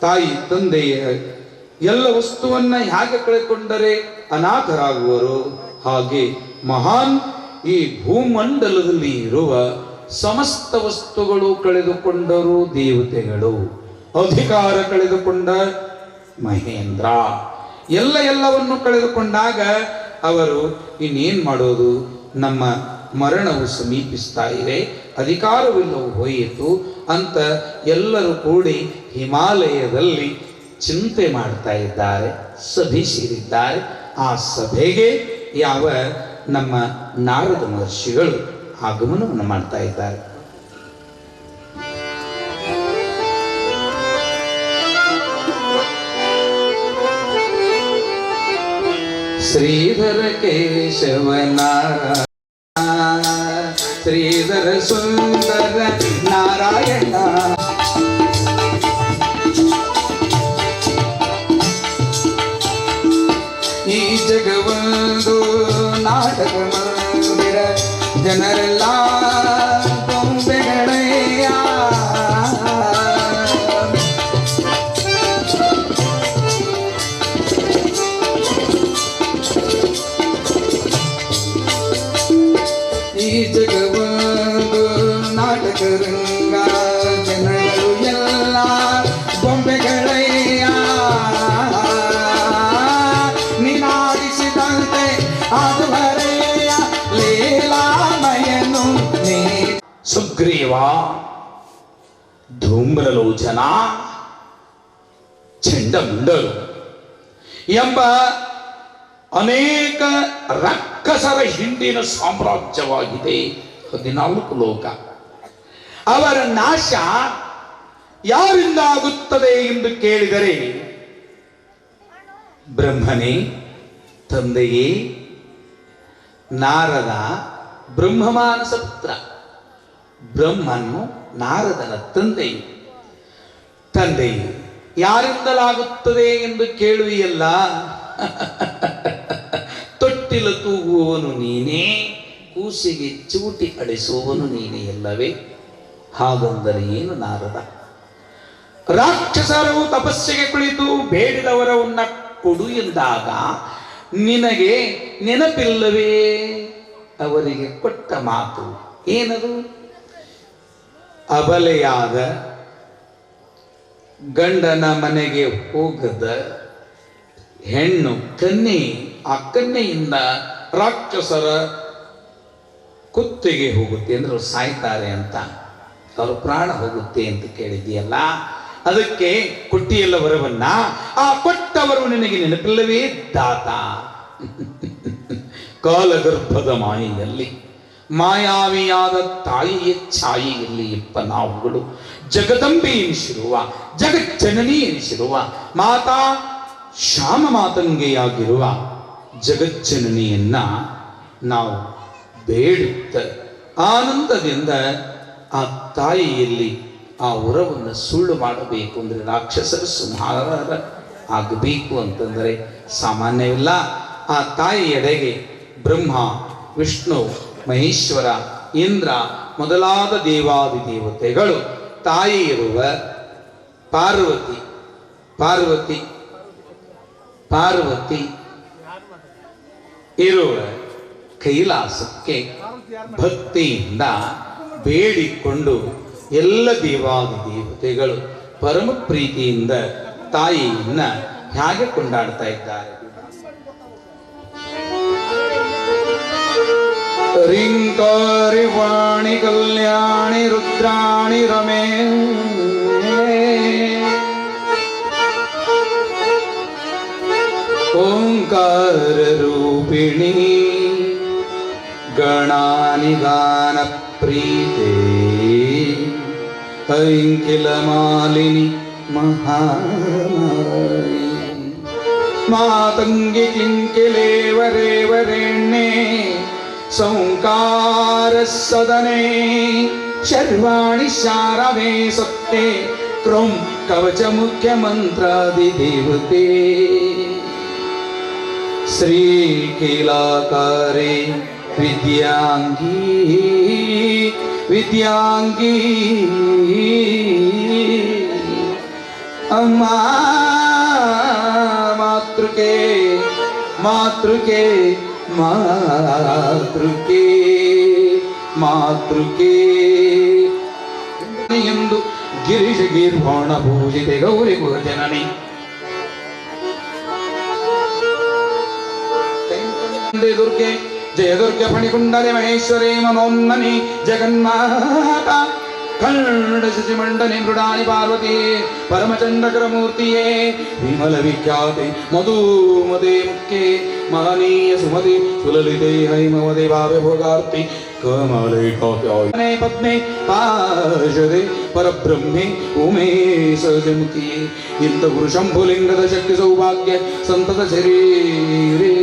Speaker 3: ತಾಯಿ ತಂದೆಯ ಎಲ್ಲ ವಸ್ತುವನ್ನ ಹೇಗೆ ಕಳೆದುಕೊಂಡರೆ ಅನಾಥರಾಗುವರು, ಹಾಗೆ ಮಹಾನ್ ಈ ಭೂಮಂಡಲದಲ್ಲಿ ಇರುವ ಸಮಸ್ತ ವಸ್ತುಗಳು ಕಳೆದುಕೊಂಡರು ದೇವತೆಗಳು, ಅಧಿಕಾರ ಕಳೆದುಕೊಂಡ ಮಹೇಂದ್ರ, ಎಲ್ಲವನ್ನು ಕಳೆದುಕೊಂಡಾಗ ಅವರು ಇನ್ನೇನ್ ಮಾಡೋದು, ನಮ್ಮ ಮರಣವು ಸಮೀಪಿಸ್ತಾ ಇದೆ, ಅಧಿಕಾರವಿಲ್ಲವೂ ಹೋಯಿತು ಅಂತ ಎಲ್ಲರೂ ಕೂಡಿ ಹಿಮಾಲಯದಲ್ಲಿ ಚಿಂತೆ ಮಾಡ್ತಾ ಇದ್ದಾರೆ, ಸಭೆ ಸೇರಿದ್ದಾರೆ. ಆ ಸಭೆಗೆ ಯಾವ ನಮ್ಮ ನಾರದ ಮಹರ್ಷಿಗಳು ಆಗಮನವನ್ನು ಮಾಡ್ತಾ ಇದ್ದಾರೆ. ಶ್ರೀಧರ ಕೇಶವನಾರಾಯಣ, ಶ್ರೀಧರ ಸುಂದರ ನಾರಾಯಣ, ಈ ಜಗವೊಂದು ನಾಟಕ ಮಂದಿರ, ಜನರೆಲ್ಲ ಗೊಂಬೆಗಳಯ್ಯ. ಈ ಜಗವೊಂದು ನಾಟಕ ರಂಗ, ಜನಗಳು ಎಲ್ಲ ಗೊಂಬೆಗಳಯ್ಯ. ನೀನಾಡಿಸಿದಂತೆ ಆದುವರೆಯ ಲೀಲಾಮಯನು ನೀ. ಸುಗ್ರೀವ, ಧೂಮ್ರಲೋಚನ, ಚಂಡಮುಂಡರು ಎಂಬ ಅನೇಕ ರಕ್ಕಸರ ಹಿಂದಿನ ಸಾಮ್ರಾಜ್ಯವಾಗಿದೆ 14 ಲೋಕ. ಅವರ ನಾಶ ಯಾರಿಂದ ಆಗುತ್ತದೆ ಎಂದು ಕೇಳಿದರೆ, ಬ್ರಹ್ಮನೇ ತಂದೆಯೇ. ನಾರದ ಬ್ರಹ್ಮಮಾನಸ ಪುತ್ರ, ಬ್ರಹ್ಮನು ನಾರದನ ತಂದೆಯು ಯಾರಿಂದಲಾಗುತ್ತದೆ ಎಂದು ಕೇಳುವಿಯಲ್ಲ. ತೊಟ್ಟಿಲ ತೂಗುವವನು ನೀನೇ, ಕೂಸಿಗೆ ಚೂಟಿ ಅಡಿಸುವವನು ನೀನೇ ಅಲ್ಲವೇ? ಹಾಗಂದರೆ ಏನು ನಾರದ? ರಾಕ್ಷಸರು ತಪಸ್ಸಿಗೆ ಕುಳಿತು ಬೇಡಿದವರವನ್ನ ಕೊಡು ಎಂದಾಗ ನಿನಗೆ ನೆನಪಿಲ್ಲವೇ ಅವರಿಗೆ ಕೊಟ್ಟ ಮಾತು? ಏನದು? ಅಬಲೆಯಾದ ಗಂಡನ ಮನೆಗೆ ಹೋಗದ ಹೆಣ್ಣು ಕನ್ಯೆ, ಆ ಕನ್ಯೆಯಿಂದ ರಾಕ್ಷಸರ ಕುತ್ತಿಗೆ ಹೋಗುತ್ತೆ ಅಂದ್ರೆ ಸಾಯ್ತಾರೆ ಅಂತ, ಅವ್ರ ಪ್ರಾಣ ಹೋಗುತ್ತೆ ಅಂತ ಕೇಳಿದೆಯಲ್ಲ. ಅದಕ್ಕೆ ಕೊಟ್ಟಿಯಲ್ಲ ವರವನ್ನ. ಆ ಕೊಟ್ಟ ಕೊಟ್ಟವರು ನಿನಗೆ ನೆನಪಿಲ್ಲವೇ ದಾತ? ಕಾಲಗರ್ಭದ ಮಾಯೆಯಲ್ಲಿ ಮಾಯಾವಿಯಾದ ತಾಯಿಯ ಛಾಯೆಯಲ್ಲಿ ಇಪ್ಪ ನಾವುಗಳು ಜಗದಂಬೆ ಎನಿಸಿರುವ, ಜಗಜ್ಜನನಿ ಎನಿಸಿರುವ, ಮಾತಾ ಶ್ಯಾಮ ಮಾತಂಗೆಯಾಗಿರುವ ಜಗಜ್ಜನನಿಯನ್ನ ನಾವು ಬೇಡುತ್ತ ಆನಂದದಿಂದ ಆ ತಾಯಿಯಲ್ಲಿ ಆ ಉರವನ್ನು ಸುಳ್ಳು ಮಾಡಬೇಕು ಅಂದರೆ, ರಾಕ್ಷಸರ ಸಂಹಾರ ಆಗಬೇಕು ಅಂತಂದರೆ ಸಾಮಾನ್ಯವಿಲ್ಲ. ಆ ತಾಯಿಯೆಡೆಗೆ ಬ್ರಹ್ಮ, ವಿಷ್ಣು, ಮಹೇಶ್ವರ, ಇಂದ್ರ ಮೊದಲಾದ ದೇವಾದಿ ದೇವತೆಗಳು, ತಾಯಿ ಇರುವ ಪಾರ್ವತಿ ಪಾರ್ವತಿ ಪಾರ್ವತಿ ಇರುವ ಕೈಲಾಸಕ್ಕೆ ಭಕ್ತಿಯಿಂದ ಬೇಡಿಕೊಂಡು ಎಲ್ಲ ದೇವಾದಿ ದೇವತೆಗಳು ಪರಮ ಪ್ರೀತಿಯಿಂದ ತಾಯಿಯನ್ನ ಹೇಗೆ ಕೊಂಡಾಡ್ತಾ ಇದ್ದಾರೆ. ರಿಂಕಾರಿ ವಾಣಿ ಕಲ್ಯಾಣಿ ರುದ್ರಾಣಿ ರಮೇ ಓಂಕಾರ ರೂಪಿಣಿ ಗಣಾನಿ ಗಾನ ಪ್ರೀತೆ ಐಂಕಿಲ ಮಾಲಿನಿ ಮಹಾಮಾಯಿ ಮಾತಂಗಿ ಕಿಂಕಿಲೇವರೇವರೇಣ್ಣೆ ಸಂಕಾರ ಸದನೆ ಶರ್ವಾಣಿ ಶಾರವೇ ಸತ್ಯೆ ಕ್ರೌಂ ಕವಚ ಮುಖ್ಯ ಮಂತ್ರಾದಿ ದೇವತೆ ಶ್ರೀ ಕೀಲಾಕಾರೆ ವಿದ್ಯಾಂಗಿ ವಿದ್ಯಾಂಗಿ ಅಮ್ಮ ಮಾತೃಕೆ ಮಾತೃಕೆ ಮಾತೃಕೆ ಮಾತೃಕೆ ಎಂದು ಗಿರೀಶ ಗೀರ್ವಾಣ ಪೂಜಿತೆ ಗೌರಿ ಜನನಿ ದುರ್ಗೆ ಜಯ ದುರ್ಗೆ ಫಣಿಕುಂಡಲೆ ಮಹೇಶ್ವರೇ ಮನೋನ್ನನಿ ಜಗನ್ಮಾತ ಖಂಡ ಶಶಿಮಂಡನೆ ಮೃಡಾನಿ ಪಾರ್ವತಿ ಪರಮಚಂಡಕರ ಮೂರ್ತಿಯೇ ವಿಮಲ ವಿಖ್ಯಾತೆ ಮಧುಮದೆ ಮುಖ್ಯೆ ಮಹನೀಯ ಸುಮತಿ ಸುಲಲಿತೆ ಹೈಮವದೆ ಭಾವೆ ಭೋಗಾರ್ತಿ ಕಮಲೆ ಕಾವ್ಯಾಯ ಪದ್ಮೆ ಪಾರ್ಷದೆ ಪರಬ್ರಹ್ಮೆ ಉಮೇ ಸಹಜಮುಖಿಯೇ ಇಂಥ ಗುರು ಶಂಭುಲಿಂಗದ ಶಕ್ತಿ ಸೌಭಾಗ್ಯ ಸಂತತ ಶರೀರೇ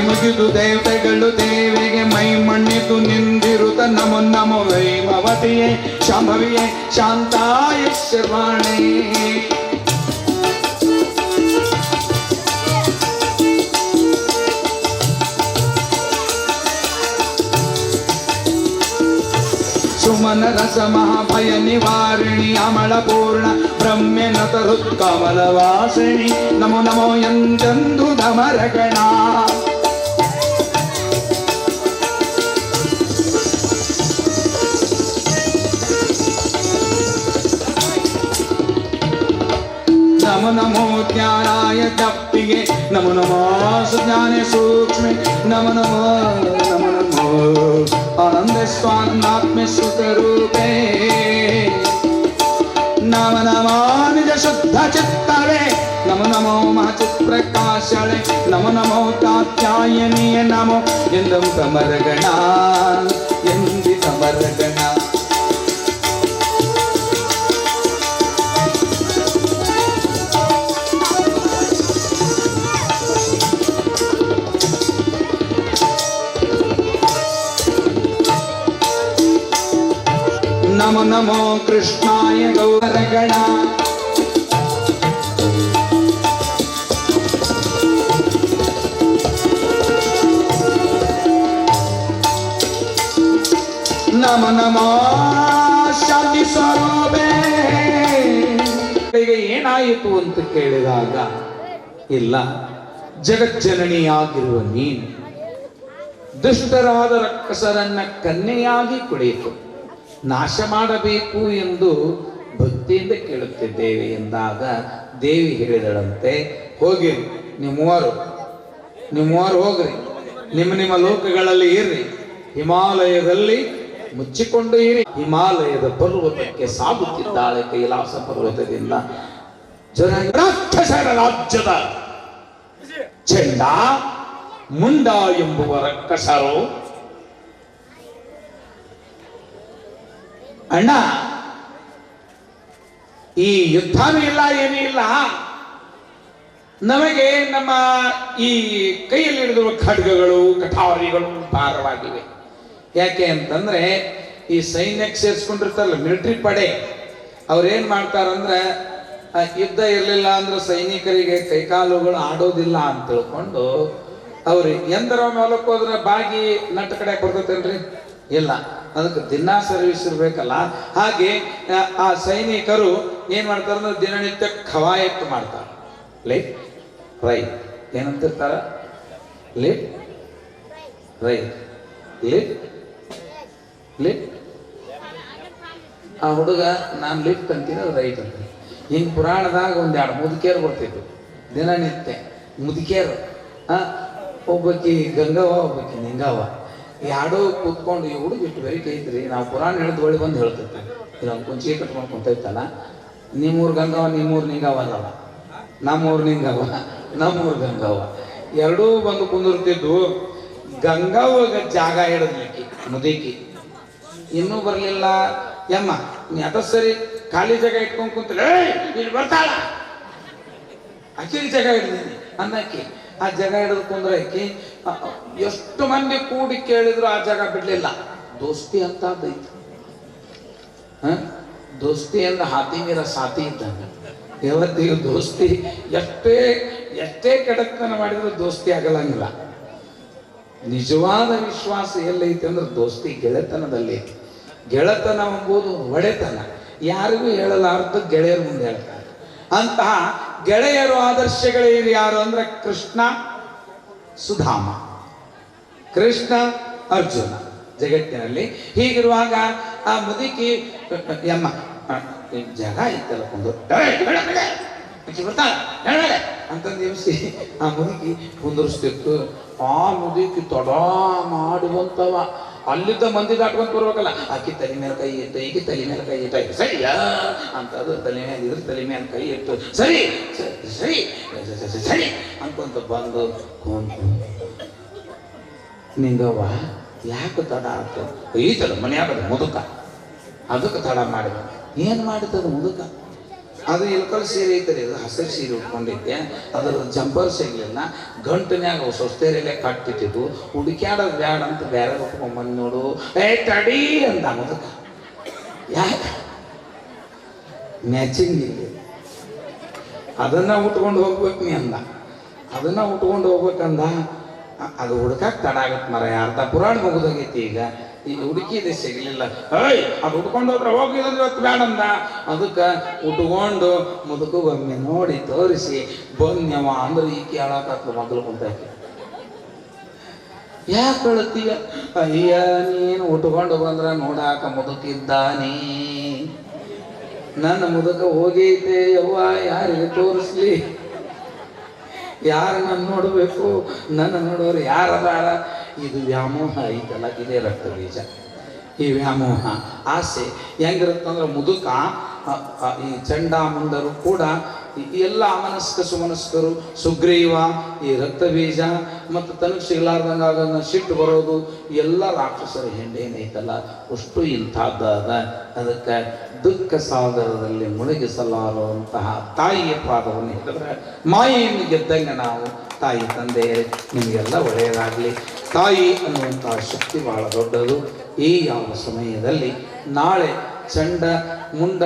Speaker 3: ಮುಗಿದು ದೇವತೆಗಳು ದೇವಿಗೆ ಮೈ ಮಣ್ಣಿತು ನಿಂದಿರುತ್ತ ನಮೋ ನಮೋ ವೈಮವತಿಯೇ ಶಾಂಭವಿಯೇ ಶಾಂತಾಯ ಶರ್ವಾಣಿ ಸುಮನ ರಸ ಮಹಾಭಯ ನಿವಾರಿಣಿ ಅಮಳ ಪೂರ್ಣ ಬ್ರಹ್ಮೆ ನತರುತ್ ಕಮಲ ವಾಸಿಣಿ ನಮೋ ನಮೋ ಎಂದೆಂದು ಧಮರಗಣ ನಮೋ ನಮೋ ಜ್ಞಾನಾಯ ತಪ್ಪಿಗೆ ನಮೋ ನಮೋ ಸುಜ್ಞಾನ ಸೂಕ್ಷ್ಮೆ ನಮೋ ನಮೋ ನಮೋ ನಮೋ ಆನಂದ ಸ್ವಾನಂದಾತ್ಮ ಸುಖರೂಪೇ ನಮ ನಮೋ ನಿಜ ಶುದ್ಧ ಚಿತ್ತವೇ ನಮೋ ನಮೋ ಮಹಚಿತ್ ಪ್ರಕಾಶಳೆ ನಮೋ ನಮೋ ಕಾತ್ಯಾಯನಿಯ ನಮೋ ಎಂದಂ ಸಮರಗಣ ಎಂದಿ ಸಮರಗಣ ನಮೋ ನಮೋ ಕೃಷ್ಣಾಯ ಗೌರಗಣ ನಮೋ ನಮೋ ಶಾಂತಿ ಸ್ವರೂಪೇ. ಏನಾಯಿತು ಅಂತ ಕೇಳಿದಾಗ, ಇಲ್ಲ, ಜಗಜ್ಜನನಿಯಾಗಿರುವ ನೀನು ದುಷ್ಟರಾದ ರಕ್ಕಸರನ್ನ ಕನ್ಯೆಯಾಗಿ ಕುಡಿಯಿತು. ನಾಶ ಮಾಡಬೇಕು ಎಂದು ಭಕ್ತಿಯಿಂದ ಕೇಳುತ್ತಿದ್ದೇವೆ ಎಂದಾಗ ದೇವಿ ಹೇಳಿದಳಂತೆ, ಹೋಗಿರಿ ನೀವು ಮೂವರು ಹೋಗ್ರಿ, ನಿಮ್ಮ ಲೋಕಗಳಲ್ಲಿ ಇರ್ರಿ, ಹಿಮಾಲಯದಲ್ಲಿ ಮುಚ್ಚಿಕೊಂಡು ಇರಿ. ಹಿಮಾಲಯದ ಪರ್ವತಕ್ಕೆ ಸಾಗುತ್ತಿದ್ದಾಳೆ ಕೈಲಾಸ ಪರ್ವತದಿಂದ. ರಾಕ್ಷಸರ ರಾಜ್ಯದ ಚಂಡ ಮುಂಡ ಎಂಬುವ ರಕ್ಕಸರು, ಅಣ್ಣ ಈ ಯುದ್ಧನೂ ಇಲ್ಲ ಏನೂ ಇಲ್ಲ, ನಮಗೆ ನಮ್ಮ ಈ ಕೈಯಲ್ಲಿ ಹಿಡಿದಿರುವ ಖಡ್ಗಗಳು ಕಠಾರಿಗಳು ಭಾರವಾಗಿವೆ. ಯಾಕೆ ಅಂತಂದ್ರೆ ಈ ಸೈನ್ಯಕ್ಕೆ ಸೇರಿಸ್ಕೊಂಡಿರ್ತಾರಲ್ಲ ಮಿಲಿಟರಿ ಪಡೆ, ಅವ್ರೇನ್ ಮಾಡ್ತಾರಂದ್ರೆ ಯುದ್ಧ ಇರಲಿಲ್ಲ ಅಂದ್ರೆ ಸೈನಿಕರಿಗೆ ಕೈಕಾಲುಗಳು ಆಡೋದಿಲ್ಲ ಅಂತ ತಿಳ್ಕೊಂಡು ಅವ್ರು ಎಂದರ ಮೇಲಕ್ಕೆ ಹೋದ್ರೆ ಬಾಗಿ ನಟ್ಟ ಕಡೆ ಬರ್ತೈತೇನ್ರಿ? ಇಲ್ಲ, ಅದಕ್ಕೆ ದಿನಾ ಸರ್ವಿಸ್ ಇರ್ಬೇಕಲ್ಲ. ಹಾಗೆ ಆ ಸೈನಿಕರು ಏನ್ ಮಾಡ್ತಾರೆ ಅಂದ್ರೆ ದಿನನಿತ್ಯ ಖವಾಯತ್ ಮಾಡ್ತಾರೆ. ಲೆಫ್ಟ್ ರೈಟ್ ಏನಂತಿರ್ತಾರ? Left right left left. ಆ ಹುಡುಗ ನಾನು ಲಿಫ್ಟ್ ಅಂತೀನಿ, ಅದು ರೈಟ್ ಅಂತೀನಿ. ಹಿಂಗೆ ಪುರಾಣದಾಗ ಒಂದೆರಡು ಮುದುಕಿಯರು ಬರ್ತಿತ್ತು ದಿನನಿತ್ಯ. ಮುದುಕಿಯರು ಒಬ್ಬಾಕಿ ಗಂಗವ್ವ ಒಬ್ಬಾಕಿ ನಿಂಗವ್ವ, ಎರಡೂ ಕೂತ್ಕೊಂಡು ಈ ಹುಡುಗ ಇಷ್ಟು ಬೆರಿಕೆ ಐತ್ರಿ. ನಾವು ಪುರಾಣ ಹೇಳಿದ ಒಳ್ಳೆ ಬಂದು ಹೇಳ್ತೈತಿ, ಇದೊಂದು ಕುಂಚಿಗೆ ಕಟ್ಕೊಂಡು ಕುಂತೈತಲ್ಲ, ನಿಮ್ಮೂರು ಗಂಗವ್ವ ನಿಮ್ಮೂರು ನಿಂಗವ್ವ ಅಲ್ಲವ, ನಮ್ಮೂರು ನಿಂಗವ್ವ ನಮ್ಮೂರು ಗಂಗವ್ವ, ಎರಡೂ ಬಂದು ಕುಂದಿರ್ತಿದ್ವು. ಗಂಗವ್ವಗ ಜಾಗ ಹಿಡಿದ್ಲಿಕ್ಕೆ ಮುದುಕಿ ಇನ್ನೂ ಬರಲಿಲ್ಲ. ಯಮ್ಮ ನೀ ಅದ ಸರಿ ಖಾಲಿ ಜಾಗ ಇಟ್ಕೊಂಡು ಕುಂತಲೇ ಇಲ್ಲಿ ಬರ್ತಾಳ, ಆಕೆಗೆ ಜಾಗ ಹಿಡಿದೀನಿ ಅನ್ನಕ್ಕೆ ಆ ಜಾಗ ಹಿಡಿದು ಕುಂದ್ರೆ ಆಕಿ ಎಷ್ಟು ಮಂದಿ ಕೂಡಿ ಕೇಳಿದ್ರು ಆ ಜಾಗ ಬಿಡ್ಲಿಲ್ಲ. ದೋಸ್ತಿ ಅಂತ ಅದೈತಿ. ದೋಸ್ತಿ ಅಂದ್ರೆ ಹಾತಿ ಮೀರ ಸಾತಿ ಇದ್ದಂಗ. ಯಾವತ್ತಿಗೂ ದೋಸ್ತಿ ಎಷ್ಟೇ ಕೆಡತನ ಮಾಡಿದ್ರು ದೋಸ್ತಿ ಆಗಲಂಗಿಲ್ಲ. ನಿಜವಾದ ವಿಶ್ವಾಸ ಎಲ್ಲೈತಿ ಅಂದ್ರೆ ದೋಸ್ತಿ ಗೆಳೆತನದಲ್ಲಿ. ಗೆಳೆತನ ಎಂಬುದು ಒಡೆತನ, ಯಾರಿಗೂ ಹೇಳಲಾರ್ದು ಗೆಳೆಯರ ಮುಂದೆ ಹೇಳ್ತಾರೆ. ಅಂತಹ ಗೆಳೆಯರು ಆದರ್ಶಗಳಿರು ಯಾರು ಅಂದ್ರೆ ಕೃಷ್ಣ ಸುಧಾಮ, ಕೃಷ್ಣ ಅರ್ಜುನ ಜಗತ್ತಿನಲ್ಲಿ. ಹೀಗಿರುವಾಗ ಆ ಮುದುಕಿ ಯಮ್ಮ ಜಾಗ ಇತ್ತಲ್ಲ ಕೊಂಡು ಅಂತಂದು ದಿವಸಿ ಆ ಮುದುಕಿ ಕುಂದರ್ಸ್ತಿತ್ತು. ಆ ಮುದುಕಿ ತೊಡ ಮಾಡುವಂತವ ಅಲ್ಲಿದ್ದ ಮಂದಿ ದಾಟ್ಕೊಂತ ಬರ್ಬೇಕಲ್ಲ, ಆಕಿ ತಲೆ ಮೇಲೆ ಕೈ ಇಟ್ಟು ಈಕಿ ತಲೆ ಮೇಲೆ ಕೈ ಇಟ್ಟು ಸರಿಯಾ ಅಂತ, ಅದು ತಲೆ ಮೇಲೆ ಇದ್ರ ತಲೆ ಮೇಲೆ ಕೈ ಇಟ್ಟು ಸರಿ ಸರಿ ಸರಿ ಅನ್ಕೊಂತ ಬಂದು ಕುಂತು, ನಿಂಗವ್ವ ಯಾಕೆ ತಡ ಆಯ್ತು? ಈತಲ್ಲ ಮನೆಯಾಗದ ಮುದುಕ, ಅದಕ್ಕೆ ತಡ ಮಾಡಿದ. ಏನು ಮಾಡಿತದ ಮುದುಕ? ಅದು ಇಲ್ಕಲ್ ಸೀರೆ ಐತರಿ, ಅದು ಹಸಿರು ಸೀರೆ ಉಟ್ಕೊಂಡಿದ್ದೆ, ಅದ್ರ ಜಂಪರ್ ಸಿಗ್ಲಿಲ್ಲ, ಗಂಟನ್ಯಾಗ ಸ್ವಸ್ಥೆರಲ್ಲೇ ಕಟ್ಟಿಟ್ಟಿದ್ದು, ಹುಡುಕ್ಯಾಡೋದು ಬ್ಯಾಡ ಅಂತ ಬೇರೆ ಉಟ್ಕೊಂಬಂದು ನೋಡು. ತಡಿ ಅಂದ ಮುದುಕ. ಯಾಕೆ? ಮ್ಯಾಚಿಂಗ್ ಇಲ್ಲ, ಅದನ್ನ ಉಟ್ಕೊಂಡು ಹೋಗ್ಬೇಕು ನೀ ಅಂದ. ಅದನ್ನ ಉಟ್ಕೊಂಡು ಹೋಗ್ಬೇಕಂದ. ಅದು ಹುಡುಕಾಕ್ ತಡ ಆಗತ್ತೆ ಮರ, ಅರ್ಧ ಪುರಾಣ ಮುಗಿದೋಗೈತಿ. ಈಗ ಹುಡುಕಿದೆ ಸಿಗ್ಲಿಲ್ಲ. ಅದು ಉಟ್ಕೊಂಡು ಹೋದ್ರೆ ಹೋಗಿದ್ರೆ ಇವತ್ತು ಬೇಡಂದ. ಅದಕ್ಕೆ ಉಟ್ಕೊಂಡು ಮುದುಕು ಒಮ್ಮೆ ನೋಡಿ ತೋರಿಸಿ ಬನ್ಯವ ಅಂದ್ರೆ ಈಕೆ ಹೇಳಕತ್ಲು ಮಗಳು ಕುಂತಾಕಿ. ಯಾಕೆ ಹೇಳ್ತೀಯ? ಅಯ್ಯ ನೀನು ಉಟ್ಕೊಂಡು ಬಂದ್ರ ನೋಡಾಕ ಮುದುಕಿದ್ದಾನೆ, ನನ್ನ ಮುದುಕ ಹೋಗೈತೆ ಯವ್ವ, ಯಾರಿಗೆ ತೋರಿಸ್ಲಿ? ಯಾರು ನನ್ನ ನೋಡಬೇಕು? ನನ್ನ ನೋಡೋರು ಯಾರದಾರ? ಇದು ವ್ಯಾಮೋಹ ಐತಲ್ಲ, ಇದೇ ರಕ್ತ ಬೀಜ. ಈ ವ್ಯಾಮೋಹ ಆಸೆ ಹೆಂಗಿರುತ್ತಂದ್ರೆ ಮುದುಕ ಈ ಚಂಡ ಮುಂಡರು ಕೂಡ ಎಲ್ಲ ಅಮನಸ್ಕ ಸುಮನಸ್ಕರು, ಸುಗ್ರೀವ, ಈ ರಕ್ತ ಬೀಜ ಮತ್ತು ತನಗೆ ಸಿಗಲಾರ್ದಂಗ ಆಗ ಸಿಟ್ಟು ಬರೋದು ಎಲ್ಲ ರಾಕ್ಷಸರ ಹೆಂಡೇನೈತಲ್ಲ ಅಷ್ಟು ಇಂಥದ್ದಾದ. ಅದಕ್ಕೆ ದುಃಖ ಸಾಗರದಲ್ಲಿ ಮುಳುಗಿಸಲಾರುವಂತಹ ತಾಯಿಯ ಪಾದವನ್ನು ಹಿಡಿದ್ರೆ ಮಾಯೆಯನ್ನು ಗೆದ್ದಂಗೆ ನಾವು. ತಾಯಿ ತಂದೆ ನಿಮಗೆಲ್ಲ ಒಳ್ಳೆಯದಾಗಲಿ. ತಾಯಿ ಅನ್ನುವಂತಹ ಶಕ್ತಿ ಬಹಳ ದೊಡ್ಡದು. ಈ ಯಾವ ಸಮಯದಲ್ಲಿ ನಾಳೆ ಚಂಡ ಮುಂಡ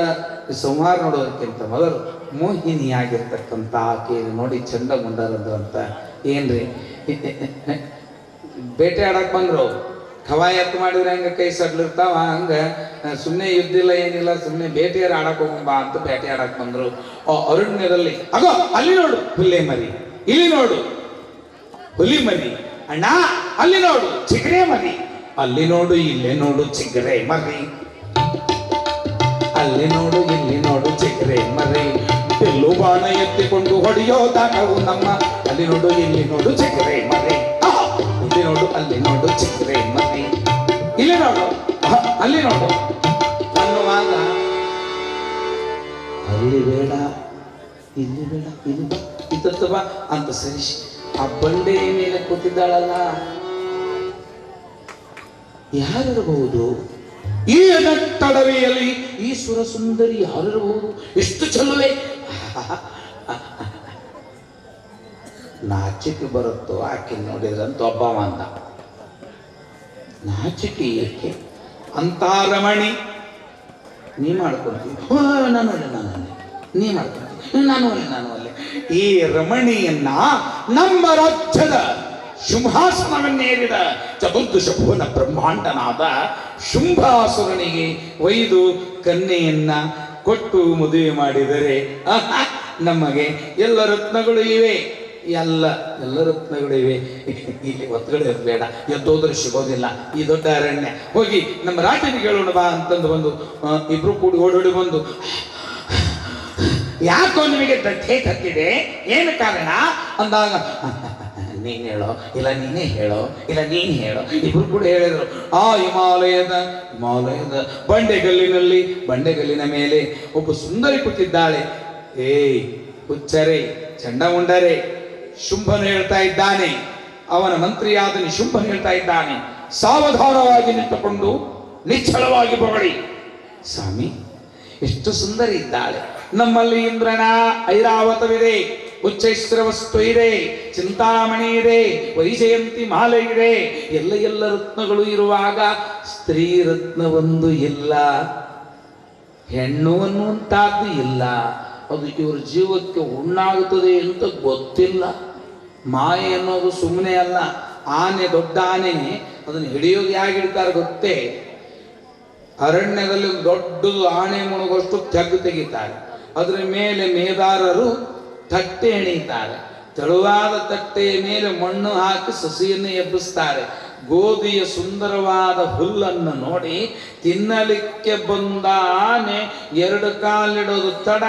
Speaker 3: ಸಂಹಾರ ನೋಡೋದಕ್ಕಿಂತ ಮೊದಲು ಮೋಹಿನಿಯಾಗಿರ್ತಕ್ಕಂಥ ಆಕೆಯನ್ನು ನೋಡಿ ಚಂಡ ಮುಂಡರಂದ್ರಂತ. ಏನ್ರಿ ಬೇಟೆ ಆಡಕ್ಕೆ ಬಂದ್ರು, ಕವಾಯತ್ ಮಾಡಿದ್ರೆ ಹಂಗೆ ಕೈ ಸಡ್ಲಿರ್ತಾವ, ಹಂಗೆ ಸುಮ್ಮನೆ ಯುದ್ಧಿಲ್ಲ ಏನಿಲ್ಲ, ಸುಮ್ಮನೆ ಬೇಟೆಯಾರ ಆಡಕ್ಕೆ ಹೋಗಂಬ ಅಂತ ಬೇಟೆ ಆಡಕ್ಕೆ ಬಂದರು. ಅರಣ್ಯದಲ್ಲಿ ಅಗೋ ಅಲ್ಲಿ ನೋಡು ಹುಲ್ಲೆ ಮರಿ, ಇಲ್ಲಿ ನೋಡು ಹುಲಿ ಮರಿ, ಅಣ್ಣ ಅಲ್ಲಿ ನೋಡು ಚಿಗರೆ ಮರಿ, ಅಲ್ಲಿ ನೋಡು ಇಲ್ಲೇ ನೋಡು ಚಿಗರೆ ಮರಿ. ಅಲ್ಲಿ ನೋಡು ಇಲ್ಲಿ ನೋಡು ಚಿಕ್ರೆ ಮರಿ, ಬಿಲ್ಲು ಬಾಣ ಎತ್ತಿಕೊಂಡು ಹೊಡೆಯೋದಾಗವು ನಮ್ಮ. ಅಲ್ಲಿ ನೋಡು ಇಲ್ಲಿ ನೋಡು ಚಿಕ್ರೆ ಮರಿ, ಇಲ್ಲಿ ನೋಡು ಅಲ್ಲಿ ನೋಡು ಚಿಕ್ರೆ ಮರಿ, ಇಲ್ಲಿ ನೋಡು ಅಲ್ಲಿ ನೋಡು ಅನ್ನುವಾಗ ಅಲ್ಲಿ ಬೇಡ ಇಲ್ಲಿ ಬೇಡ ಇಲ್ಲಿ ಬಾ ಇತ್ತ ಬಾ ಅಂತ ಸರಿಸಿ ಆ ಬಂಡೆ ಮೇಲೆ ಕೂತಿದ್ದಾಳಲ್ಲ, ಯಾರಿರಬಹುದು? ಈ ನಟ್ಟಡವಿಯಲ್ಲಿ ಈ ಸುರ ಸುಂದರಿ ಯಾರಿರಬಹುದು? ಎಷ್ಟು ಚಲುವೆ! ನಾಚಿಕೆ ಬರುತ್ತೋ ಆಕೆ ನೋಡಿದ್ರಂತ ಒಬ್ಬ ಅಂದ. ನಾಚಿಕೆ ಏಕೆ ಅಂತ ರಮಣಿ? ನೀ ಮಾಡ್ಕೊಂತೀವಿ, ನಾನು ನೀ ಮಾಡ್ಕೊಂತೀವಿ, ನಾನು ಅಲ್ಲೇ. ಈ ರಮಣಿಯನ್ನ ನಮ್ಮ ರಾಜ್ಯದ ಸಿಂಹಾಸನವನ್ನೇರಿದ ಚತುರ್ದಶ ಭುವನ ಬ್ರಹ್ಮಾಂಡನಾದ ಶುಂಭಾಸುರನಿಗೆ ಒಯ್ದು ಕನ್ಯೆಯನ್ನ ಕೊಟ್ಟು ಮದುವೆ ಮಾಡಿದರೆ ನಮಗೆ ಎಲ್ಲ ರತ್ನಗಳು ಇವೆ, ಎಲ್ಲ ರತ್ನಗಳು ಇವೆ. ಇಲ್ಲಿ ಒತ್ತುಗಳೇ ಬೇಡ, ಎದ್ದೋದ್ರೆ ಸಿಗೋದಿಲ್ಲ ಈ ದೊಡ್ಡ ಅರಣ್ಯ. ಹೋಗಿ ನಮ್ಮ ರಾಜ್ಯನಿಗೆ ಹೇಳೋಣ ಬಾ ಅಂತಂದು ಬಂದು ಇಬ್ರು ಕೂಡಿ ಓಡೋಡಿ ಬಂದು, ಯಾಕೋ ನಿಮಗೆ ದಡ್ಡೆ ಹತ್ತಿದೆ, ಏನು ಕಾರಣ ಅಂದಾಗ, ನೀನ್ ಹೇಳೋ ಇಲ್ಲ ನೀನೇ ಹೇಳೋ ಇಲ್ಲ ನೀನ್ ಹೇಳೋ. ಇಬ್ರು ಕೂಡ ಹೇಳಿದ್ರು. ಆ ಹಿಮಾಲಯದ ಬಂಡೆಗಲ್ಲಿನ ಮೇಲೆ ಒಬ್ಬ ಸುಂದರಿ ಕೂತಿದ್ದಾಳೆ. ಏಯ್ ಹುಚ್ಚರೇ ಚಂಡಮುಂಡರೇ, ಶುಂಭನು ಹೇಳ್ತಾ ಇದ್ದಾನೆ, ಅವನ ಮಂತ್ರಿಯಾದ ಶುಂಭನು ಹೇಳ್ತಾ ಇದ್ದಾನೆ, ಸಾವಧಾನವಾಗಿ ನಿಂತುಕೊಂಡು ನಿಶ್ಚಲವಾಗಿ ಬೊಗಳಿ. ಸ್ವಾಮಿ ಎಷ್ಟು ಸುಂದರಿ ಇದ್ದಾಳೆ, ನಮ್ಮಲ್ಲಿ ಇಂದ್ರನ ಐರಾವತವಿದೆ, ಉಚ್ಚೈಶ್ವರ ವಸ್ತು ಇದೆ, ಚಿಂತಾಮಣಿ ಇದೆ, ವೈಜಯಂತಿ ಮಾಲೆ ಇದೆ, ಎಲ್ಲ ರತ್ನಗಳು ಇರುವಾಗ ಸ್ತ್ರೀ ರತ್ನವೊಂದು ಇಲ್ಲ, ಹೆಣ್ಣು ಅನ್ನುವಂತಹದ್ದು ಇಲ್ಲ. ಅದು ಇವ್ರ ಜೀವಕ್ಕೆ ಉಣ್ಣಾಗುತ್ತದೆ ಅಂತ ಗೊತ್ತಿಲ್ಲ. ಮಾಯೆ ಅನ್ನೋದು ಸುಮ್ಮನೆ ಅಲ್ಲ. ಆನೆ, ದೊಡ್ಡ ಆನೆ, ಅದನ್ನು ಹಿಡಿಯೋದು ಹೇಗೆ ಹಿಡಿತಾರೆ ಗೊತ್ತೇ? ಅರಣ್ಯದಲ್ಲಿ ಒಂದು ದೊಡ್ಡದು ಆನೆ ಮುಳುಗೋಷ್ಟು ತೆಗೆಯುತ್ತಾರೆ, ಅದರ ಮೇಲೆ ಮೇದಾರರು ತಟ್ಟೆ ಎಣೀತಾರೆ, ತೆಳುವಾದ ತಟ್ಟೆಯ ಮೇಲೆ ಮಣ್ಣು ಹಾಕಿ ಸಸಿಯನ್ನು ಎಬ್ಬಿಸ್ತಾರೆ. ಗೋಧಿಯ ಸುಂದರವಾದ ಹುಲ್ಲನ್ನು ನೋಡಿ ತಿನ್ನಲಿಕ್ಕೆ ಬಂದ ಆನೆ ಎರಡು ಕಾಲಿಡೋದು ತಡ,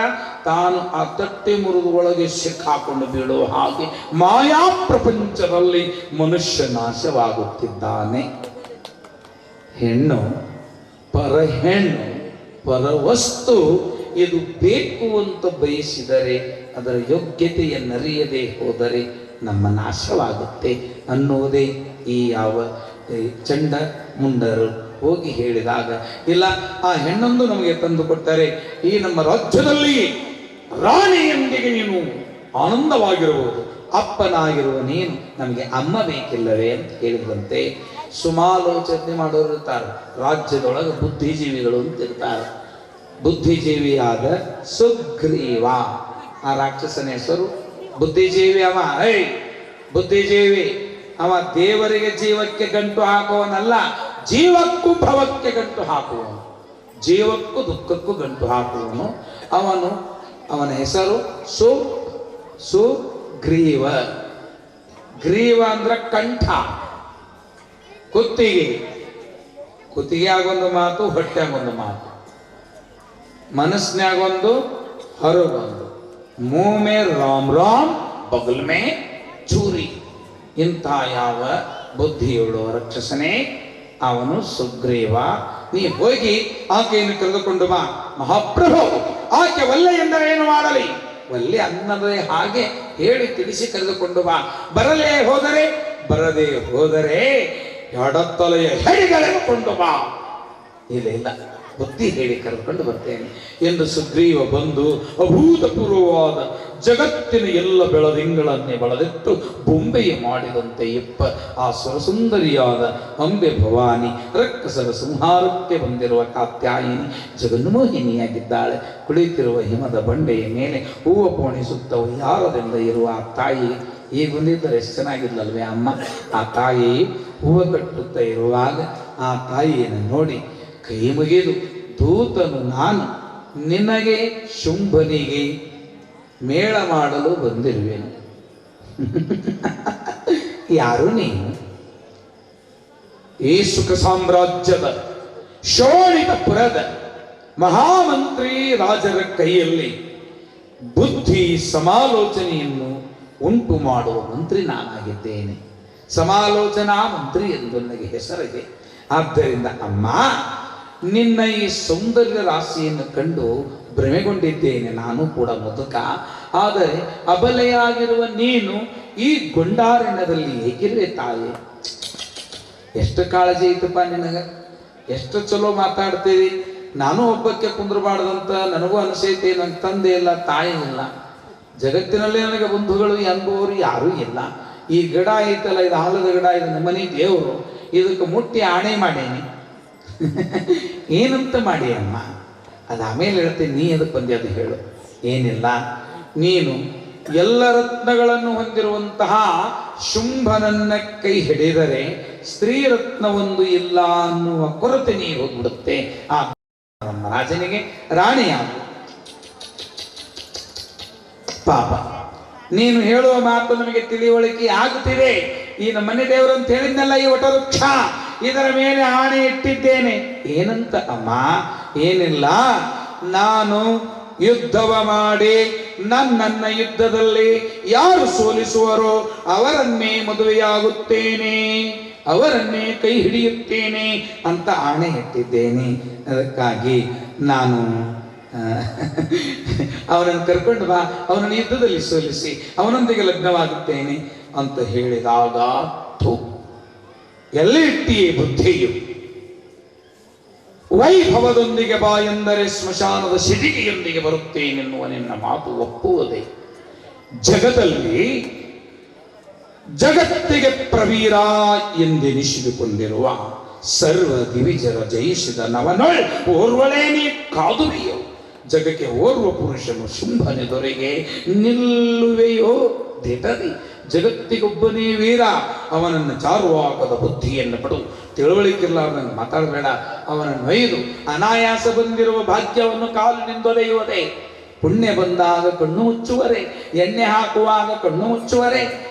Speaker 3: ತಾನು ಆ ತಟ್ಟೆ ಮುರಿದು ಒಳಗೆ ಸಿಕ್ಕಾಕೊಂಡು ಬೀಳುವ ಹಾಗೆ ಮಾಯಾ ಪ್ರಪಂಚದಲ್ಲಿ ಮನುಷ್ಯ ನಾಶವಾಗುತ್ತಿದ್ದಾನೆ. ಹೆಣ್ಣು ಪರ ವಸ್ತು ಇದು ಬೇಕು ಅಂತ ಬಯಸಿದರೆ, ಅದರ ಯೋಗ್ಯತೆಯನ್ನರಿಯದೆ ಹೋದರೆ ನಮ್ಮ ನಾಶವಾಗುತ್ತೆ ಅನ್ನುವುದೇ ಈ ಯಾವ ಚಂಡ ಮುಂಡರು ಹೋಗಿ ಹೇಳಿದಾಗ, ಇಲ್ಲ ಆ ಹೆಣ್ಣೊಂದು ನಮಗೆ ತಂದು ಕೊಟ್ಟರೆ ಈ ನಮ್ಮ ರಾಜ್ಯದಲ್ಲಿ ರಾಣಿಯೊಂದಿಗೆ ನೀನು ಆನಂದವಾಗಿರಬಹುದು, ಅಪ್ಪನಾಗಿರುವ ನೀನು ನಮಗೆ ಅಮ್ಮ ಬೇಕಿಲ್ಲವೇ ಅಂತ ಹೇಳಿದಂತೆ ಸುಮಾಲೋಚನೆ ಮಾಡೋರು ಇರ್ತಾರೆ. ರಾಜ್ಯದೊಳಗೆ ಬುದ್ಧಿಜೀವಿಗಳು ಅಂತ ಇರ್ತಾರೆ. ಬುದ್ಧಿಜೀವಿಯಾದ ಸುಗ್ರೀವ, ಆ ರಾಕ್ಷಸನ ಹೆಸರು ಬುದ್ಧಿಜೀವಿ. ಅವ ಬುದ್ಧಿಜೀವಿ, ಅವ ದೇವರಿಗೆ ಜೀವಕ್ಕೆ ಗಂಟು ಹಾಕುವನಲ್ಲ, ಜೀವಕ್ಕೂ ಭವಕ್ಕೆ ಗಂಟು ಹಾಕುವನು, ಜೀವಕ್ಕೂ ದುಃಖಕ್ಕೂ ಗಂಟು ಹಾಕುವನು ಅವನ ಹೆಸರು ಸುಗ್ರೀವ. ಗ್ರೀವ ಅಂದ್ರೆ ಕಂಠ, ಕುತ್ತಿಗೆ ಆಗೊಂದು ಮಾತು, ಹೊಟ್ಟೆ ಆಗೊಂದು ಮಾತು, ಮನಸ್ಸಿನಾಗೊಂದು ಹೊರಗೊಂದು, ಮುಹ್ ಮೇ ರಾಮ್ ರಾಮ್ ಬಗಲ್ ಮೇ ಚೂರಿ. ಇಂಥ ಯಾವ ಬುದ್ಧಿಯುಳ್ಳುವ ರಾಕ್ಷಸನೇ ಅವನು ಸುಗ್ರೀವ. ನೀ ಹೋಗಿ ಆಕೆಯನ್ನು ಕರೆದುಕೊಂಡು ಬಾ. ಮಹಾಪ್ರಭು, ಆಕೆ ಒಲ್ಲೆ ಎಂದರೆ ಏನು ಮಾಡಲಿ? ಒಲ್ಲೆ ಅನ್ನದೇ ಹಾಗೆ ಹೇಳಿ ತಿಳಿಸಿ ಕರೆದುಕೊಂಡು ಬಾ. ಬರದೇ ಹೋದರೆ ಎಡತ್ತಲೆಯ ಹೆಡಿಗಳೆದುಕೊಂಡು ಬಾ. ಇಲ್ಲ ಬುದ್ಧಿ ಹೇಳಿ ಕರೆದುಕೊಂಡು ಬರ್ತೇನೆ ಎಂದು ಸುಗ್ರೀವ ಬಂದು ಅಭೂತಪೂರ್ವವಾದ ಜಗತ್ತಿನ ಎಲ್ಲ ಬೆಳದಿಂಗಳನ್ನೇ ಬಳದಿಟ್ಟು ಬೊಂಬೆಯ ಮಾಡಿದಂತೆ ಆ ಸುರಸುಂದರಿಯಾದ ಅಂಬೆ ಭವಾನಿ ರಕ್ಕಸರ ಸಂಹಾರಕ್ಕೆ ಬಂದಿರುವ ಕಾತ್ಯಾಯಿನಿ ಜಗನ್ಮೋಹಿನಿಯಾಗಿದ್ದಾಳೆ. ಕುಳಿತಿರುವ ಹಿಮದ ಬಂಡೆಯ ಮೇಲೆ ಹೂವು ಪೋಣಿಸುತ್ತ ವಯ್ಯಾರದಿಂದ ಇರುವ ಆ ತಾಯಿ ಈಗ ಬಂದಿದ್ದರೆ ಎಷ್ಟು ಚೆನ್ನಾಗಿರ್ಲಲ್ವೇ ಅಮ್ಮ. ಆ ತಾಯಿ ಹೂವು ಕಟ್ಟುತ್ತಾ ಇರುವಾಗ ಆ ತಾಯಿಯನ್ನು ನೋಡಿ ಕೈ ಮುಗಿದು, ದೂತನು ನಾನು, ನಿನಗೆ ಶುಂಭನಿಗೆ ಮೇಳ ಮಾಡಲು ಬಂದಿರುವೆನು. ಯಾರು ನೀನು? ಈ ಸುಖ ಸಾಮ್ರಾಜ್ಯದ ಶೋಣಿತಪುರದ ಮಹಾಮಂತ್ರಿ ರಾಜರ ಕೈಯಲ್ಲಿ ಬುದ್ಧಿ ಸಮಾಲೋಚನೆಯನ್ನು ಉಂಟು ಮಾಡುವ ಮಂತ್ರಿ ನಾನಾಗಿದ್ದೇನೆ. ಸಮಾಲೋಚನಾ ಮಂತ್ರಿ ಎಂದು ನನಗೆ ಹೆಸರಿಗೆ. ಆದ್ದರಿಂದ ಅಮ್ಮ, ನಿನ್ನ ಈ ಸೌಂದರ್ಯ ರಾಶಿಯನ್ನು ಕಂಡು ಭ್ರಮೆಗೊಂಡಿದ್ದೇನೆ. ನಾನು ಕೂಡ ಮುದುಕ. ಆದರೆ ಅಬಲೆಯಾಗಿರುವ ನೀನು ಈ ಗೊಂಡಾರಣ್ಯದಲ್ಲಿ ಹೇಗಿರುವೆ ತಾಯಿ? ಎಷ್ಟು ಕಾಳಜಿ ಐತಪ್ಪ ನಿನಗೆ, ಎಷ್ಟು ಚಲೋ ಮಾತಾಡ್ತೀರಿ. ನಾನು ಒಬ್ಬಕ್ಕೆ ಕುಂದ್ರಬಾರ್ದಂತ ನನಗೂ ಅನಿಸೈತೆ. ನನ್ನ ತಂದೆ ಇಲ್ಲ, ತಾಯಿ ಇಲ್ಲ, ಜಗತ್ತಿನಲ್ಲಿ ನನಗೆ ಬಂಧುಗಳು ಎಂಬುವರು ಯಾರೂ ಇಲ್ಲ. ಈ ಗಿಡ ಐತಲ್ಲ, ಇದು ಆಲದ ಗಿಡ, ಇದು ನಮ್ಮನೆ ದೇವರು, ಇದಕ್ಕೆ ಮುಟ್ಟಿ ಆಣೆ ಮಾಡೇನಿ. ಏನಂತ ಮಾಡಿ ಅಮ್ಮ? ಅದು ಆಮೇಲೆ ಹೇಳ್ತೀನಿ, ನೀ ಅದಕ್ಕೆ ಬಂದೆ ಅದು ಹೇಳು. ಏನಿಲ್ಲ, ನೀನು ಎಲ್ಲ ರತ್ನಗಳನ್ನು ಹೊಂದಿರುವಂತಹ ಶುಂಭನನ್ನ ಕೈ ಹಿಡಿದರೆ ಸ್ತ್ರೀ ರತ್ನವೊಂದು ಇಲ್ಲ ಅನ್ನುವ ಕೊರತೆ ನೀ ಹೋಗ್ಬಿಡುತ್ತೆ. ಆ ನಮ್ಮ ರಾಜನಿಗೆ ರಾಣಿಯಾಗು. ಪಾಪ, ನೀನು ಹೇಳುವ ಮಾತು ನಮಗೆ ತಿಳಿವಳಿಕೆ ಆಗುತ್ತಿದೆ. ಈ ನಮ್ಮನೆ ದೇವರು ಅಂತ ಹೇಳಿದ್ನಲ್ಲ, ಈ ವಟವೃಕ್ಷ, ಇದರ ಮೇಲೆ ಆಣೆ ಇಟ್ಟಿದ್ದೇನೆ. ಏನಂತ ಅಮ್ಮ? ಏನಿಲ್ಲ, ನಾನು ಯುದ್ಧವ ಮಾಡಿ ನನ್ನ ಯುದ್ಧದಲ್ಲಿ ಯಾರು ಸೋಲಿಸುವರೋ ಅವರನ್ನೇ ಮದುವೆಯಾಗುತ್ತೇನೆ, ಅವರನ್ನೇ ಕೈ ಹಿಡಿಯುತ್ತೇನೆ ಅಂತ ಆಣೆ ಇಟ್ಟಿದ್ದೇನೆ. ಅದಕ್ಕಾಗಿ ನಾನು ಅವನನ್ನು ಕರ್ಕೊಂಡು ಬಾ, ಅವನನ್ನು ಯುದ್ಧದಲ್ಲಿ ಸೋಲಿಸಿ ಅವನೊಂದಿಗೆ ಲಗ್ನವಾಗುತ್ತೇನೆ ಅಂತ ಹೇಳಿದಾಗ, ಎಲ್ಲಿ ಇಟ್ಟಿಯೇ ಬುದ್ಧಿಯು? ವೈಭವದೊಂದಿಗೆ ಬಾ ಎಂದರೆ ಸ್ಮಶಾನದ ಸಿಟಿಗೆಯೊಂದಿಗೆ ಬರುತ್ತೇನೆನ್ನುವ ನಿನ್ನ ಮಾತು ಒಪ್ಪುವುದೇ? ಜಗತ್ತಿಗೆ ಪ್ರವೀರ ಎಂದೆನಿಸಿದುಕೊಂಡಿರುವ ಸರ್ವ ದಿವಿಜರ ಜಯಿಸಿದ ನವನೊಳ್ ಓರ್ವಳೇ ನೀ ಕಾದುವೆಯೋ. ಜಗಕ್ಕೆ ಓರ್ವ ಪುರುಷನು ಶುಂಭನೆದೊರೆಗೆ ನಿಲ್ಲುವೆಯೋ ದಿಟದಿ. ಜಗತ್ತಿಗೊಬ್ಬನೇ ವೀರ, ಅವನನ್ನು ಚಾರುವಾಗದ ಬುದ್ಧಿಯನ್ನು ಪಡು. ತಿಳುವಳಿಕಿರ್ಲಾರ್ದಂಗೆ ಮಾತಾಡಬೇಡ. ಅವನನ್ನು ಒಯ್ದು ಅನಾಯಾಸ ಬಂದಿರುವ ಭಾಗ್ಯವನ್ನು ಕಾಲಿನಿಂದೊಡೆಯುವುದೇ. ಪುಣ್ಯ ಬಂದಾಗ ಕಣ್ಣು ಮುಚ್ಚುವರೆ, ಎಣ್ಣೆ ಹಾಕುವಾಗ ಕಣ್ಣು ಮುಚ್ಚುವರೆ.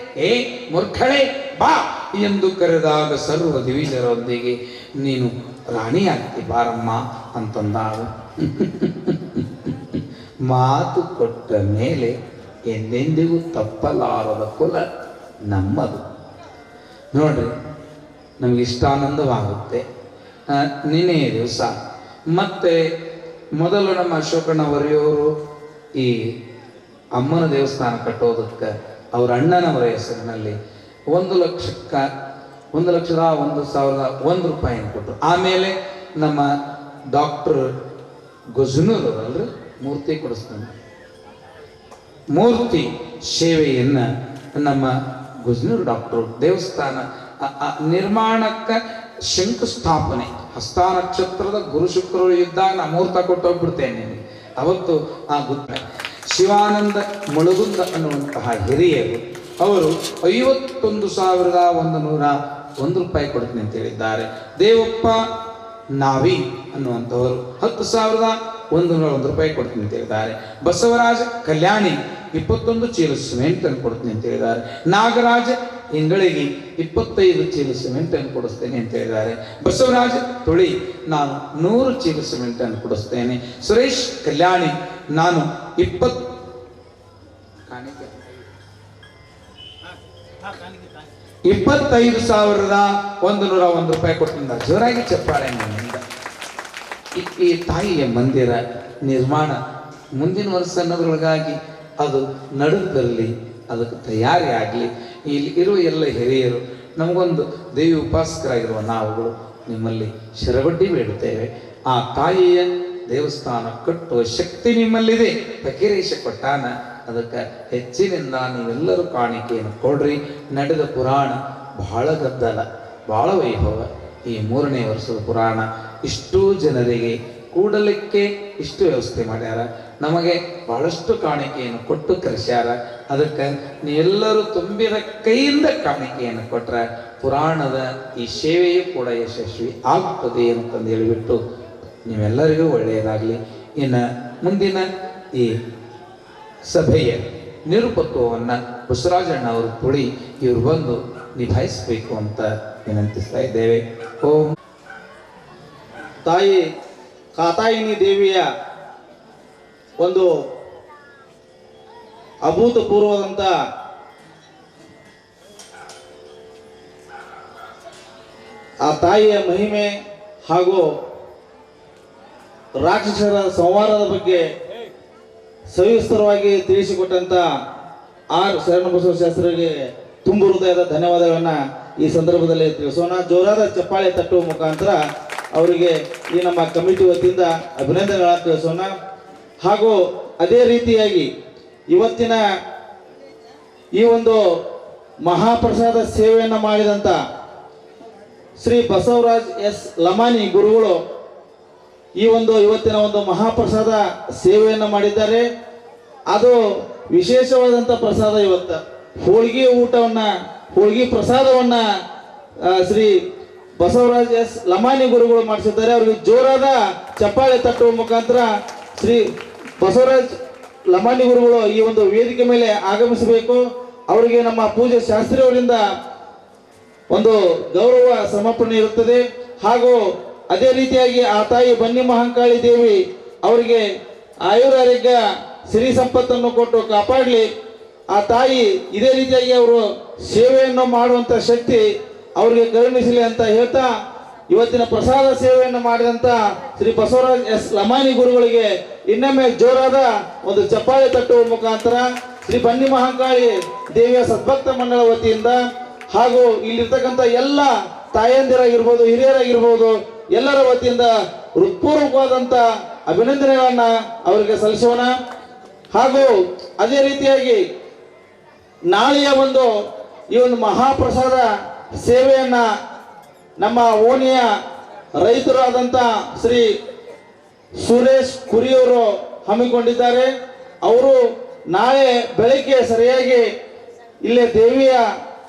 Speaker 3: ಏ ಮೂರ್ಖಳೆ, ಬಾ ಎಂದು ಕರೆದಾಗ ಸರ್ವ ದಿವಿಜರೊಂದಿಗೆ ನೀನು ರಾಣಿಯಾಗ್ತಿ ಬಾರಮ್ಮ ಅಂತಂದಾಗ, ಮಾತು ಕೊಟ್ಟ ಮೇಲೆ ಎಂದೆಂದಿಗೂ ತಪ್ಪಲಾರದ ಕುಲ ನಮ್ಮದು. ನೋಡ್ರಿ, ನಮ್ಗೆ ಇಷ್ಟ ಆನಂದವಾಗುತ್ತೆ. ನಿನ್ನೆ ದಿವಸ ಮತ್ತೆ ಮೊದಲು ನಮ್ಮ ಅಶೋಕಣ್ಣವರಿಯವರು ಈ ಅಮ್ಮನ ದೇವಸ್ಥಾನ ಕಟ್ಟೋದಕ್ಕೆ ಅವ್ರ ಅಣ್ಣನವರ ಹೆಸರಿನಲ್ಲಿ 1,01,01 ರೂಪಾಯಿಯನ್ನು ಕೊಟ್ಟರು. ಆಮೇಲೆ ನಮ್ಮ ಡಾಕ್ಟರ್ ಗೊಜ್ನೂರ್ ಅಲ್ರಿ ಮೂರ್ತಿ ಕೊಡಿಸ್ತಾನೆ, ಮೂರ್ತಿ ಸೇವೆಯನ್ನು ನಮ್ಮ ಗುಜ್ನೂರ್ ಡಾಕ್ಟರ್ ದೇವಸ್ಥಾನ ನಿರ್ಮಾಣಕ್ಕೆ ಶಂಕುಸ್ಥಾಪನೆ, ಹಸ್ತ ನಕ್ಷತ್ರದ ಗುರು ಶುಕ್ರರು ಇದ್ದಾಗ ನಾ ಮುಹೂರ್ತ ಕೊಟ್ಟೋಗ್ಬಿಡ್ತೇನೆ ನಿಮಗೆ. ಅವತ್ತು ಆ ಶಿವಾನಂದ ಮುಳುಗುಂದ ಅನ್ನುವಂತಹ ಹಿರಿಯರು ಅವರು 51,101 ರೂಪಾಯಿ ಕೊಡ್ತೀನಿ ಅಂತ ಹೇಳಿದ್ದಾರೆ. ದೇವಪ್ಪ ನಾವಿ ಅನ್ನುವಂಥವರು 10,101 ರೂಪಾಯಿ ಕೊಡ್ತೀನಿ ಅಂತ ಹೇಳಿದ್ದಾರೆ. ಬಸವರಾಜ ಕಲ್ಯಾಣಿ 21 ಚೀಲ ಸಿಮೆಂಟ್ ಅನ್ನು ಕೊಡ್ತೀನಿ ಅಂತ ಹೇಳಿದ್ದಾರೆ. ನಾಗರಾಜ ಇಂಗಳಿಗೆ 25 ಚೀಲ ಸಿಮೆಂಟ್ ಅನ್ನು ಕೊಡಿಸ್ತೇನೆ ಅಂತ ಹೇಳಿದ್ದಾರೆ. ಬಸವರಾಜ ತುಳಿ ನಾನು 100 ಚೀಲ ಸಿಮೆಂಟ್ ಅನ್ನು ಕೊಡಿಸ್ತೇನೆ. ಸುರೇಶ್ ಕಲ್ಯಾಣಿ ನಾನು 25,101 ರೂಪಾಯಿ ಕೊಡ್ತೀನಿ. ಜೋರಾಗಿ ಚಪ್ಪಾಳೆ ನನ್ನಿಂದ. ಈ ತಾಯಿಯ ಮಂದಿರ ನಿರ್ಮಾಣ ಮುಂದಿನ ವರ್ಷ ಅನ್ನೋದ್ರೊಳಗಾಗಿ ಅದು ನಡೆದಲ್ಲಿ ಅದಕ್ಕೆ ತಯಾರಿ ಆಗಲಿ. ಇಲ್ಲಿ ಇರುವ ಎಲ್ಲ ಹಿರಿಯರು, ನಮಗೊಂದು ದೇವಿ ಉಪಾಸಕರಾಗಿರುವ ನಾವುಗಳು ನಿಮ್ಮಲ್ಲಿ ಶಿರಬಡ್ಡಿ ಬೇಡುತ್ತೇವೆ. ಆ ತಾಯಿಯ ದೇವಸ್ಥಾನ ಕಟ್ಟುವ ಶಕ್ತಿ ನಿಮ್ಮಲ್ಲಿದೆ. ಫಕೀರೇಶ ಕೊಟ್ಟಾನ. ಅದಕ್ಕೆ ಹೆಚ್ಚಿನಿಂದ ನೀವೆಲ್ಲರೂ ಕಾಣಿಕೆಯನ್ನು ಕೊಡ್ರಿ. ನಡೆದ ಪುರಾಣ ಬಹಳ ಗದ್ದಲ, ಬಹಳ ವೈಭವ. ಈ 3ನೇ ವರ್ಷದ ಪುರಾಣ ಇಷ್ಟೂ ಜನರಿಗೆ ಕೂಡಲಿಕ್ಕೆ ಇಷ್ಟು ವ್ಯವಸ್ಥೆ ಮಾಡ್ಯಾರ. ನಮಗೆ ಬಹಳಷ್ಟು ಕಾಣಿಕೆಯನ್ನು ಕೊಟ್ಟು ಕರೆಸ್ಯಾರ. ಅದಕ್ಕೆ ನೀವೆಲ್ಲರೂ ತುಂಬಿದ ಕೈಯಿಂದ ಕಾಣಿಕೆಯನ್ನು ಕೊಟ್ಟರೆ ಪುರಾಣದ ಈ ಸೇವೆಯೂ ಕೂಡ ಯಶಸ್ವಿ ಆಗುತ್ತದೆ ಅಂತಂದು ಹೇಳಿಬಿಟ್ಟು ನೀವೆಲ್ಲರಿಗೂ ಒಳ್ಳೆಯದಾಗಲಿ. ಇನ್ನು ಮುಂದಿನ ಈ ಸಭೆಯ ನಿರುಪತ್ವವನ್ನು ಬಸವರಾಜಣ್ಣ ಅವರು ತುಳಿ ಇವರು ಬಂದು ನಿಭಾಯಿಸಬೇಕು ಅಂತ ವಿನಂತಿಸ್ತಾ ಇದ್ದೇವೆ. ಓಂ
Speaker 2: ತಾಯಿ ಕಾತಾಯಿನಿ ದೇವಿಯ ಒಂದು ಅಭೂತಪೂರ್ವದಂತ ಆ ತಾಯಿಯ ಮಹಿಮೆ ಹಾಗೂ ರಾಕ್ಷಸರ ಸಂಹಾರದ ಬಗ್ಗೆ ಸವಿಸ್ತರವಾಗಿ ತಿಳಿಸಿಕೊಟ್ಟಂತ ಆರ್ ಶರಣಬಸವ ಶಾಸ್ತ್ರಿಗೆ ತುಂಬು ಹೃದಯದ ಧನ್ಯವಾದಗಳನ್ನು ಈ ಸಂದರ್ಭದಲ್ಲಿ ತಿಳಿಸೋಣ. ಜೋರಾದ ಚಪ್ಪಾಳೆ ತಟ್ಟುವ ಮುಖಾಂತರ ಅವರಿಗೆ ಈ ನಮ್ಮ ಕಮಿಟಿ ವತಿಯಿಂದ ಅಭಿನಂದನೆಗಳನ್ನು ತಿಳಿಸೋಣ. ಹಾಗೂ ಅದೇ ರೀತಿಯಾಗಿ ಇವತ್ತಿನ ಈ ಒಂದು ಮಹಾಪ್ರಸಾದ ಸೇವೆಯನ್ನು ಮಾಡಿದಂಥ ಶ್ರೀ ಬಸವರಾಜ್ ಎಸ್ ಲಮಾನಿ ಗುರುಗಳು ಇವತ್ತಿನ ಒಂದು ಮಹಾಪ್ರಸಾದ ಸೇವೆಯನ್ನು ಮಾಡಿದ್ದಾರೆ. ಅದು ವಿಶೇಷವಾದಂಥ ಪ್ರಸಾದ. ಇವತ್ತು ಹೋಳಿಗೆ ಪ್ರಸಾದವನ್ನ ಶ್ರೀ ಬಸವರಾಜ್ ಎಸ್ ಲಮಾನಿ ಗುರುಗಳು ಮಾಡಿಸಿದ್ದಾರೆ. ಅವರಿಗೆ ಜೋರಾದ ಚಪ್ಪಾಳೆ ತಟ್ಟುವ ಮುಖಾಂತರ ಶ್ರೀ ಬಸವರಾಜ್ ಲಮಾನಿ ಗುರುಗಳು ಈ ಒಂದು ವೇದಿಕೆ ಮೇಲೆ ಆಗಮಿಸಬೇಕು. ಅವರಿಗೆ ನಮ್ಮ ಪೂಜ್ಯ ಶಾಸ್ತ್ರಿ ಅವರಿಂದ ಒಂದು ಗೌರವ ಸಮರ್ಪಣೆ ಇರುತ್ತದೆ. ಹಾಗೂ ಅದೇ ರೀತಿಯಾಗಿ ಆ ತಾಯಿ ಬನ್ನಿ ಮಹಾಂಕಾಳಿ ದೇವಿ ಅವರಿಗೆ ಆಯುರಾರೋಗ್ಯ ಸಿರಿ ಸಂಪತ್ತನ್ನು ಕೊಟ್ಟು ಕಾಪಾಡಲಿ. ಆ ತಾಯಿ ಇದೇ ರೀತಿಯಾಗಿ ಅವರು ಸೇವೆಯನ್ನು ಮಾಡುವಂಥ ಶಕ್ತಿ ಅವರಿಗೆ ಕರುಣಿಸಲಿ ಅಂತ ಹೇಳ್ತಾ, ಇವತ್ತಿನ ಪ್ರಸಾದ ಸೇವೆಯನ್ನು ಮಾಡಿದಂಥ ಶ್ರೀ ಬಸವರಾಜ್ ಎಸ್ ಲಮಾನಿ ಗುರುಗಳಿಗೆ ಇನ್ನೊಮ್ಮೆ ಜೋರಾದ ಒಂದು ಚಪ್ಪಾಳೆ ತಟ್ಟುವ ಮುಖಾಂತರ ಶ್ರೀ ಬನ್ನಿ ಮಹಾಂಕಾಳಿ ದೇವಿಯ ಸದ್ಭಕ್ತ ಮಂಡಳ ವತಿಯಿಂದ ಹಾಗೂ ಇಲ್ಲಿರ್ತಕ್ಕಂಥ ಎಲ್ಲ ತಾಯಂದಿರಾಗಿರ್ಬೋದು, ಹಿರಿಯರಾಗಿರ್ಬೋದು, ಎಲ್ಲರ ವತಿಯಿಂದ ಹೃತ್ಪೂರ್ವಕವಾದಂಥ ಅಭಿನಂದನೆಗಳನ್ನ ಅವರಿಗೆ ಸಲ್ಲಿಸೋಣ. ಹಾಗೂ ಅದೇ ರೀತಿಯಾಗಿ ನಾಳೆಯ ಈ ಒಂದು ಮಹಾಪ್ರಸಾದ ಸೇವೆಯನ್ನ ನಮ್ಮ ಓಣಿಯ ರೈತರು ಆದಂಥ ಶ್ರೀ ಸುರೇಶ್ ಕುರಿಯವರು ಹಮ್ಮಿಕೊಂಡಿದ್ದಾರೆ. ಅವರು ನಾಳೆ ಬೆಳಗ್ಗೆ ಸರಿಯಾಗಿ ಇಲ್ಲೇ ದೇವಿಯ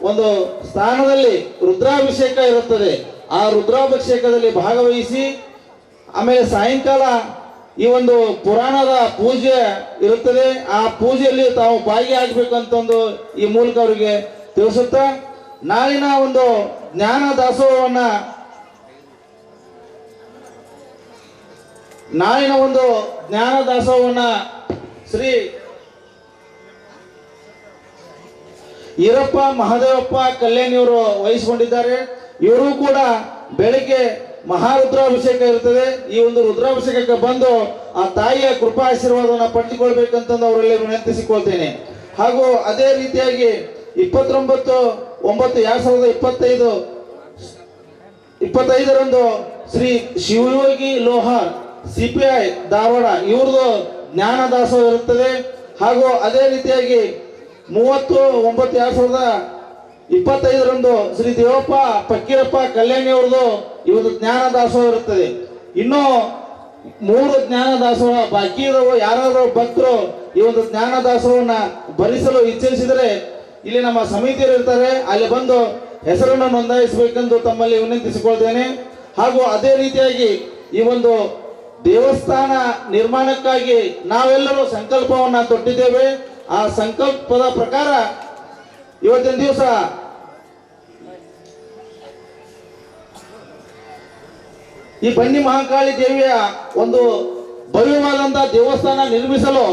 Speaker 2: ಒಂದು ಸ್ಥಾನದಲ್ಲಿ ರುದ್ರಾಭಿಷೇಕ ಇರುತ್ತದೆ. ಆ ರುದ್ರಾಭಿಷೇಕದಲ್ಲಿ ಭಾಗವಹಿಸಿ ಆಮೇಲೆ ಸಾಯಂಕಾಲ ಈ ಒಂದು ಪುರಾಣದ ಪೂಜೆ ಇರುತ್ತದೆ. ಆ ಪೂಜೆಯಲ್ಲಿ ತಾವು ಭಾಗಿಯಾಗಬೇಕಂತಂದು ಈ ಮೂಲಕ ಅವರಿಗೆ ತಿಳಿಸುತ್ತಾ, ನಾಳಿನ ಒಂದು ಜ್ಞಾನ ದಾಸೋಹವನ್ನ ಶ್ರೀ ಈರಪ್ಪ ಮಹಾದೇವಪ್ಪ ಕಲ್ಯಾಣಿಯವರು ವಹಿಸಿಕೊಂಡಿದ್ದಾರೆ. ಇವರು ಕೂಡ ಬೆಳಿಗ್ಗೆ ಮಹಾರುದ್ರಾಭಿಷೇಕ ಇರುತ್ತದೆ. ಈ ಒಂದು ರುದ್ರಾಭಿಷೇಕಕ್ಕೆ ಬಂದು ಆ ತಾಯಿಯ ಕೃಪಾ ಆಶೀರ್ವಾದವನ್ನು ಪಡೆದುಕೊಳ್ಬೇಕಂತಂದು ಅವರಲ್ಲಿ ವಿನಂತಿಸಿಕೊಳ್ತೇನೆ. ಹಾಗೂ ಅದೇ ರೀತಿಯಾಗಿ 29/9/2025 ಶ್ರೀ ಶಿವಯೋಗಿ ಲೋಹಾರ್ CPI ಧಾರವಾಡ ಇವ್ರದ್ದು ಜ್ಞಾನ ದಾಸೋಹ ಇರುತ್ತದೆ. ಹಾಗೂ ಅದೇ ರೀತಿಯಾಗಿ 30/9/2025 ಶ್ರೀ ದೇವಪ್ಪ ಫಕ್ಕೀರಪ್ಪ ಕಲ್ಯಾಣಿ ಅವ್ರದ್ದು ಇವತ್ತು ಜ್ಞಾನ ದಾಸೋಹ ಇರುತ್ತದೆ. ಇನ್ನೂ 3 ಜ್ಞಾನ ದಾಸೋಹ ಬಾಕಿ ಇರುವ ಯಾರಾದರೂ ಭಕ್ತರು ಈ ಒಂದು ಜ್ಞಾನ ದಾಸೋಹವನ್ನ ಭರಿಸಲು ಇಚ್ಛಿಸಿದರೆ ಇಲ್ಲಿ ನಮ್ಮ ಸಮಿತಿಯರು ಇರ್ತಾರೆ, ಅಲ್ಲಿ ಬಂದು ಹೆಸರನ್ನು ನೋಂದಾಯಿಸಬೇಕೆಂದು ತಮ್ಮಲ್ಲಿ ವಿನಂತಿಸಿಕೊಳ್ತೇನೆ. ಹಾಗೂ ಅದೇ ರೀತಿಯಾಗಿ ಈ ಒಂದು ದೇವಸ್ಥಾನ ನಿರ್ಮಾಣಕ್ಕಾಗಿ ನಾವೆಲ್ಲರೂ ಸಂಕಲ್ಪವನ್ನ ತೊಟ್ಟಿದ್ದೇವೆ. ಆ ಸಂಕಲ್ಪದ ಪ್ರಕಾರ ಇವತ್ತಿನ ದಿವಸ ಈ ಬನ್ನಿ ಮಹಾಕಾಳಿ ದೇವಿಯ ಒಂದು ಭವ್ಯವಾದಂತಹ ದೇವಸ್ಥಾನ ನಿರ್ಮಿಸಲು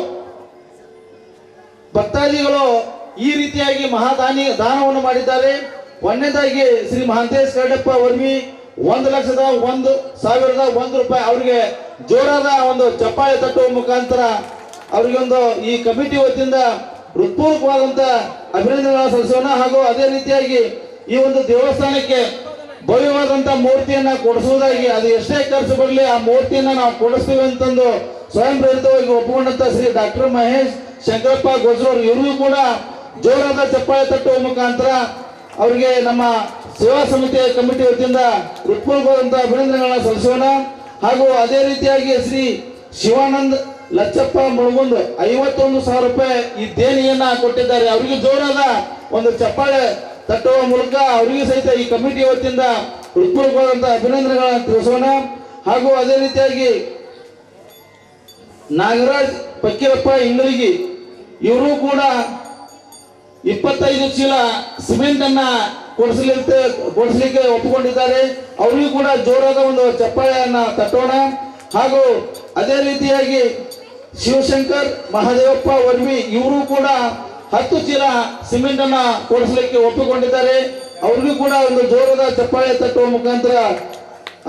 Speaker 2: ಭಕ್ತಾದಿಗಳು ಈ ರೀತಿಯಾಗಿ ದಾನವನ್ನು ಮಾಡಿದ್ದಾರೆ. ಒಂದನೇದಾಗಿ ಶ್ರೀ ಮಹಾಂತೇಶ್ ಕರಡಪ್ಪ ವರ್ಮಿ 1,01,001 ರೂಪಾಯಿ ಅವರಿಗೆ ಜೋರಾದ ಒಂದು ಚಪ್ಪಾಳೆ ತಟ್ಟುವ ಮುಖಾಂತರ ಅವರಿಗೆ ಈ ಕಮಿಟಿ ವತಿಯಿಂದ ಹೃತ್ಪೂರ್ವಕವಾದಂತ ಅಭಿನಂದನೆಗಳನ್ನು ಸಲ್ಲಿಸೋಣ. ಹಾಗೂ ಅದೇ ರೀತಿಯಾಗಿ ಈ ಒಂದು ದೇವಸ್ಥಾನಕ್ಕೆ ಭವ್ಯವಾದಂತ ಮೂರ್ತಿಯನ್ನ ಕೊಡಿಸುವುದಾಗಿ, ಅದು ಎಷ್ಟೇ ಖರ್ಚು ಬರಲಿ ಆ ಮೂರ್ತಿಯನ್ನ ನಾವು ಕೊಡಿಸ್ತೀವಿ ಅಂತಂದು ಸ್ವಯಂ ಪ್ರೇರಿತವಾಗಿ ಒಪ್ಪಿಕೊಂಡಂತ ಶ್ರೀ ಡಾಕ್ಟರ್ ಮಹೇಶ್ ಶಂಕರಪ್ಪ ಗೋಜ್ರವ್ರು ಇವರಿಗೂ ಕೂಡ ಜೋರಾದ ಚಪ್ಪಾಳೆ ತಟ್ಟುವ ಮುಖಾಂತರ ಅವರಿಗೆ ನಮ್ಮ ಸೇವಾ ಸಮಿತಿಯ ಕಮಿಟಿ ವತಿಯಿಂದ ಹೃತ್ಪೂರ್ವಕವಾದಂತ ಅಭಿನಂದನೆಗಳನ್ನು ಸಲ್ಲಿಸೋಣ. ಹಾಗೂ ಅದೇ ರೀತಿಯಾಗಿ ಶ್ರೀ ಶಿವಾನಂದ್ ಲಚ್ಚಪ್ಪ ಮುಳುಗುಂದ್ 51,000 ರೂಪಾಯಿ ಈ ದೇಣಿಗೆಯನ್ನ ಕೊಟ್ಟಿದ್ದಾರೆ. ಅವರಿಗೆ ಜೋರಾದ ಒಂದು ಚಪ್ಪಾಳೆ ತಟ್ಟುವ ಮೂಲಕ ಅವರಿಗೆ ಸಹಿತ ಈ ಕಮಿಟಿ ವತಿಯಿಂದ ಹೃತ್ಪೂರ್ವಕವಾದಂತ ಅಭಿನಂದನೆಗಳನ್ನು ತಿಳಿಸೋಣ. ಹಾಗೂ ಅದೇ ರೀತಿಯಾಗಿ ನಾಗರಾಜ್ ಫಕ್ಕೀರಪ್ಪ ಇಂಗಳಗಿ ಇವರು ಕೂಡ 25 ಚೀಲ ಸಿಮೆಂಟ್ ಅನ್ನ ಕೊಡಿಸಲಿಕ್ಕೆ ಒಪ್ಪಿಕೊಂಡಿದ್ದಾರೆ. ಅವರಿಗೂ ಕೂಡ ಜೋರಾದ ಒಂದು ಚಪ್ಪಾಳೆಯನ್ನ ತಟ್ಟೋಣ. ಹಾಗೂ ಅದೇ ರೀತಿಯಾಗಿ ಶಿವಶಂಕರ್ ಮಹಾದೇವಪ್ಪ ವರ್ಮಿ ಇವರು ಕೂಡ 10 ಚೀಲ ಸಿಮೆಂಟ್ ಅನ್ನ ಕೊಡಿಸಲಿಕ್ಕೆ ಒಪ್ಪಿಕೊಂಡಿದ್ದಾರೆ. ಅವ್ರಿಗೂ ಕೂಡ ಒಂದು ಜೋರದ ಚಪ್ಪಾಳೆ ತಟ್ಟುವ ಮುಖಾಂತರ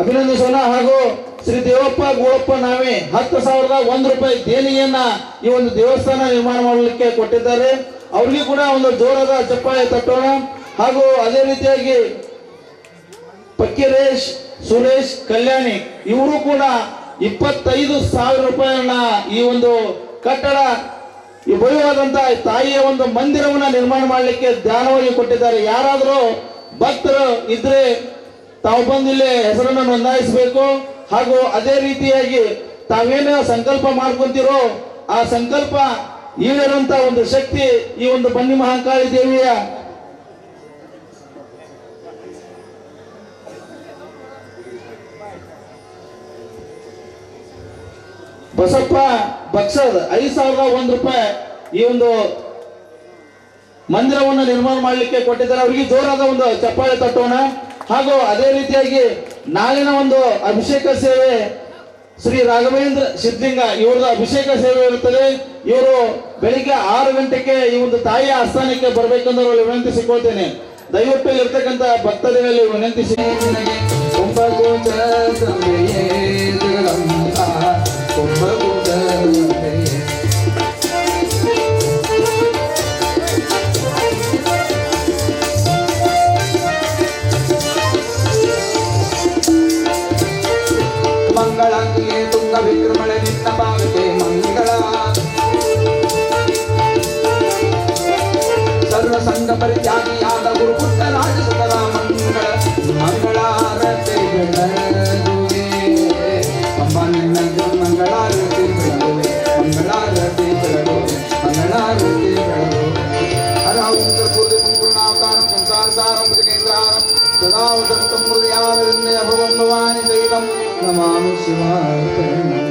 Speaker 2: ಅಭಿನಂದಿಸೋಣ. ಹಾಗೂ ಶ್ರೀ ದೇವಪ್ಪ ಗೋಳಪ್ಪ ನಾವೇ 10,001 ರೂಪಾಯಿ ದೇಣಿಗೆಯನ್ನ ಈ ಒಂದು ದೇವಸ್ಥಾನ ನಿರ್ಮಾಣ ಮಾಡಲಿಕ್ಕೆ ಕೊಟ್ಟಿದ್ದಾರೆ. ಅವ್ರಿಗೂ ಕೂಡ ಒಂದು ಜೋರದ ಚಪ್ಪಾಳೆ ತಟ್ಟೋಣ. ಹಾಗೂ ಅದೇ ರೀತಿಯಾಗಿ ಪಕ್ಕಿರೇಶ್ ಸುರೇಶ್ ಕಲ್ಯಾಣಿ ಇವರು ಕೂಡ 25,000 ರೂಪಾಯಿಯನ್ನ ಈ ಒಂದು ಕಟ್ಟಡ ಈ ಭವ್ಯವಾದಂತಹ ತಾಯಿಯ ಒಂದು ಮಂದಿರವನ್ನ ನಿರ್ಮಾಣ ಮಾಡಲಿಕ್ಕೆ ದಾನವಾಗಿ ಕೊಟ್ಟಿದ್ದಾರೆ. ಯಾರಾದರೂ ಭಕ್ತರು ಇದ್ರೆ ತಾವು ಬಂದು ಇಲ್ಲಿ ಹೆಸರನ್ನು ನೋಂದಾಯಿಸಬೇಕು. ಹಾಗೂ ಅದೇ ರೀತಿಯಾಗಿ ತಾವೇನು ಸಂಕಲ್ಪ ಮಾಡ್ಕೊಂತೀರೋ ಆ ಸಂಕಲ್ಪ ಈಡೇರುವಂತ ಒಂದು ಶಕ್ತಿ ಈ ಒಂದು ಬನ್ನಿ ಮಹಾಕಾಳಿ ದೇವಿಯ ಬಸಪ್ಪ ಬಕ್ಸದ್ 5,001 ರೂಪಾಯಿ ಈ ಒಂದು ಮಂದಿರವನ್ನು ನಿರ್ಮಾಣ ಮಾಡಲಿಕ್ಕೆ ಕೊಟ್ಟಿದ್ದಾರೆ. ಅವರಿಗೆ ಜೋರಾದ ಒಂದು ಚಪ್ಪಾಳೆ ತಟ್ಟೋಣ. ಹಾಗೂ ಅದೇ ರೀತಿಯಾಗಿ ನಾಳಿನ ಒಂದು ಅಭಿಷೇಕ ಸೇವೆ ಶ್ರೀ ರಾಘವೇಂದ್ರ ಸಿದ್ಲಿಂಗ ಇವ್ರದ್ದು ಅಭಿಷೇಕ ಸೇವೆ ಇರುತ್ತದೆ. ಇವರು ಬೆಳಿಗ್ಗೆ 6 ಗಂಟೆಗೆ ಈ ಒಂದು ತಾಯಿಯ ಆಸ್ಥಾನಕ್ಕೆ ಬರಬೇಕೆಂದು ವಿನಂತಿಸಿಕೊಳ್ತೇನೆ. ದಯವಿಟ್ಟು ಇರ್ತಕ್ಕಂಥ ಭಕ್ತರಲ್ಲಿ ವಿನಂತಿಸಿ
Speaker 3: ಮಂಗಳಂಗೆ ತುಂಗ ವಿಕ್ರಮಳೆ ನಿನ್ನ ಭಾಗಕ್ಕೆ ಮಂಗಳ ಸರ್ವ ಸಂಘ ಪರಿತ್ಯಾಗಿಯಾದ ಗುರುಪುಟ್ಟ ರಾಜಸುತರ ಮಂಗಳ ಮಂಗಳಾರತಿ ಬೆಳಗುವೆ ಅಮ್ಮ ನಿನ್ನ ಮಂಗಳಾರತಿ ಬೆಳಗುವೆ ಮಂಗಳಾರತಿ ಬೆಳಗುವೆ ಮಂಗಳಾರತಿ ಬೆಳಗುವೆ ಹರ ಉಂಕೃತಿ ಮುಂಕೃಣಾವತಾರಂ ಸಂಸಾರ ಸಾರಂ ಕೇಂದ್ರಾರಂ ಸದಾ ವಸಂತಂ ಹೃದಯಾರಣ್ಯ ಭವನ್ ಭವಾನಿ ಸಹಿತಂ ನಮಾಮಿ ಶಿವಾಯ